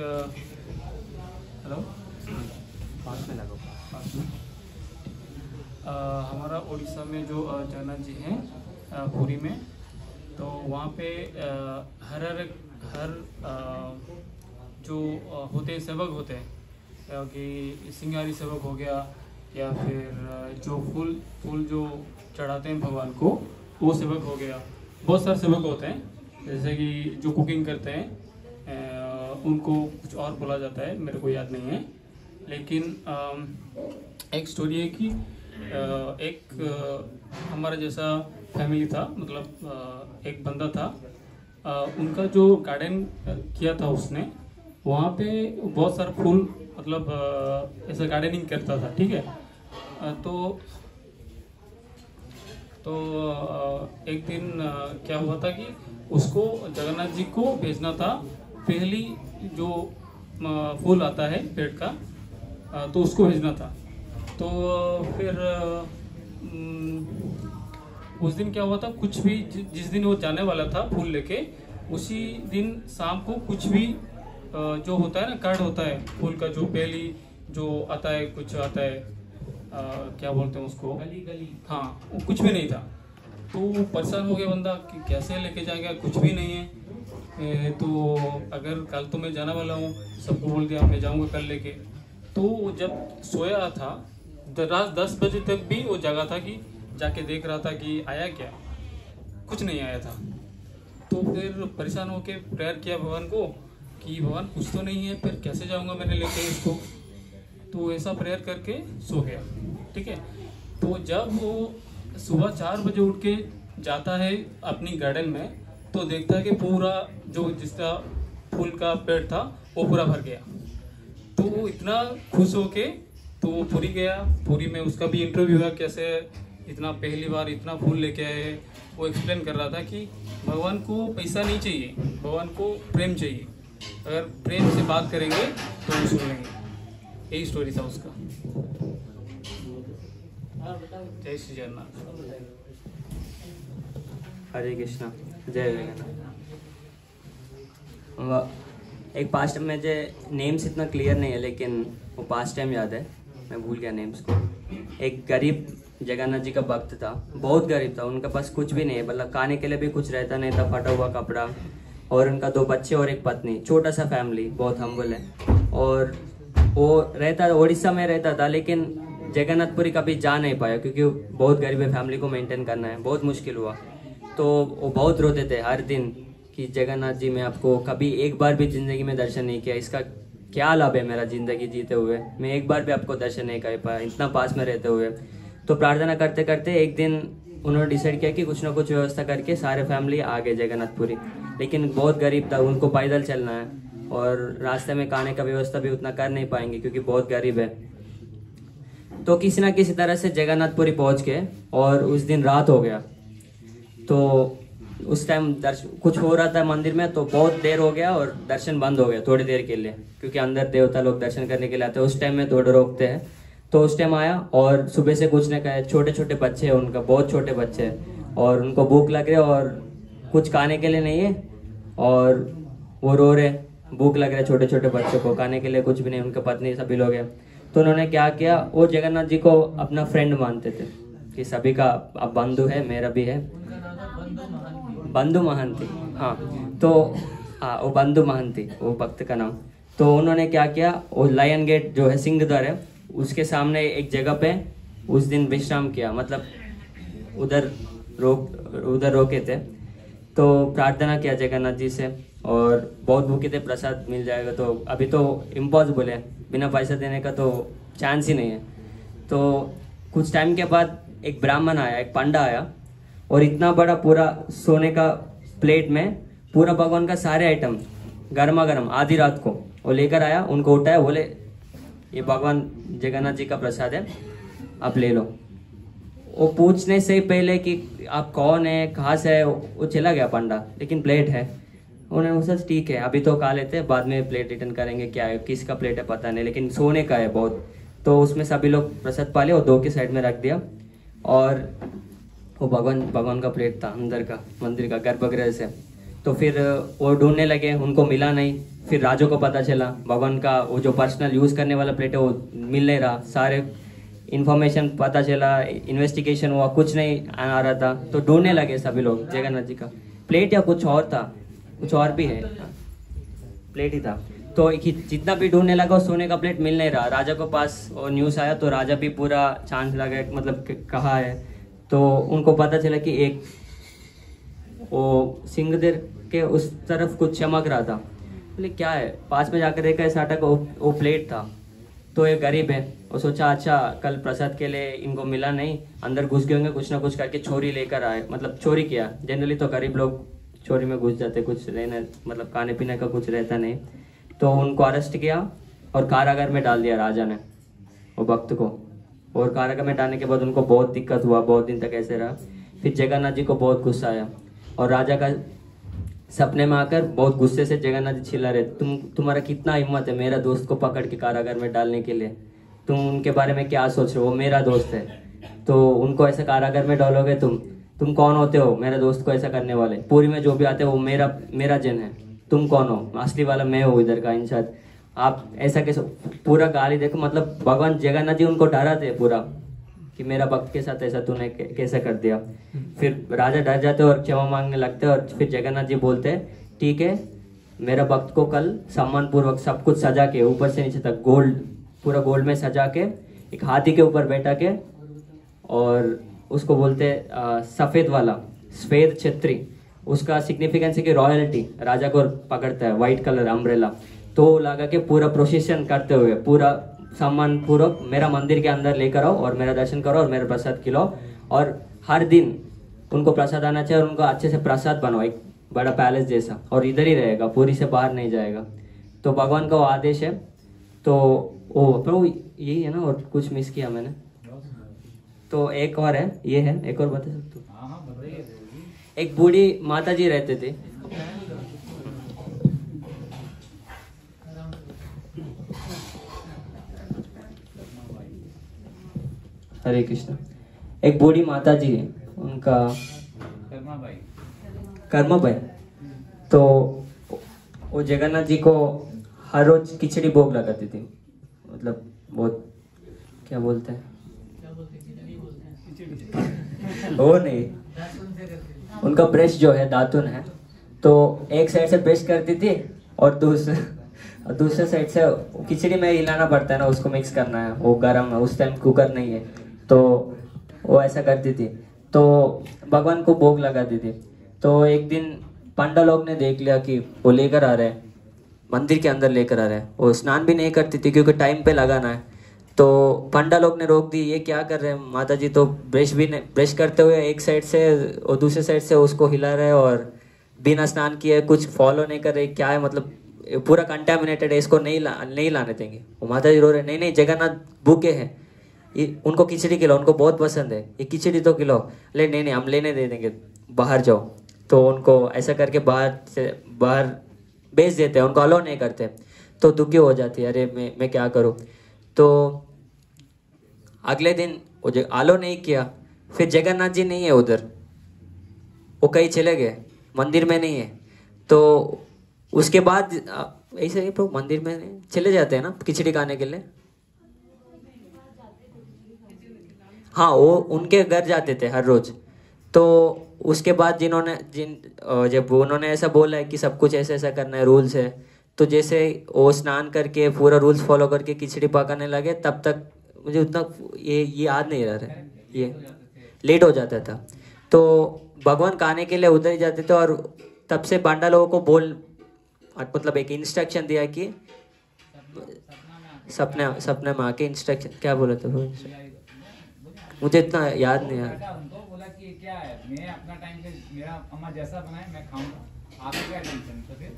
[SPEAKER 6] हेलो, 5 में लगो। हमारा उड़ीसा में जो जगन्नाथ जी हैं पुरी में, तो वहाँ पे हर जो होते हैं सेवक होते हैं कि सिंगारी सेवक हो गया या फिर जो फूल जो चढ़ाते हैं भगवान को वो सेवक हो गया। बहुत सारे सेवक होते हैं, जैसे कि जो कुकिंग करते हैं उनको कुछ और बोला जाता है, मेरे को याद नहीं है। लेकिन एक स्टोरी है कि एक हमारा जैसा फैमिली था, मतलब एक बंदा था, उनका जो गार्डन किया था उसने, वहाँ पे बहुत सारा फूल, मतलब ऐसा गार्डनिंग करता था, ठीक है। तो एक दिन क्या हुआ था कि उसको जगन्नाथ जी को भेजना था, पहली जो फूल आता है पेड़ का, तो उसको भेजना था। तो फिर उस दिन क्या हुआ था, कुछ भी जिस दिन वो जाने वाला था फूल लेके, उसी दिन शाम को कुछ भी जो होता है ना, कार्ड होता है फूल का, जो पहली जो आता है, कुछ आता है क्या बोलते हैं उसको, गली, हाँ, वो कुछ भी नहीं था। तो वो परेशान हो गया बंदा कि कैसे लेके जाएगा, कुछ भी नहीं है। तो अगर कल तो मैं जाने वाला हूँ, सबको बोल दिया मैं जाऊँगा कल लेके। तो जब सोया था रात 10 बजे तक भी वो जगा था कि जाके देख रहा था कि आया क्या, कुछ नहीं आया था। तो फिर परेशान होके प्रेयर किया भगवान को कि भगवान कुछ तो नहीं है, फिर कैसे जाऊंगा मैंने लेके इसको। तो ऐसा प्रेयर करके सो गया, ठीक है। तो जब वो सुबह 4 बजे उठ के जाता है अपनी गार्डन में, तो देखता है कि पूरा जो जिसका फूल का पेड़ था वो पूरा भर गया। तो वो इतना खुश होके तो वो पुरी गया। पुरी में उसका भी इंटरव्यू हुआ, कैसे इतना पहली बार इतना फूल लेके आए। वो एक्सप्लेन कर रहा था कि भगवान को पैसा नहीं चाहिए, भगवान को प्रेम चाहिए। अगर प्रेम से बात करेंगे तो वो सुन लेंगे। यही स्टोरी था उसका। जय श्री जगन्नाथ।
[SPEAKER 7] हरे कृष्णा, जय विवेकानंद। एक पास्ट टाइम मुझे नेम्स इतना क्लियर नहीं है, लेकिन वो पास्ट टाइम याद है, मैं भूल गया नेम्स को। एक गरीब जगन्नाथ जी का भक्त था, बहुत गरीब था, उनके पास कुछ भी नहीं है, मतलब खाने के लिए भी कुछ रहता नहीं था, फटा हुआ कपड़ा, और उनका 2 बच्चे और एक पत्नी, छोटा सा फैमिली, बहुत हम्बल है। और वो रहता उड़ीसा में रहता था, लेकिन जगन्नाथपुरी कभी जा नहीं पाया क्योंकि बहुत गरीब है, फैमिली को मेंटेन करना है, बहुत मुश्किल हुआ। तो वो बहुत रोते थे हर दिन कि जगन्नाथ जी, मैं आपको कभी एक बार भी ज़िंदगी में दर्शन नहीं किया, इसका क्या लाभ है मेरा ज़िंदगी जीते हुए, मैं एक बार भी आपको दर्शन नहीं कर पाया इतना पास में रहते हुए। तो प्रार्थना करते करते एक दिन उन्होंने डिसाइड किया कि कुछ ना कुछ व्यवस्था करके सारे फैमिली आ गए जगन्नाथपुरी। लेकिन बहुत गरीब था, उनको पैदल चलना है और रास्ते में खाने का व्यवस्था भी उतना कर नहीं पाएंगे क्योंकि बहुत गरीब है। तो किसी ना किसी तरह से जगन्नाथपुरी पहुंच गए और उस दिन रात हो गया। तो उस टाइम कुछ हो रहा था मंदिर में, तो बहुत देर हो गया और दर्शन बंद हो गया थोड़ी देर के लिए, क्योंकि अंदर देवता लोग दर्शन करने के लिए आते हैं, उस टाइम में थोड़े रोकते हैं। तो उस टाइम आया और सुबह से कुछ ने कहा, छोटे छोटे बच्चे हैं उनका, बहुत छोटे बच्चे हैं, और उनको भूख लग रही है और कुछ खाने के लिए नहीं है, और वो रो रहे, भूख लग रहा है छोटे छोटे बच्चों को, खाने के लिए कुछ भी नहीं, उनका पत्नी सभी लोग हैं। तो उन्होंने क्या किया, वो जगन्नाथ जी को अपना फ्रेंड मानते थे कि सभी का अब बंधु है, मेरा भी है, बंधु महंती, हाँ। तो हाँ, वो बंधु महंती वो भक्त का नाम। तो उन्होंने क्या किया, वो लायन गेट जो है, सिंह द्वार है, उसके सामने एक जगह पे उस दिन विश्राम किया, मतलब उधर रोके थे। तो प्रार्थना किया जगन्नाथ जी से, और बहुत भूखे थे, प्रसाद मिल जाएगा, तो अभी तो इम्पॉसिबल है, बिना पैसा देने का तो चांस ही नहीं है। तो कुछ टाइम के बाद एक ब्राह्मण आया, एक पंडा आया, और इतना बड़ा पूरा सोने का प्लेट में पूरा भगवान का सारे आइटम गर्मा गर्म आधी रात को वो लेकर आया, उनको उठाया, बोले ये भगवान जगन्नाथ जी का प्रसाद है, आप ले लो। वो पूछने से पहले कि आप कौन है, कहाँ से है, वो चला गया पंडा, लेकिन प्लेट है। उन्होंने सोचा ठीक है, अभी तो खा लेते हैं, बाद में प्लेट रिटर्न करेंगे, क्या है, किसका प्लेट है पता नहीं, लेकिन सोने का है बहुत। तो उसमें सभी लोग प्रसाद पाले और 2 के साइड में रख दिया, और वो भगवान का प्लेट था अंदर का, मंदिर का गर्भगृह से। तो फिर वो ढूंढने लगे, उनको मिला नहीं। फिर राजों को पता चला भगवान का वो जो पर्सनल यूज़ करने वाला प्लेट है वो मिल नहीं रहा, सारे इन्फॉर्मेशन पता चला, इन्वेस्टिगेशन हुआ, कुछ नहीं आ रहा था, तो ढूंढने लगे सभी लोग जगन्नाथ जी का प्लेट, या कुछ और था, कुछ और भी है, प्लेट ही था। तो जितना भी ढूंढने लगा वो सोने का प्लेट मिल नहीं रहा। राजा को पास वो न्यूज़ आया, तो राजा भी पूरा चांस लगा, मतलब कहा है, तो उनको पता चला कि एक वो सिंहदेर के उस तरफ कुछ चमक रहा था। बोले क्या है, पास में जाकर देखा, साटा का वो प्लेट था। तो ये गरीब है, वो सोचा अच्छा कल प्रसाद के लिए इनको मिला नहीं, अंदर घुस गए होंगे, कुछ ना कुछ करके चोरी लेकर आए, मतलब चोरी किया। जनरली तो गरीब लोग चोरी में घुस जाते, कुछ रहने मतलब खाने पीने का कुछ रहता नहीं। तो उनको अरेस्ट किया और कारागार में डाल दिया राजा ने वो भक्त को। और कारागार में डालने के बाद उनको बहुत दिक्कत हुआ, बहुत दिन तक ऐसे रहा। फिर जगन्नाथ जी को बहुत गुस्सा आया और राजा का सपने में आकर बहुत गुस्से से जगन्नाथ जी चिल्ला रहे, तुम्हारा कितना हिम्मत है मेरा दोस्त को पकड़ के कारागार में डालने के लिए, तुम उनके बारे में क्या सोच रहे हो, वो मेरा दोस्त है, तो उनको ऐसा कारागार में डालोगे तुम कौन होते हो मेरे दोस्त को ऐसा करने वाले, पूरी में जो भी आते हैं वो मेरा जन है, तुम कौन हो, असली वाला मैं हूँ इधर का इंचार्ज, आप ऐसा कैसे, पूरा गाली देखो। मतलब भगवान जगन्नाथ जी उनको डराते पूरा कि मेरा भक्त के साथ ऐसा तूने कैसे कर दिया। फिर राजा डर जाते और क्षमा मांगने लगते और फिर जगन्नाथ जी बोलते ठीक है, मेरा भक्त को कल सम्मान पूर्वक सब कुछ सजा के ऊपर से नीचे तक पूरा गोल्ड में सजा के एक हाथी के ऊपर बैठा के, और उसको बोलते सफेद वाला श्वेत छत्री, उसका सिग्निफिकेंस है कि रॉयल्टी राजा को पकड़ता है, व्हाइट कलर अम्ब्रेला, तो लगा के पूरा प्रोसेशन करते हुए पूरा सम्मान पूर्वक मेरा मंदिर के अंदर लेकर आओ और मेरा दर्शन करो और मेरा प्रसाद खिलाओ, और हर दिन उनको प्रसाद आना चाहिए और उनको अच्छे से प्रसाद बनाओ, एक बड़ा पैलेस जैसा, और इधर ही रहेगा, पूरी से बाहर नहीं जाएगा। तो भगवान का वो आदेश है। तो वो यही है ना, और कुछ मिस किया मैंने? तो एक और है, ये है, एक और बता सकते हो? एक बूढ़ी माता जी रहते थे, हरे कृष्ण। एक बूढ़ी माता जी है, उनका कर्माबाई। तो वो जगन्नाथ जी को हर रोज खिचड़ी भोग लगाती थी, मतलब बहुत क्या बोलते हैं वो नहीं, उनका ब्रश जो है दातुन है, तो एक साइड से ब्रश करती थी और दूसरे साइड से खिचड़ी में हिलाना पड़ता है ना, उसको मिक्स करना है, वो गर्म है, उस टाइम कुकर नहीं है, तो वो ऐसा करती थी। तो भगवान को भोग लगाती थी। तो एक दिन पंडा लोग ने देख लिया कि वो लेकर आ रहे हैं, मंदिर के अंदर लेकर आ रहे हैं, वो स्नान भी नहीं करती थी क्योंकि टाइम पे लगाना है। तो पंडा लोग ने रोक दी, ये क्या कर रहे हैं माता जी, तो ब्रश करते हुए एक साइड से और दूसरे साइड से उसको हिला रहे और बिना स्नान किए कुछ फॉलो नहीं कर रहे, क्या है मतलब पूरा कंटेमिनेटेड है, इसको नहीं लाने देंगे। वो माता जी रो रहे, नहीं जगन्नाथ भूखे हैं, उनको खिचड़ी खिलाओ, उनको बहुत पसंद है, ये खिचड़ी तो खिलाओ। नहीं हम लेने दे देंगे, बाहर जाओ। तो उनको ऐसा करके बाहर भेज देते हैं, उनको अलाउ नहीं करते। तो दुखी हो जाती है, अरे मैं क्या करूं। तो अगले दिन वो अलाउ नहीं किया। फिर जगन्नाथ जी नहीं है उधर, वो कहीं चले गए, मंदिर में नहीं है। तो उसके बाद ऐसे ही प्रभु मंदिर में चले जाते हैं ना खिचड़ी खाने के लिए, हाँ वो उनके घर जाते थे हर रोज। तो उसके बाद जब उन्होंने ऐसा बोला है कि सब कुछ ऐसा ऐसा करना है, रूल्स है, तो जैसे वो स्नान करके पूरा रूल्स फॉलो करके खिचड़ी पकाने लगे, तब तक मुझे उतना ये याद नहीं रहा है, ये लेट हो जाता था। तो भगवान खाने के लिए उधर ही जाते थे। और तब से पांडा लोगों को मतलब एक इंस्ट्रक्शन दिया कि सपने में आके इंस्ट्रक्शन क्या बोला था मुझे इतना याद नहीं आया।
[SPEAKER 8] उनको बोला कि क्या है, मैं अपना टाइम पे मेरा अम्मा जैसा बनाए मैं खाऊंगा, आपको क्या टेंशन। तो फिर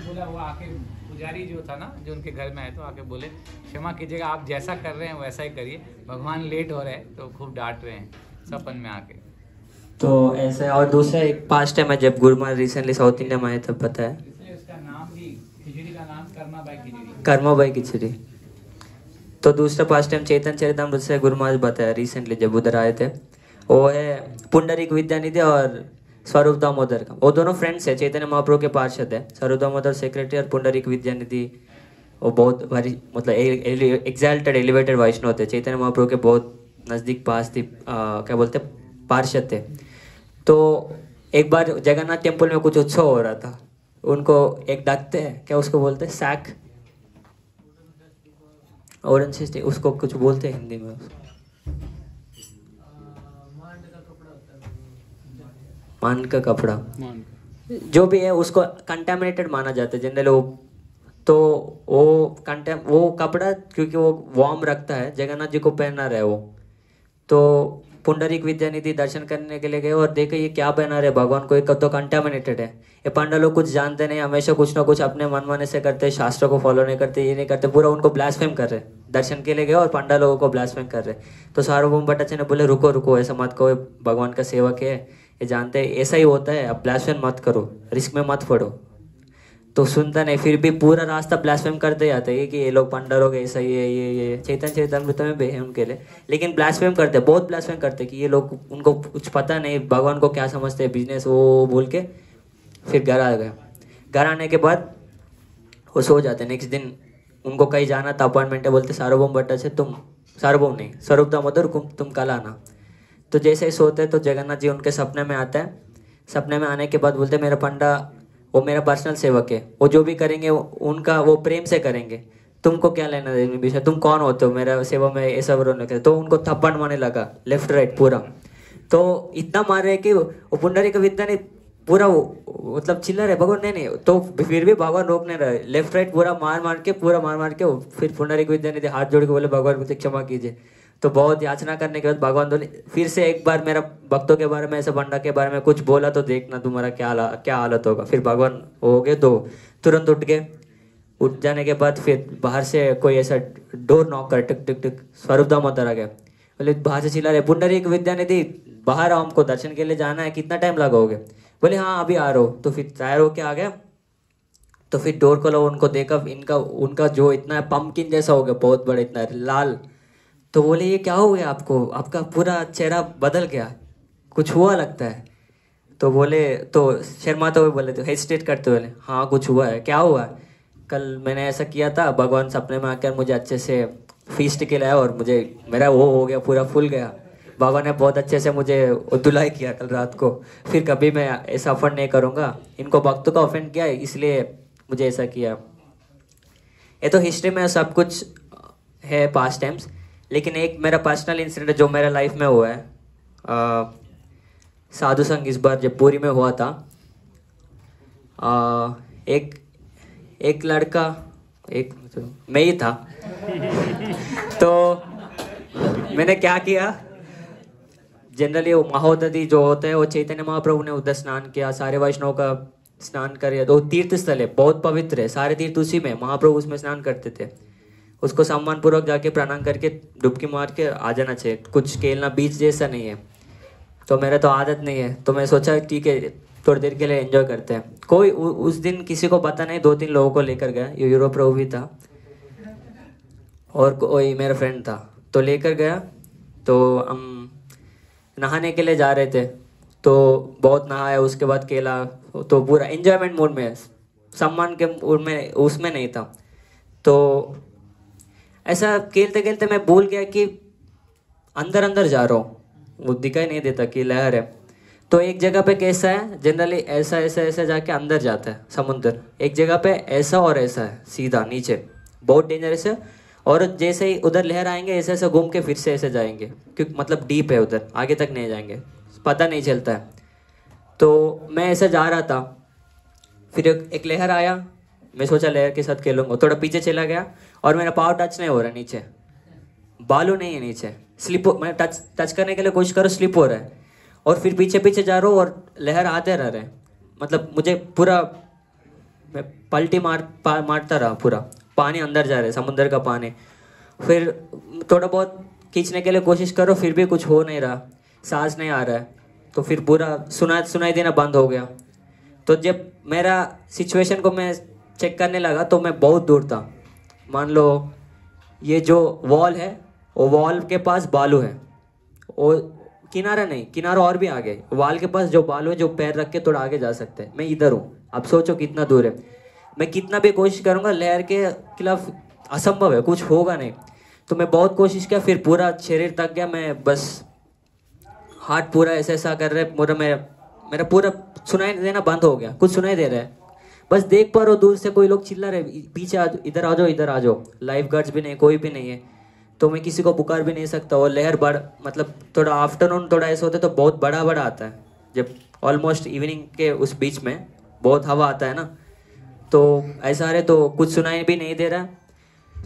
[SPEAKER 8] बोला, वो आके पुजारी जो था ना, जो उनके घर में आए, तो आके बोले क्षमा कीजिएगा, आप जैसा कर रहे हैं वैसा ही करिए, भगवान लेट हो रहे हैं तो खूब डांट रहे हैं सपन में आके। तो
[SPEAKER 7] ऐसे। और दूसरा एक पास्ट टाइम है जब Guru Maharaj recently south India में आए तब पता है,
[SPEAKER 8] इसलिए उसका नाम भी, खिचड़ी का नाम
[SPEAKER 7] कर्माबाई खिचड़ी। तो दूसरा पास्ट टाइम चैतन्य चरितामृत से गुरु महाराज बताया रिसेंटली जब उधर आए थे, वो है पुंडरीक विद्यानिधि और स्वरूप दामोदर का। वो दोनों फ्रेंड्स है, चैतन्य महाप्रभु के पार्षद है। स्वरूप दामोदर सेक्रेटरी और पुंडरीक विद्यानिधि वो बहुत भारी मतलब एग्जैल्टेड एलिवेटेड वैष्णव थे, चैतन्य महाप्रभु के बहुत नज़दीक पास थी, क्या बोलते पार्षद थे। तो एक बार जगन्नाथ टेम्पल में कुछ उत्सव हो रहा था, उनको एक डाकते हैं, क्या उसको बोलते हैं, सैक ऑरेंज, उसको कुछ बोलते हैं हिंदी में, मान का कपड़ा जो भी है उसको कंटामिनेटेड माना जाता है जनरली वो। तो वो कपड़ा क्योंकि वो वार्म रखता है, जगन्नाथ जी को पहना रहे वो। तो पुंडरीक विद्यानिधि दर्शन करने के लिए गए और देखे ये क्या पहना रहे भगवान को, एक तो कंटामिनेटेड है। ये पांडा लोग कुछ जानते नहीं, हमेशा कुछ ना कुछ अपने मनमाने से करते, शास्त्रों को फॉलो नहीं करते, ये नहीं करते, पूरा उनको ब्लास्फेम कर रहे। दर्शन के लिए गए और पांडा लोगों को ब्लास्फेम कर रहे। तो सार्वभौम भट्टाचार्य ने बोले रुको रुको, ऐसा मत कहो, भगवान का सेवक है, ये जानते हैं ऐसा ही होता है, अब ब्लास्फेम मत करो, रिस्क में मत पड़ो। तो सुनता नहीं, फिर भी पूरा रास्ता ब्लास्फेम करते जाते हैं कि ये लोग पंडा लोग ऐसा ही है, ये चैतन्य चरितामृत में भी है उनके लिए, लेकिन ब्लास्फेम करते, बहुत ब्लास्फेम करते कि ये लोग, उनको कुछ पता नहीं भगवान को क्या समझते हैं, बिजनेस वो बोल के फिर घर आ गए। घर आने के बाद वो सो जाते। नेक्स्ट दिन उनको कहीं जाना था, अपॉइंटमेंट है, बोलते सार्वभौम भट्टाचार्य तुम, सार्वभौम नहीं स्वरूप दामोदर तुम कल आना। तो जैसे ही सोते तो जगन्नाथ जी उनके सपने में आता है। सपने में आने के बाद बोलते मेरा पंडा वो मेरा पर्सनल सेवक है, वो जो भी करेंगे उनका वो प्रेम से करेंगे, तुमको क्या लेना देना विषय, तुम कौन होते हो मेरा सेवा में ऐसा रोने के। तो उनको थप्पड़ मारने लगा लेफ्ट राइट पूरा। तो इतना मार रहे कि वो पुंडरीक विद्या ने पूरा मतलब चिल्ला रहे भगवान नहीं, तो फिर भी भगवान रोक नहीं रहे, लेफ्ट राइट पूरा मार मार के फिर पुंडरीक विद्या ने हाथ जोड़ के बोले भगवान मुझे क्षमा कीजिए। तो बहुत याचना करने के बाद भगवान बोले फिर से एक बार मेरा भक्तों के बारे में, ऐसा पंडा के बारे में कुछ बोला तो देखना तुम्हारा क्या हालत होगा। फिर भगवान हो गए तो तुरंत उठ गए। उठ जाने के बाद फिर बाहर से कोई ऐसा डोर नॉक कर टिक टिक टिक, स्वरूप दामोदर आ गया। बोले बाहर से चिल्ला रहे पुंडरीक विद्यानिधि बाहर आओ, हमको दर्शन के लिए जाना है, कितना टाइम लगाओगे। बोले हाँ अभी आ रहा हो। तो फिर तैयार होके आ गया। तो फिर डोर खोला, उनको देखा, उनका जो इतना पम्पकिन जैसा हो गया, बहुत बड़ा इतना लाल। तो बोले ये क्या हो गया आपको, आपका पूरा चेहरा बदल गया, कुछ हुआ लगता है। तो बोले, तो शर्माते हुए बोले, तो हेजिटेट करते हुए, हाँ कुछ हुआ है। क्या हुआ? कल मैंने ऐसा किया था, भगवान सपने में आकर मुझे अच्छे से फीस्ट खिलाया और मुझे मेरा वो हो गया, पूरा फूल गया। भगवान ने बहुत अच्छे से मुझे धुलाई किया कल रात को। फिर कभी मैं ऐसा ऑफेंड नहीं करूँगा, इनको भक्तों का ऑफेंड किया इसलिए मुझे ऐसा किया। ये तो हिस्ट्री में सब कुछ है पास्ट टाइम्स, लेकिन एक मेरा पर्सनल इंसिडेंट जो मेरा लाइफ में हुआ है। साधु संघ इस बार जब पुरी में हुआ था, एक लड़का, मैं ही था। तो मैंने क्या किया, जनरली वो महोदधि जो होता है वो चैतन्य महाप्रभु ने उधर स्नान किया, सारे वैष्णव का स्नान कर, तो तीर्थ स्थल है, बहुत पवित्र है, सारे तीर्थ उसी में, महाप्रभु उसमें स्नान करते थे। उसको सम्मान पूर्वक जाके प्रणाम करके डुबकी मार के आ जाना चाहिए, कुछ खेलना बीच जैसा नहीं है। तो मेरा तो आदत नहीं है, तो मैं सोचा ठीक है थोड़ी देर के लिए एंजॉय करते हैं। कोई उस दिन किसी को पता नहीं, 2-3 लोगों को लेकर गया, ये यूरो प्रभु भी था और कोई मेरा फ्रेंड था। तो लेकर गया, तो हम नहाने के लिए जा रहे थे, तो बहुत नहाया, उसके बाद खेला, तो पूरा एंजॉयमेंट मूड में, सम्मान के मूड में उसमें नहीं था। तो ऐसा खेलते खेलते मैं भूल गया कि अंदर अंदर जा रहा हूँ, वो दिखाई नहीं देता कि लहर है। तो एक जगह पे कैसा है, जनरली ऐसा ऐसा ऐसा जाके अंदर जाता है समुद्र, एक जगह पे ऐसा और ऐसा है सीधा नीचे, बहुत डेंजरस है। और जैसे ही उधर लहर आएंगे ऐसे ऐसे घूम के फिर से ऐसे जाएंगे, क्योंकि मतलब डीप है उधर, आगे तक नहीं जाएंगे, पता नहीं चलता है। तो मैं ऐसे जा रहा था, फिर एक लहर आया, मैं सोचा लहर के साथ खेलूंगा, थोड़ा पीछे चला गया और मेरा पाँव टच नहीं हो रहा, नीचे बालू नहीं है, नीचे स्लिप, मैं टच करने के लिए कोशिश करो, स्लिप हो रहा है। और फिर पीछे पीछे जा रहा हूँ और लहर आते रह रहे हैं, मतलब मुझे पूरा, मैं पलटी मारता रहा, पूरा पानी अंदर जा रहा है, समुद्र का पानी। फिर थोड़ा बहुत खींचने के लिए कोशिश करो, फिर भी कुछ हो नहीं रहा, सांस नहीं आ रहा है। तो फिर पूरा सुनाई देना बंद हो गया। तो जब मेरा सिचुएशन को मैं चेक करने लगा तो मैं बहुत दूर था, मान लो ये जो वॉल है, वो वॉल के पास बालू है, वो किनारा नहीं, किनारा और भी आगे, वॉल के पास जो बालू है, जो पैर रख के थोड़ा आगे जा सकते हैं, मैं इधर हूँ। अब सोचो कितना दूर है।
[SPEAKER 9] मैं कितना भी कोशिश करूँगा लहर के खिलाफ असंभव है, कुछ होगा नहीं। तो मैं बहुत कोशिश किया, फिर पूरा शरीर थक गया, मैं बस हाथ पूरा ऐसा ऐसा कर रहे, पूरा मेरा पूरा सुनाई देना बंद हो गया, कुछ सुनाई दे रहा है, बस देख पा रहा हूँ दूर से कोई लोग चिल्ला रहे पीछे आ, इधर आ जाओ इधर आ जाओ। लाइफ गार्ड्स भी नहीं, कोई भी नहीं है, तो मैं किसी को पुकार भी नहीं सकता। और लहर बढ़ मतलब थोड़ा आफ्टरनून थोड़ा ऐसा होता है तो बहुत बड़ा बड़ा आता है, जब ऑलमोस्ट इवनिंग के उस बीच में बहुत हवा आता है ना, तो ऐसा रहे तो कुछ सुनाई भी नहीं दे रहा,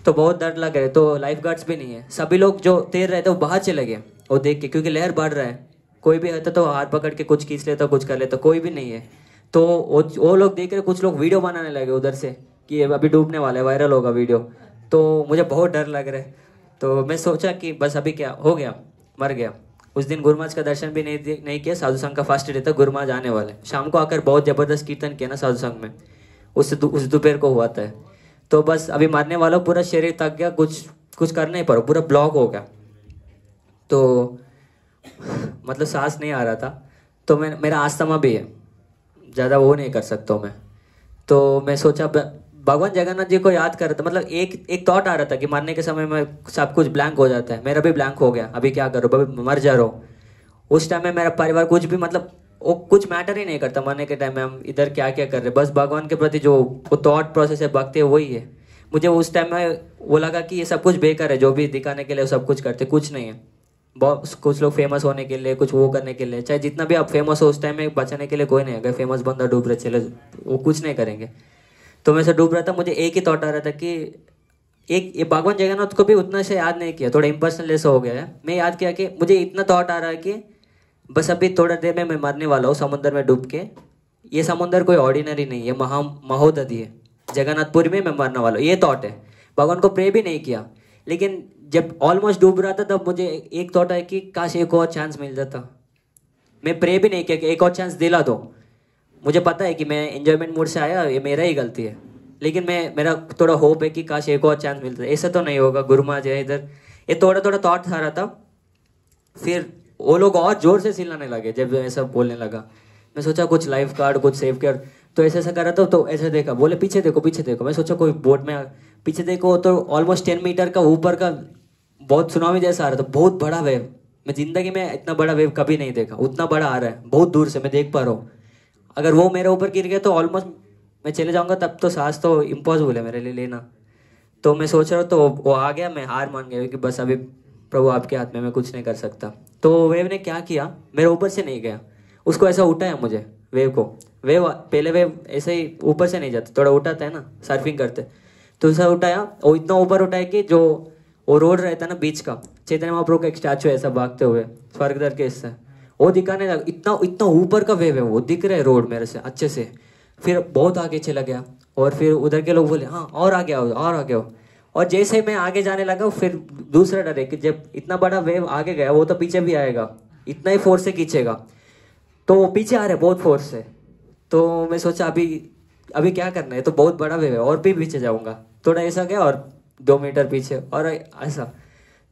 [SPEAKER 9] तो बहुत डर लग रहा है। तो लाइफ गार्ड्स भी नहीं है, सभी लोग जो तैर रहे थे वो बाहर चले गए वो देख के, क्योंकि लहर बढ़ रहा है। कोई भी रहता तो हाथ पकड़ के कुछ खींच लेता, कुछ कर लेता, कोई भी नहीं है। तो वो लोग देख रहे, कुछ लोग वीडियो बनाने लगे उधर से कि अभी डूबने वाला है, वायरल होगा वीडियो। तो मुझे बहुत डर लग रहा है, तो मैं सोचा कि बस अभी क्या हो गया, मर गया। उस दिन गुरु महाराज का दर्शन भी नहीं किया। साधु संघ का फर्स्ट डे था, गुरु महाराज आने वाले, शाम को आकर बहुत जबरदस्त कीर्तन किया ना साधु संघ में, उस दोपहर को हुआ था। तो बस अभी मरने वाला, पूरा शरीर थक गया, कुछ कर नहीं पा रहा, पूरा ब्लॉक हो गया, तो मतलब सांस नहीं आ रहा था। तो मेरा अस्थमा भी है, ज़्यादा वो नहीं कर सकता मैं। तो मैं सोचा भगवान जगन्नाथ जी को याद कर रहा था, मतलब एक थॉट आ रहा था कि मरने के समय में सब कुछ ब्लैंक हो जाता है, मेरा भी ब्लैंक हो गया, अभी क्या करूँ, अभी मर जा रहा हूँ। उस टाइम में मेरा परिवार कुछ भी मतलब वो कुछ मैटर ही नहीं करता, मरने के टाइम में हम इधर क्या क्या कर रहे, बस भगवान के प्रति जो वो थॉट प्रोसेस है, भक्ति है, वही है। मुझे उस टाइम में वो लगा कि ये सब कुछ बेकार है, जो भी दिखाने के लिए सब कुछ करते, कुछ नहीं है। बहुत कुछ लोग फेमस होने के लिए, कुछ वो करने के लिए, चाहे जितना भी आप फेमस हो, उस टाइम में बचाने के लिए कोई नहीं है। अगर फेमस बंदा डूब रहे चले, वो कुछ नहीं करेंगे। तो मैं से डूब रहा था, मुझे एक ही थॉट आ रहा था कि ये भगवान जगन्नाथ को भी उतना से याद नहीं किया, थोड़ा इम्पर्सनल ऐसा हो गया है। मैं याद किया कि मुझे इतना थॉट आ रहा है कि बस अभी थोड़ा देर में मैं मरने वाला हूँ समुद्र में डूब के। ये समुद्र कोई ऑर्डिनरी नहीं है, महोदधि है, जगन्नाथपुरी में मैं मरने वाला हूँ, ये थॉट है। भगवान को प्रे भी नहीं किया, लेकिन जब ऑलमोस्ट डूब रहा था तब मुझे एक थॉट है कि काश एक और चांस मिल जाता। मैं प्रे भी नहीं किया कि एक और चांस दिला दो। मुझे पता है कि मैं एंजॉयमेंट मूड से आया, ये मेरा ही गलती है, लेकिन मेरा थोड़ा होप है कि काश एक और चांस मिलता। ऐसा तो नहीं होगा, गुरु महाराज है इधर, ये थोड़ा थोड़ा थॉट आ रहा था। फिर वो लोग और जोर से चिल्लाने लगे जब ऐसा बोलने लगा। मैं सोचा कुछ लाइफ गार्ड, कुछ सेफ गार्ड, तो ऐसा ऐसा कर रहा था, तो ऐसे देखा, बोले पीछे देखो पीछे देखो। मैं सोचा कोई बोट में, पीछे देखो तो ऑलमोस्ट 10 मीटर का ऊपर का बहुत सुनामी जैसा आ रहा था, बहुत बड़ा वेव। मैं जिंदगी में इतना बड़ा वेव कभी नहीं देखा, उतना बड़ा आ रहा है, बहुत दूर से मैं देख पा रहा हूँ। अगर वो मेरे ऊपर गिर गया तो ऑलमोस्ट मैं चले जाऊंगा, तब तो सांस तो इम्पॉसिबल है मेरे लिए लेना। तो मैं सोच रहा हूँ, तो वो आ गया, मैं हार मान गया कि बस अभी प्रभु आपके हाथ में, मैं कुछ नहीं कर सकता। तो वेव ने क्या किया, मेरे ऊपर से नहीं गया, उसको ऐसा उठाया मुझे, वेव को। वेव पहले वेव ऐसे ही ऊपर से नहीं जाता, थोड़ा उठाता है ना सर्फिंग करते, तो ऐसा उठाया, वो इतना ऊपर उठाया कि जो वो रोड रहता है ना बीच का, चैतन्य महाप्रभु का एक स्टैचू ऐसा भागते हुए स्वर्ग दर के इससे वो दिखाने लगा। इतना ऊपर का वेव है, वो दिख रहा है रोड मेरे से अच्छे से। फिर बहुत आगे चला गया, और फिर उधर के लोग बोले हाँ और आगे आओ और आगे आओ। और जैसे मैं आगे जाने लगा, फिर दूसरा डर है कि जब इतना बड़ा वेव आगे गया, वो तो पीछे भी आएगा, इतना ही फोर्स से खींचेगा, तो वो पीछे आ रहा है बहुत फोर्स से। तो मैं सोचा अभी क्या करना है, तो बहुत बड़ा वेव है, और भी पीछे जाऊंगा। थोड़ा ऐसा गया और 2 मीटर पीछे, और ऐसा।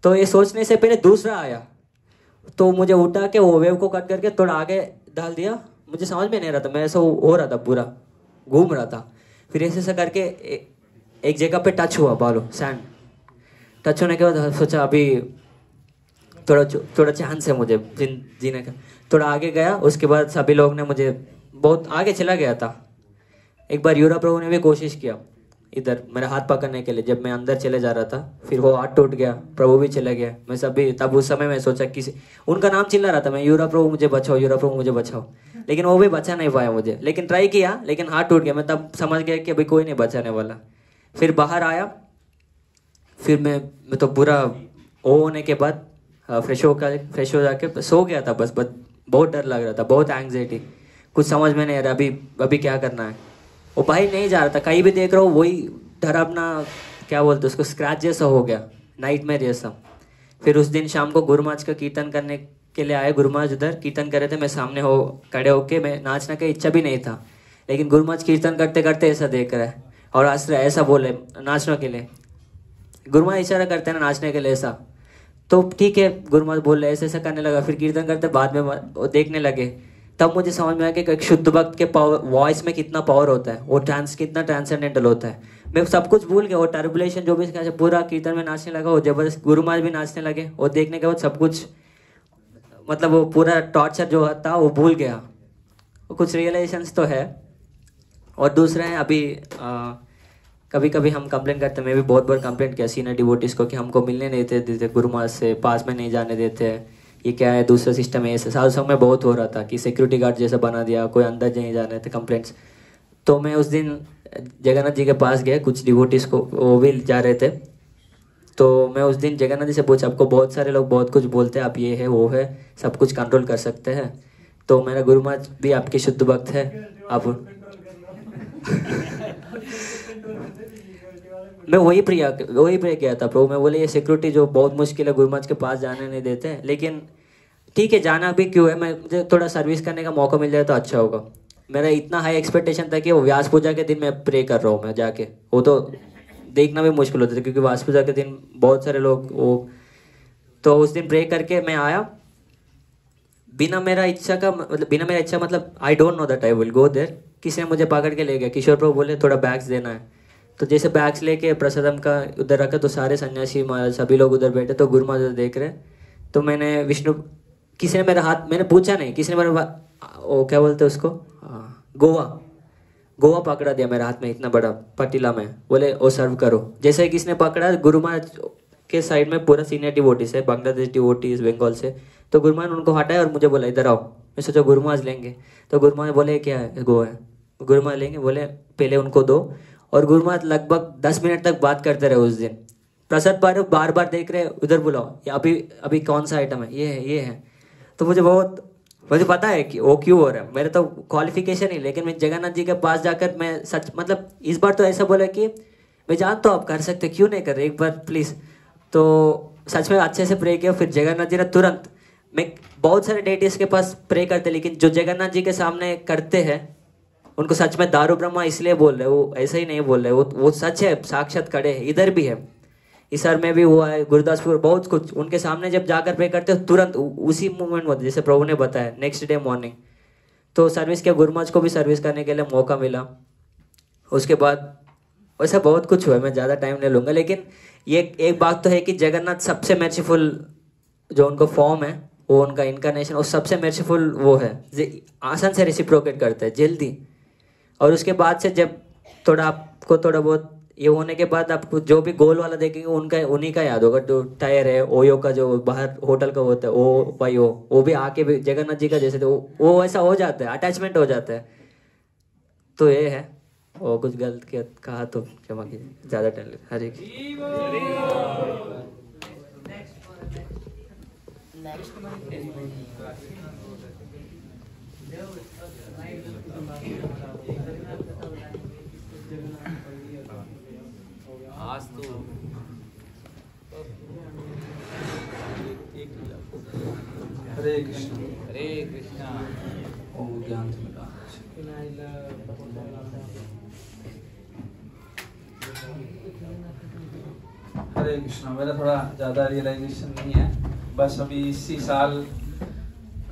[SPEAKER 9] तो ये सोचने से पहले दूसरा आया, तो मुझे उठा के वो वेव को कट करके थोड़ा आगे डाल दिया। मुझे समझ में नहीं रहा था, मैं ऐसा हो रहा था, पूरा घूम रहा था। फिर ऐसे ऐसा करके एक जगह पे टच हुआ, बालू सैंड टच होने के बाद सोचा अभी थोड़ा चांस है मुझे जीने का। थोड़ा आगे गया, उसके बाद सभी लोग ने मुझे, बहुत आगे चला गया था। एक बार यूरा प्रभु ने भी कोशिश किया इधर मेरा हाथ पकड़ने के लिए, जब मैं अंदर चले जा रहा था, फिर वो हाथ टूट गया, प्रभु भी चले गया। मैं सभी तब उस समय मैं सोचा किसी, उनका नाम चिल्ला रहा था मैं, यूरा प्रभु मुझे बचाओ, यूरा प्रभु मुझे बचाओ, लेकिन वो भी बचा नहीं पाया मुझे। लेकिन ट्राई किया, लेकिन हाथ टूट गया। मैं तब समझ गया कि अभी कोई नहीं बचाने वाला। फिर बाहर आया, फिर मैं तो पूरा वो होने के बाद फ्रेश हो जाके सो गया था। बस बहुत डर लग रहा था, बहुत एंग्जाइटी, कुछ समझ में नहीं आ रहा अभी क्या करना है। वो भाई नहीं जा रहा था, कहीं भी देख रहा हूँ वही डरावना, क्या बोलते उसको, स्क्रैच जैसा हो गया, नाइटमेयर जैसा। फिर उस दिन शाम को गुरु महाराज का कीर्तन करने के लिए आए। गुरु महाराज उधर कीर्तन कर रहे थे, मैं सामने खड़े होके, मैं नाचने का इच्छा भी नहीं था, लेकिन गुरु महाराज कीर्तन करते करते ऐसा देख रहा है और ऐसा बोले नाचने के लिए। गुरु महाराज इशारा करते हैं ना नाचने के लिए ऐसा, तो ठीक है गुरु महाराज बोल रहे ऐसे ऐसा करने लगा। फिर कीर्तन करते बाद में वो देखने लगे, तब मुझे समझ में आया कि एक शुद्ध भक्त के पावर, वॉइस में कितना पावर होता है, वो कितना ट्रांसेंडेंटल होता है। मैं सब कुछ भूल गया, वो टर्बुलेशन जो भी पूरा कीर्तन में नाचने लगा, वो जबरदस्त गुरु महाराज भी नाचने लगे, और देखने के बाद सब कुछ मतलब वो पूरा टॉर्चर जो था वो भूल गया। कुछ रियलाइजेशंस तो है। और दूसरा है अभी कभी कभी हम कंप्लेंट करते हैं, मैं भी बहुत बार कंप्लेंट किया सीनियर डिवोटीज को कि हमको मिलने नहीं देते गुरु महाराज से, पास में नहीं जाने देते, ये क्या है, दूसरा सिस्टम है। ऐसे साल संग में बहुत हो रहा था कि सिक्योरिटी गार्ड जैसा बना दिया, कोई अंदर नहीं जाने थे कंप्लेंट्स। तो मैं उस दिन जगन्नाथ जी के पास गया, कुछ डिवोटीज को वो भी जा रहे थे, तो मैं उस दिन जगन्नाथ जी से पूछा, आपको बहुत सारे लोग बहुत कुछ बोलते हैं, आप ये है वो है, सब कुछ कंट्रोल कर सकते हैं, तो मेरा गुरु महाराज भी आपके शुद्ध भक्त है, आप मैं वही प्रे किया था प्रभु। मैं बोले ये सिक्योरिटी जो बहुत मुश्किल है, गुरु महाराज के पास जाने नहीं देते हैं, लेकिन ठीक है जाना भी क्यों है, मुझे थोड़ा सर्विस करने का मौका मिल जाए तो अच्छा होगा। मेरा इतना हाई एक्सपेक्टेशन था कि वो व्यास पूजा के दिन मैं प्रे कर रहा हूँ मैं जाके, वो तो देखना भी मुश्किल होता था क्योंकि व्यास पूजा के दिन बहुत सारे लोग वो। तो उस दिन प्रे करके मैं आया बिना मेरा इच्छा मतलब I don't know that I will go there. किसी ने मुझे पकड़ के ले गया, किशोर प्रभु बोले थोड़ा बैग्स देना है, तो जैसे बैग्स लेके प्रसादम का उधर रखा तो सारे सन्यासी सभी लोग उधर बैठे, तो गुरु महाराज देख रहे। तो मैंने किसी ने मेरा हाथ, मैंने पूछा नहीं, किसी ने मेरा वो क्या बोलते उसको, गोवा पकड़ा दिया मेरे हाथ में, इतना बड़ा पतीला में, बोले वो सर्व करो। जैसे ही किसने पकड़ा, गुरु महाराज के साइड में पूरा सीनियर डिवोटीज है, बांग्लादेश डिवोटीज बंगाल से, तो गुरु महाराज उनको हटाए और मुझे बोला इधर आओ। मैं सोचा गुरु महाराज लेंगे, तो गुरु महाराज बोले क्या है, गो है, गुरु महाराज लेंगे, बोले पहले उनको दो। और गुरु महाराज लगभग 10 मिनट तक बात करते रहे उस दिन। प्रसाद बार बार देख रहे, उधर बुलाओ, अभी कौन सा आइटम है, ये है। तो मुझे पता है कि वो क्यों हो रहा है, मेरे तो क्वालिफिकेशन ही, लेकिन मैं जगन्नाथ जी के पास जाकर मैं सच मतलब इस बार तो ऐसा बोला कि मैं जानता हूँ आप कर सकते, क्यों नहीं कर रहे, एक बार प्लीज़। तो सच में अच्छे से प्रे किया। फिर जगन्नाथ जी ने तुरंत, मैं बहुत सारे डेटीज के पास प्रे करते, लेकिन जो जगन्नाथ जी के सामने करते हैं उनको सच में दारू ब्रह्मा इसलिए बोल रहे, वो ऐसा ही नहीं बोल रहे, वो सच है, साक्षात खड़े है, इधर भी है, इसर में भी हुआ है, गुरदासपुर, बहुत कुछ। उनके सामने जब जाकर प्रे करते हो तुरंत उसी मोमेंट होता है, जैसे प्रभु ने बताया, नेक्स्ट डे मॉर्निंग। तो सर्विस किया, गुरु महाराज को भी सर्विस करने के लिए मौका मिला। उसके बाद वैसा बहुत कुछ हुआ, मैं ज़्यादा टाइम नहीं लूँगा, लेकिन ये एक बात तो है कि जगन्नाथ सबसे मर्सीफुल जो उनको फॉर्म है, वो उनका इनकारनेशन, वो सबसे मर्सीफुल वो है, आसान से रेसिप्रोकेट करते हैं जल्दी। और उसके बाद से जब आपको थोड़ा बहुत ये होने के बाद आपको जो भी गोल वाला देखेंगे उन्हीं का याद होगा। जो टायर है ओयो का, जो बाहर होटल का होता है वो भी आके भी जगन्नाथ जी का जैसे वो ऐसा हो जाता है, अटैचमेंट हो जाता है। तो ये है, वो कुछ गलत कहा तो क्षमा कीजिए, ज़्यादा टाइम लगा। हरे
[SPEAKER 8] आज तो
[SPEAKER 10] हरे कृष्ण
[SPEAKER 8] ओम ज्ञान से मिला।
[SPEAKER 10] हरे कृष्णा। मेरा थोड़ा ज़्यादा रियलाइजेशन नहीं है, बस अभी इसी साल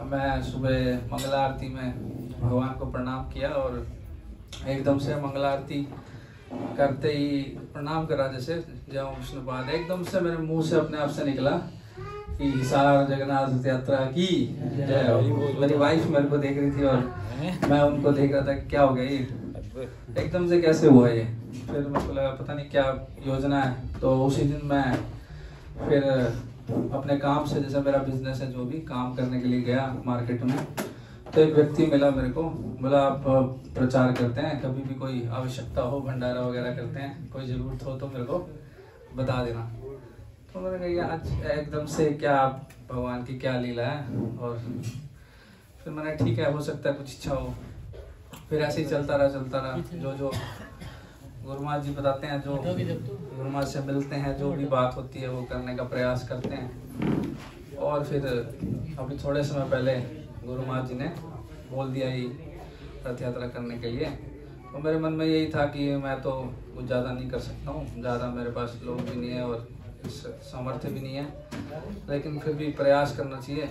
[SPEAKER 10] मैं सुबह मंगला आरती में भगवान को प्रणाम किया और एकदम से मंगला आरती करते ही प्रणाम करा, जैसे जय ओम विष्णुपाद, एकदम से मेरे मुंह से अपने आप से निकला कि हिसार जगन्नाथ यात्रा की जय। मेरी वाइफ मेरे को देख रही थी और मैं उनको देख रहा था, क्या हो गया ये, एकदम से कैसे हुआ ये। फिर मेरे को लगा पता नहीं क्या योजना है। तो उसी दिन मैं फिर अपने काम से, जैसे मेरा बिजनेस है, जो भी काम करने के लिए गया मार्केट में, तो एक व्यक्ति मिला मेरे को, बोला आप प्रचार करते हैं, कभी भी कोई आवश्यकता हो, भंडारा वगैरह करते हैं, कोई ज़रूरत हो तो मेरे को बता देना। तो मैंने कहा आज एकदम से क्या भगवान की क्या लीला है। और फिर मैंने ठीक है, हो सकता है कुछ इच्छा हो। फिर ऐसे ही चलता रहा, जो गुरु महाराज जी बताते हैं, जो गुरु महाराज से मिलते हैं, जो भी बात होती है वो करने का प्रयास करते हैं। और फिर अभी थोड़े समय पहले गुरु महाराज जी ने बोल दिया ही रथ यात्रा करने के लिए। तो मेरे मन में यही था कि मैं तो कुछ ज़्यादा नहीं कर सकता हूँ, ज़्यादा मेरे पास लोग भी नहीं है और सामर्थ्य भी नहीं है, लेकिन फिर भी प्रयास करना चाहिए।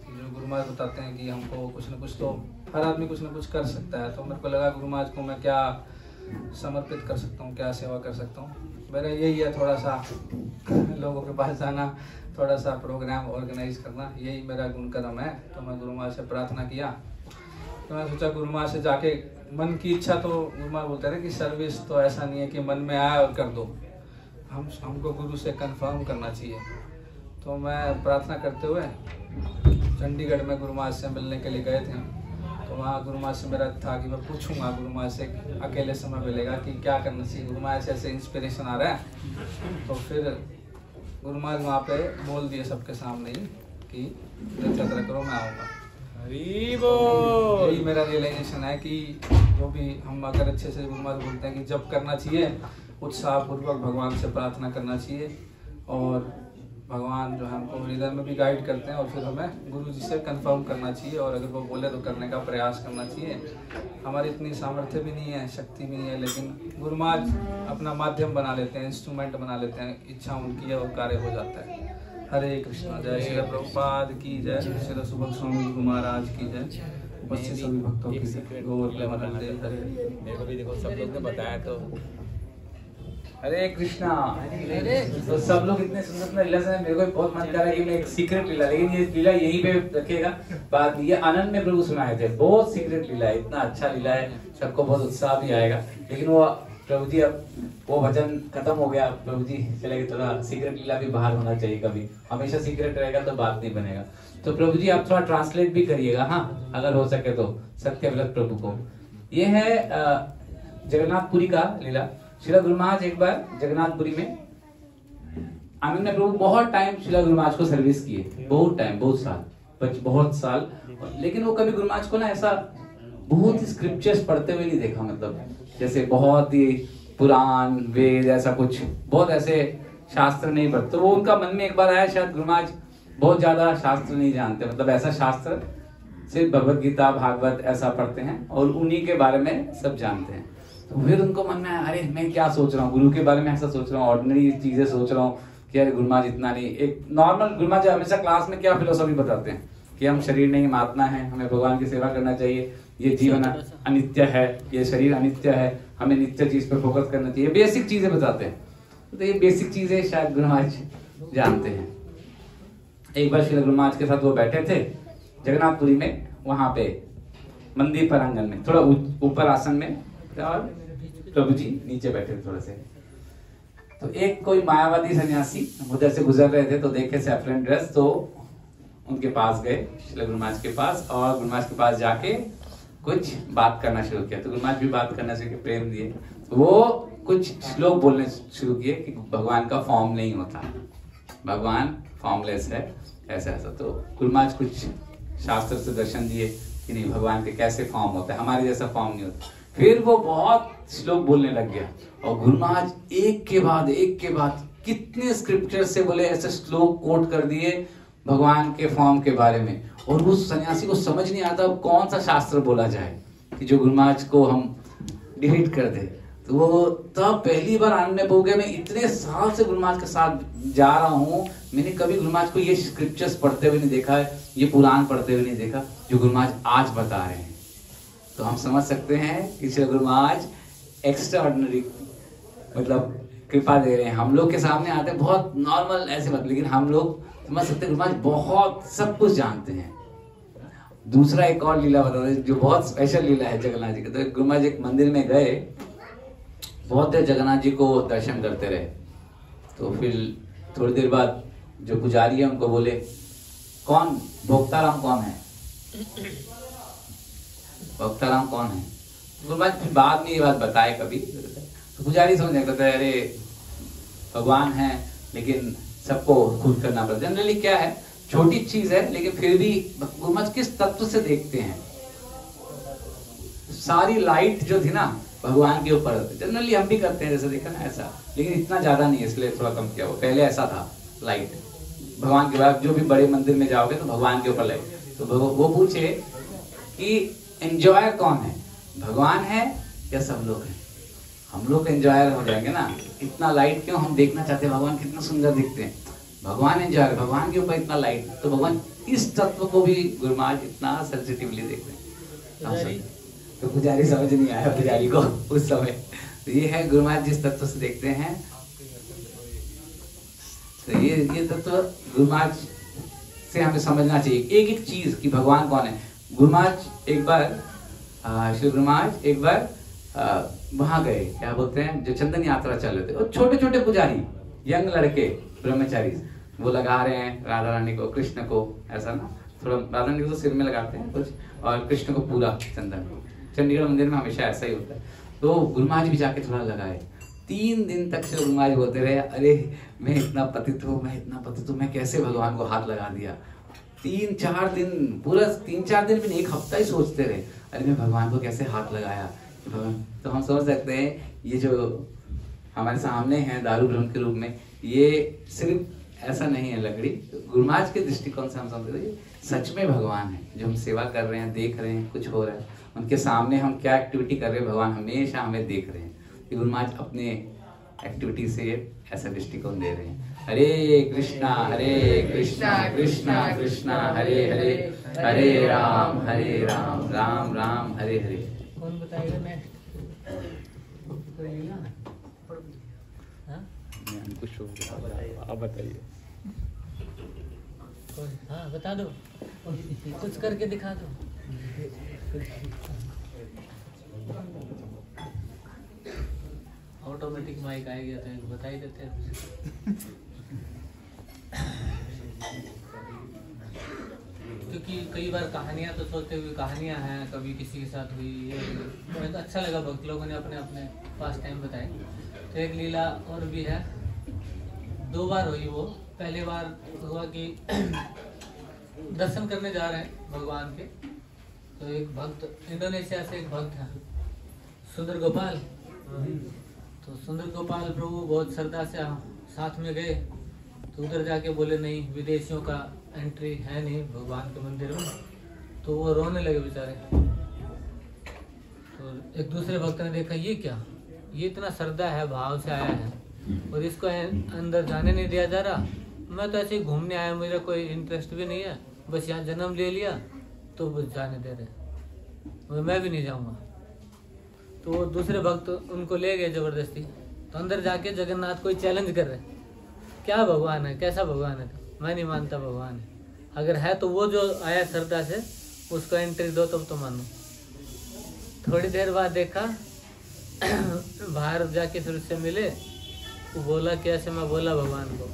[SPEAKER 10] जो गुरु महाराज बताते हैं कि हमको कुछ न कुछ तो हर आदमी कुछ न कुछ कर सकता है, तो मेरे को लगा गुरु महाराज को मैं क्या समर्पित कर सकता हूँ, क्या सेवा कर सकता हूँ। मेरा यही है, थोड़ा सा लोगों के पास जाना, थोड़ा सा प्रोग्राम ऑर्गेनाइज करना, यही मेरा गुण कर्म है। तो मैं गुरु महाराज से प्रार्थना किया, तो मैं सोचा गुरु महाराज से जाके मन की इच्छा, तो गुरु महाराज बोलते हैं कि सर्विस तो ऐसा नहीं है कि मन में आया और कर दो, हमको गुरु से कंफर्म करना चाहिए। तो मैं प्रार्थना करते हुए चंडीगढ़ में गुरु महाराज से मिलने के लिए गए थे। तो वहाँ गुरु महाराज से मेरा था कि मैं पूछूंगा गुरु महाराज से, अकेले समय मिलेगा कि क्या करना चाहिए, गुरु महाराज से ऐसे इंस्पिरेशन आ रहा है। तो फिर गुरु महाराज वहाँ पे बोल दिए सबके सामने ही कि तीर्थ यात्रा करो, मैं आऊँगा। यही मेरा रियलाइजेशन है कि जो भी हम अगर अच्छे से गुरु महाराज बोलते हैं कि जब करना चाहिए उत्साहपूर्वक भगवान से प्रार्थना करना चाहिए, और भगवान जो है हमको हृदय में भी गाइड करते हैं, और फिर हमें गुरु जी से कंफर्म करना चाहिए, और अगर वो बोले तो करने का प्रयास करना चाहिए। हमारी इतनी सामर्थ्य भी नहीं है, शक्ति भी नहीं है, लेकिन गुरु महाराज अपना माध्यम बना लेते हैं, इंस्ट्रूमेंट बना लेते हैं, इच्छा उनकी है और कार्य हो जाता है। हरे कृष्णा। जय श्री प्रभुपाद की जय, श्री सुबह स्वामी गुरु महाराज की जय, उपस्थित सभी भक्तों की जय। गौर प्रेमानंदे हरे।
[SPEAKER 8] मेरे को भी देखो सब लोग ने बताया, तो हरे कृष्णा। तो सब लोग इतने सुंदर सुंदर लीला से, मेरे को बहुत मन कर रहा है कि मैं एक सीक्रेट लीला, लेकिन ये लीला यहीं पे रखेगा। बात ये आनंद में प्रभु सुनाए थे, बहुत सीक्रेट लीला है, इतना अच्छा लीला है, सबको बहुत उत्साह भी आएगा। लेकिन वो प्रभु जी अब वो भजन खत्म हो गया, प्रभु जी चले गए, थोड़ा सीक्रेट लीला भी बाहर होना चाहिए, कभी हमेशा सीक्रेट रहेगा तो बात नहीं बनेगा। तो प्रभु जी आप थोड़ा ट्रांसलेट भी करिएगा, हाँ अगर हो सके तो, सत्यव्रत प्रभु को। ये है जगन्नाथपुरी का लीला। श्रीला गुरु महाराज एक बार जगन्नाथपुरी में, आनंद प्रभु बहुत टाइम श्रीला गुरु महाराज को सर्विस किए, बहुत टाइम, बहुत साल, लेकिन वो कभी गुरु महाराज को ना ऐसा बहुत ही स्क्रिप्चर्स पढ़ते हुए नहीं देखा, मतलब जैसे बहुत ही पुराण वेद ऐसा कुछ, बहुत ऐसे शास्त्र नहीं पढ़ते। तो वो उनका मन में एक बार आया, शायद गुरु महाराज बहुत ज्यादा शास्त्र नहीं जानते, मतलब ऐसा शास्त्र सिर्फ भगवत गीता भागवत ऐसा पढ़ते हैं और उन्हीं के बारे में सब जानते हैं। तो फिर उनको मन में आया, अरे मैं क्या सोच रहा हूँ, गुरु के बारे में ऐसा सोच रहा हूँ, ऑर्डिनरी चीजें सोच रहा हूँ कि अरे गुरु महाराज इतना नहीं। एक नॉर्मल गुरु महाराज हमेशा क्लास में क्या फिलोसॉफी बताते हैं कि हम शरीर नहीं मातना है, हमें भगवान की सेवा करना चाहिए, ये जीवन अनित्य है, ये शरीर अनित्य है, हमें नित्य चीज पर फोकस करना चाहिए, बेसिक चीजें बताते हैं। तो ये बेसिक चीजें शायद गुरु महाराज जानते हैं। एक बार श्री गुरु महाराज के साथ वो बैठे थे जगन्नाथपुरी में, वहां पे मंदिर प्रांगण में, थोड़ा ऊपर आसन में, और प्रभु जी नीचे बैठे थे थोड़े से। तो एक कोई मायावादी सन्यासी उधर से गुजर रहे थे, तो देखे सैफरन ड्रेस, तो उनके पास गए श्री गुरु महाराज के पास, और गुरु महाराज के पास जाके कुछ बात करना शुरू किया। तो गुरु महाराज भी बात करना शुरू किया, प्रेम दिए। तो वो कुछ श्लोक बोलने शुरू किए कि भगवान का फॉर्म नहीं होता, भगवान फॉर्मलेस है, ऐसा ऐसा। तो गुरु महाराज कुछ शास्त्र से दर्शन दिए कि नहीं, भगवान के कैसे फॉर्म होता है, हमारे जैसा फॉर्म नहीं होता। फिर वो बहुत श्लोक बोलने लग गया, और गुरु महाराज एक के बाद कितने स्क्रिप्चर से बोले, ऐसे श्लोक कोट कर दिए भगवान के फॉर्म के बारे में। और उस सन्यासी को समझ नहीं आता कौन सा शास्त्र बोला जाए कि जो गुरु महाराज को हम डिलीट कर दे। तो वो तब पहली बार आनंद में पहुंच गया, मैं इतने साल से गुरु महाराज के साथ जा रहा हूँ, मैंने कभी गुरु महाराज को ये स्क्रिप्चर्स पढ़ते हुए नहीं देखा है, ये पुराण पढ़ते हुए नहीं देखा जो गुरु महाराज आज बता रहे हैं। तो हम समझ सकते हैं कि श्री गुरु महाराज एक्स्ट्रा ऑर्डिनरी मतलब कृपा दे रहे हैं। हम लोग के सामने आते हैं बहुत नॉर्मल ऐसे बात, लेकिन हम लोग समझ सकते हैं गुरु महाराज बहुत सब कुछ जानते हैं। दूसरा एक और लीला बता दें जो बहुत स्पेशल लीला है जगन्नाथ जी की। तो गुरु महाराज एक मंदिर में गए, बहुत देर जगन्नाथ जी को दर्शन करते रहे। तो फिर थोड़ी देर बाद जो पुजारी है उनको बोले, कौन भोक्ताराम कौन है, भोक्ताराम कौन है। गुरु महाराज फिर बाद में ये बात बताए कभी। तो पुजारी समझ कहते हैं अरे भगवान है, लेकिन सबको खुद करना पड़ता है। जनरली क्या है, छोटी चीज है, लेकिन फिर भी गुरु महाराज किस तत्व से देखते हैं। सारी लाइट जो थी ना भगवान के ऊपर, जनरली हम भी करते हैं जैसे देखा ना ऐसा, लेकिन इतना ज्यादा नहीं है, इसलिए थोड़ा कम किया। वो पहले ऐसा था, लाइट भगवान के बाद जो भी बड़े मंदिर में जाओगे तो भगवान के ऊपर लाइट। तो वो पूछे कि एंजॉयर कौन है, भगवान है या सब लोग हैं। हम लोग एंजॉयर हो जाएंगे ना, इतना लाइट क्यों, हम देखना चाहते हैं भगवान कितना सुंदर दिखते हैं। भगवान एंजॉयर, भगवान के ऊपर इतना लाइट, तो भगवान इस तत्व को भी गुरु महाराज इतना सेंसिटिवली देख रहे हैं। तो पुजारी समझ नहीं आया पुजारी को उस समय। तो ये है गुरु महाराज जिस तत्व से देखते हैं, तो ये तत्व गुरु महाराज से हमें समझना चाहिए एक एक चीज कि भगवान कौन है। गुरु महाराज एक बार श्री गुरु महाराज एक बार वहां गए, क्या बोलते हैं, जो चंदन यात्रा चल रहे थे, और छोटे छोटे पुजारी, यंग लड़के ब्रह्मचारी, वो लगा रहे हैं राधा रानी को, कृष्ण को, ऐसा ना, थोड़ा राधा रानी को तो सिर में लगाते हैं कुछ, और कृष्ण को पूरा चंदन। चंडीगढ़ मंदिर में हमेशा ऐसा ही होता है। तो गुरु महाराज भी जाके थोड़ा लगाए। 3 दिन तक से गुरु महाराज बोलते रहे, अरे मैं इतना पतित हूँ, मैं इतना पतित हूँ, मैं कैसे भगवान को हाथ लगा दिया। 3-4 दिन, पूरा 3-4 दिन भी नहीं, 1 हफ्ता ही सोचते रहे, अरे मैं भगवान को कैसे हाथ लगाया। तो हम समझ सकते हैं ये जो हमारे सामने है दारू ब्रह्म के रूप में, ये सिर्फ ऐसा नहीं है लकड़ी। गुरु महाराज के दृष्टिकोण से हम समझते हैं सच में भगवान है, जो हम सेवा कर रहे हैं, देख रहे हैं, कुछ हो रहा है उनके सामने, हम क्या एक्टिविटी कर रहे हैं, भगवान हमेशा हमें देख रहे हैं। गुरु महाराज अपने एक्टिविटी से ऐसा दृष्टिकोण दे रहे हैं। हरे कृष्णा कृष्णा कृष्णा हरे हरे, हरे राम राम राम हरे हरे।
[SPEAKER 11] कौन बताएगा नेक्स्ट?
[SPEAKER 8] आप बताइए।
[SPEAKER 11] हाँ बता दो, कुछ करके दिखा दो। ऑटोमेटिक माइक आ गया तो बता ही देते हैं। क्योंकि कई बार कहानियां तो सोचते हुए कहानियां हैं, कभी किसी के साथ हुई, ये तो अच्छा लगा, भक्त लोगों ने अपने अपने पास टाइम बताए। तो एक लीला और भी है, 2 बार हुई वो। पहली बार हुआ कि दर्शन करने जा रहे हैं भगवान के, तो एक भक्त, इंडोनेशिया से एक भक्त है सुंदर गोपाल। तो सुंदर गोपाल प्रभु बहुत श्रद्धा से साथ में गए, तो उधर जाके बोले नहीं, विदेशियों का एंट्री है नहीं भगवान के मंदिर में। तो वो रोने लगे बेचारे। तो एक दूसरे भक्त ने देखा, ये क्या, ये इतना श्रद्धा है, भाव से आया है, और इसको अंदर जाने नहीं दिया जा रहा। मैं तो ऐसे ही घूमने आया, मेरा कोई इंटरेस्ट भी नहीं है, बस यहाँ जन्म ले लिया तो बस जाने दे रहे, मैं भी नहीं जाऊँगा। तो वो दूसरे भक्त उनको ले गए जबरदस्ती। तो अंदर जाके जगन्नाथ कोई चैलेंज कर रहे, क्या भगवान है, कैसा भगवान है? तो मैं नहीं मानता भगवान है, अगर है तो वो जो आया श्रद्धा से उसको एंट्री दो तब तो मानो। थोड़ी देर बाद देखा बाहर जाके फिर उससे मिले, वो बोला कैसे, मैं बोला भगवान को,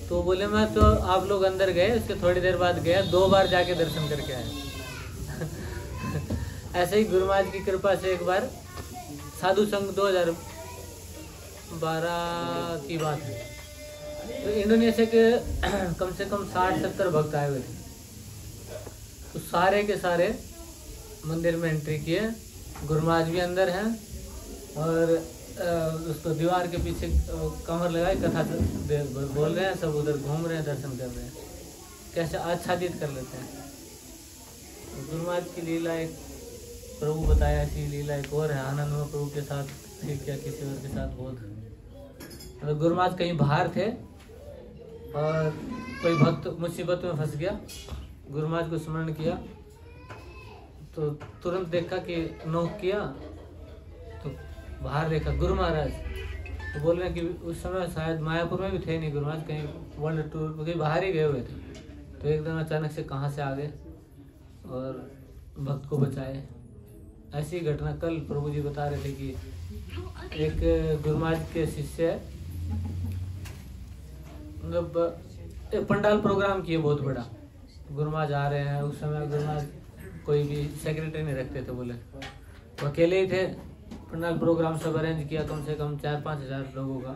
[SPEAKER 11] तो बोले मैं तो आप लोग अंदर गए, उसके थोड़ी देर बाद गया, 2 बार जाके दर्शन करके आया। ऐसे ही गुरु महाराज की कृपा से एक बार साधु संघ 2012 की बात है, तो इंडोनेशिया के कम से कम 60-70 भक्त आए हुए थे। तो सारे के सारे मंदिर में एंट्री किए, गुरु महाराज भी अंदर हैं, और उसको दीवार के पीछे कमर लगाए कथा बोल रहे हैं, सब उधर घूम रहे हैं, दर्शन कर रहे हैं, कैसे आच्छादित कर लेते हैं। गुरु महाराज की लीला एक प्रभु बताया, ऐसी लीला एक और है, आनंद में प्रभु के साथ, फिर क्या किसी और के साथ बहुत। मतलब गुरु महाराज कहीं बाहर थे और कोई भक्त मुसीबत में फंस गया, गुरु महाराज को स्मरण किया, तो तुरंत देखा कि नोक किया, तो बाहर देखा गुरु महाराज। तो बोल रहे हैं कि उस समय शायद मायापुर में भी थे नहीं गुरु महाराज, कहीं वर्ल्ड टूर कहीं बाहर ही गए हुए थे। तो एकदम अचानक से कहाँ से आ गए और भक्त को बचाए। ऐसी घटना कल प्रभु जी बता रहे थे कि एक गुरु महाराज के शिष्य है, मतलब एक पंडाल प्रोग्राम किए बहुत बड़ा, गुरु महाराज आ रहे हैं। उस समय गुरु महाराज कोई भी सेक्रेटरी नहीं रखते थे, बोले वो अकेले ही थे। पंडाल प्रोग्राम सब अरेंज किया, कम से कम 4-5 हज़ार लोगों का,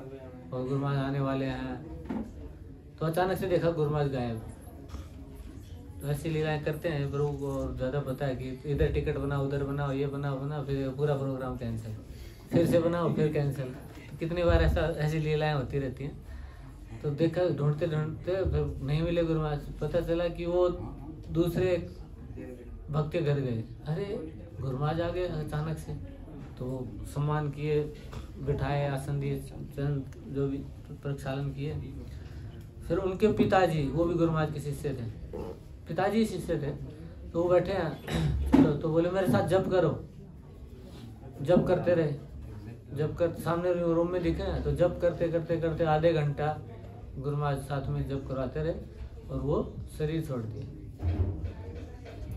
[SPEAKER 11] और गुरु महाराज आने वाले हैं। तो अचानक से देखा गुरु महाराज गायब। तो ऐसी लीलाएं करते हैं, प्रभु को ज़्यादा पता है कि इधर टिकट बनाओ, उधर बनाओ, ये बनाओ, फिर पूरा प्रोग्राम कैंसिल, फिर से बनाओ, फिर कैंसिल। तो कितनी बार ऐसी लीलाएं होती रहती हैं। तो देखा, ढूंढते ढूंढते फिर नहीं मिले गुरु महाराज। पता चला कि वो दूसरे भक्त के घर गए। अरे गुरु महाराज आ गए अचानक से। तो सम्मान किए, बिठाए, आसन दिए, चंद जो भी प्रक्षालन किए। फिर उनके पिताजी, वो भी गुरु महाराज के शिष्य थे, पिताजी शिष्य थे, तो वो बैठे हैं चलो, तो बोले मेरे साथ जप करो। जप करते रहे, जब कर सामने रूम में दिखे हैं, तो जप करते करते करते आधे घंटा गुरु महाराज साथ में जप करवाते रहे और वो शरीर छोड़ दिए।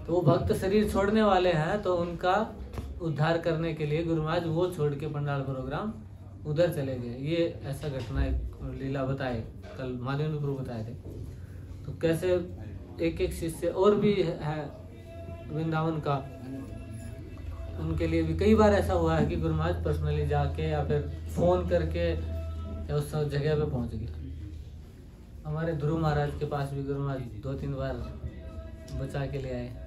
[SPEAKER 11] तो वो भक्त शरीर छोड़ने वाले हैं, तो उनका उद्धार करने के लिए गुरु महाराज वो छोड़ के पंडाल प्रोग्राम उधर चले गए। ये ऐसा घटना एक लीला बताए, कल महादेव गुरु बताए थे। तो कैसे एक एक शिष्य और भी है वृंदावन का, उनके लिए भी कई बार ऐसा हुआ है कि गुरु महाराज पर्सनली जाके या फिर फोन करके या उस जगह पे पहुंच गए। हमारे ध्रुव महाराज के पास भी गुरु महाराज 2-3 बार बचा के ले आए।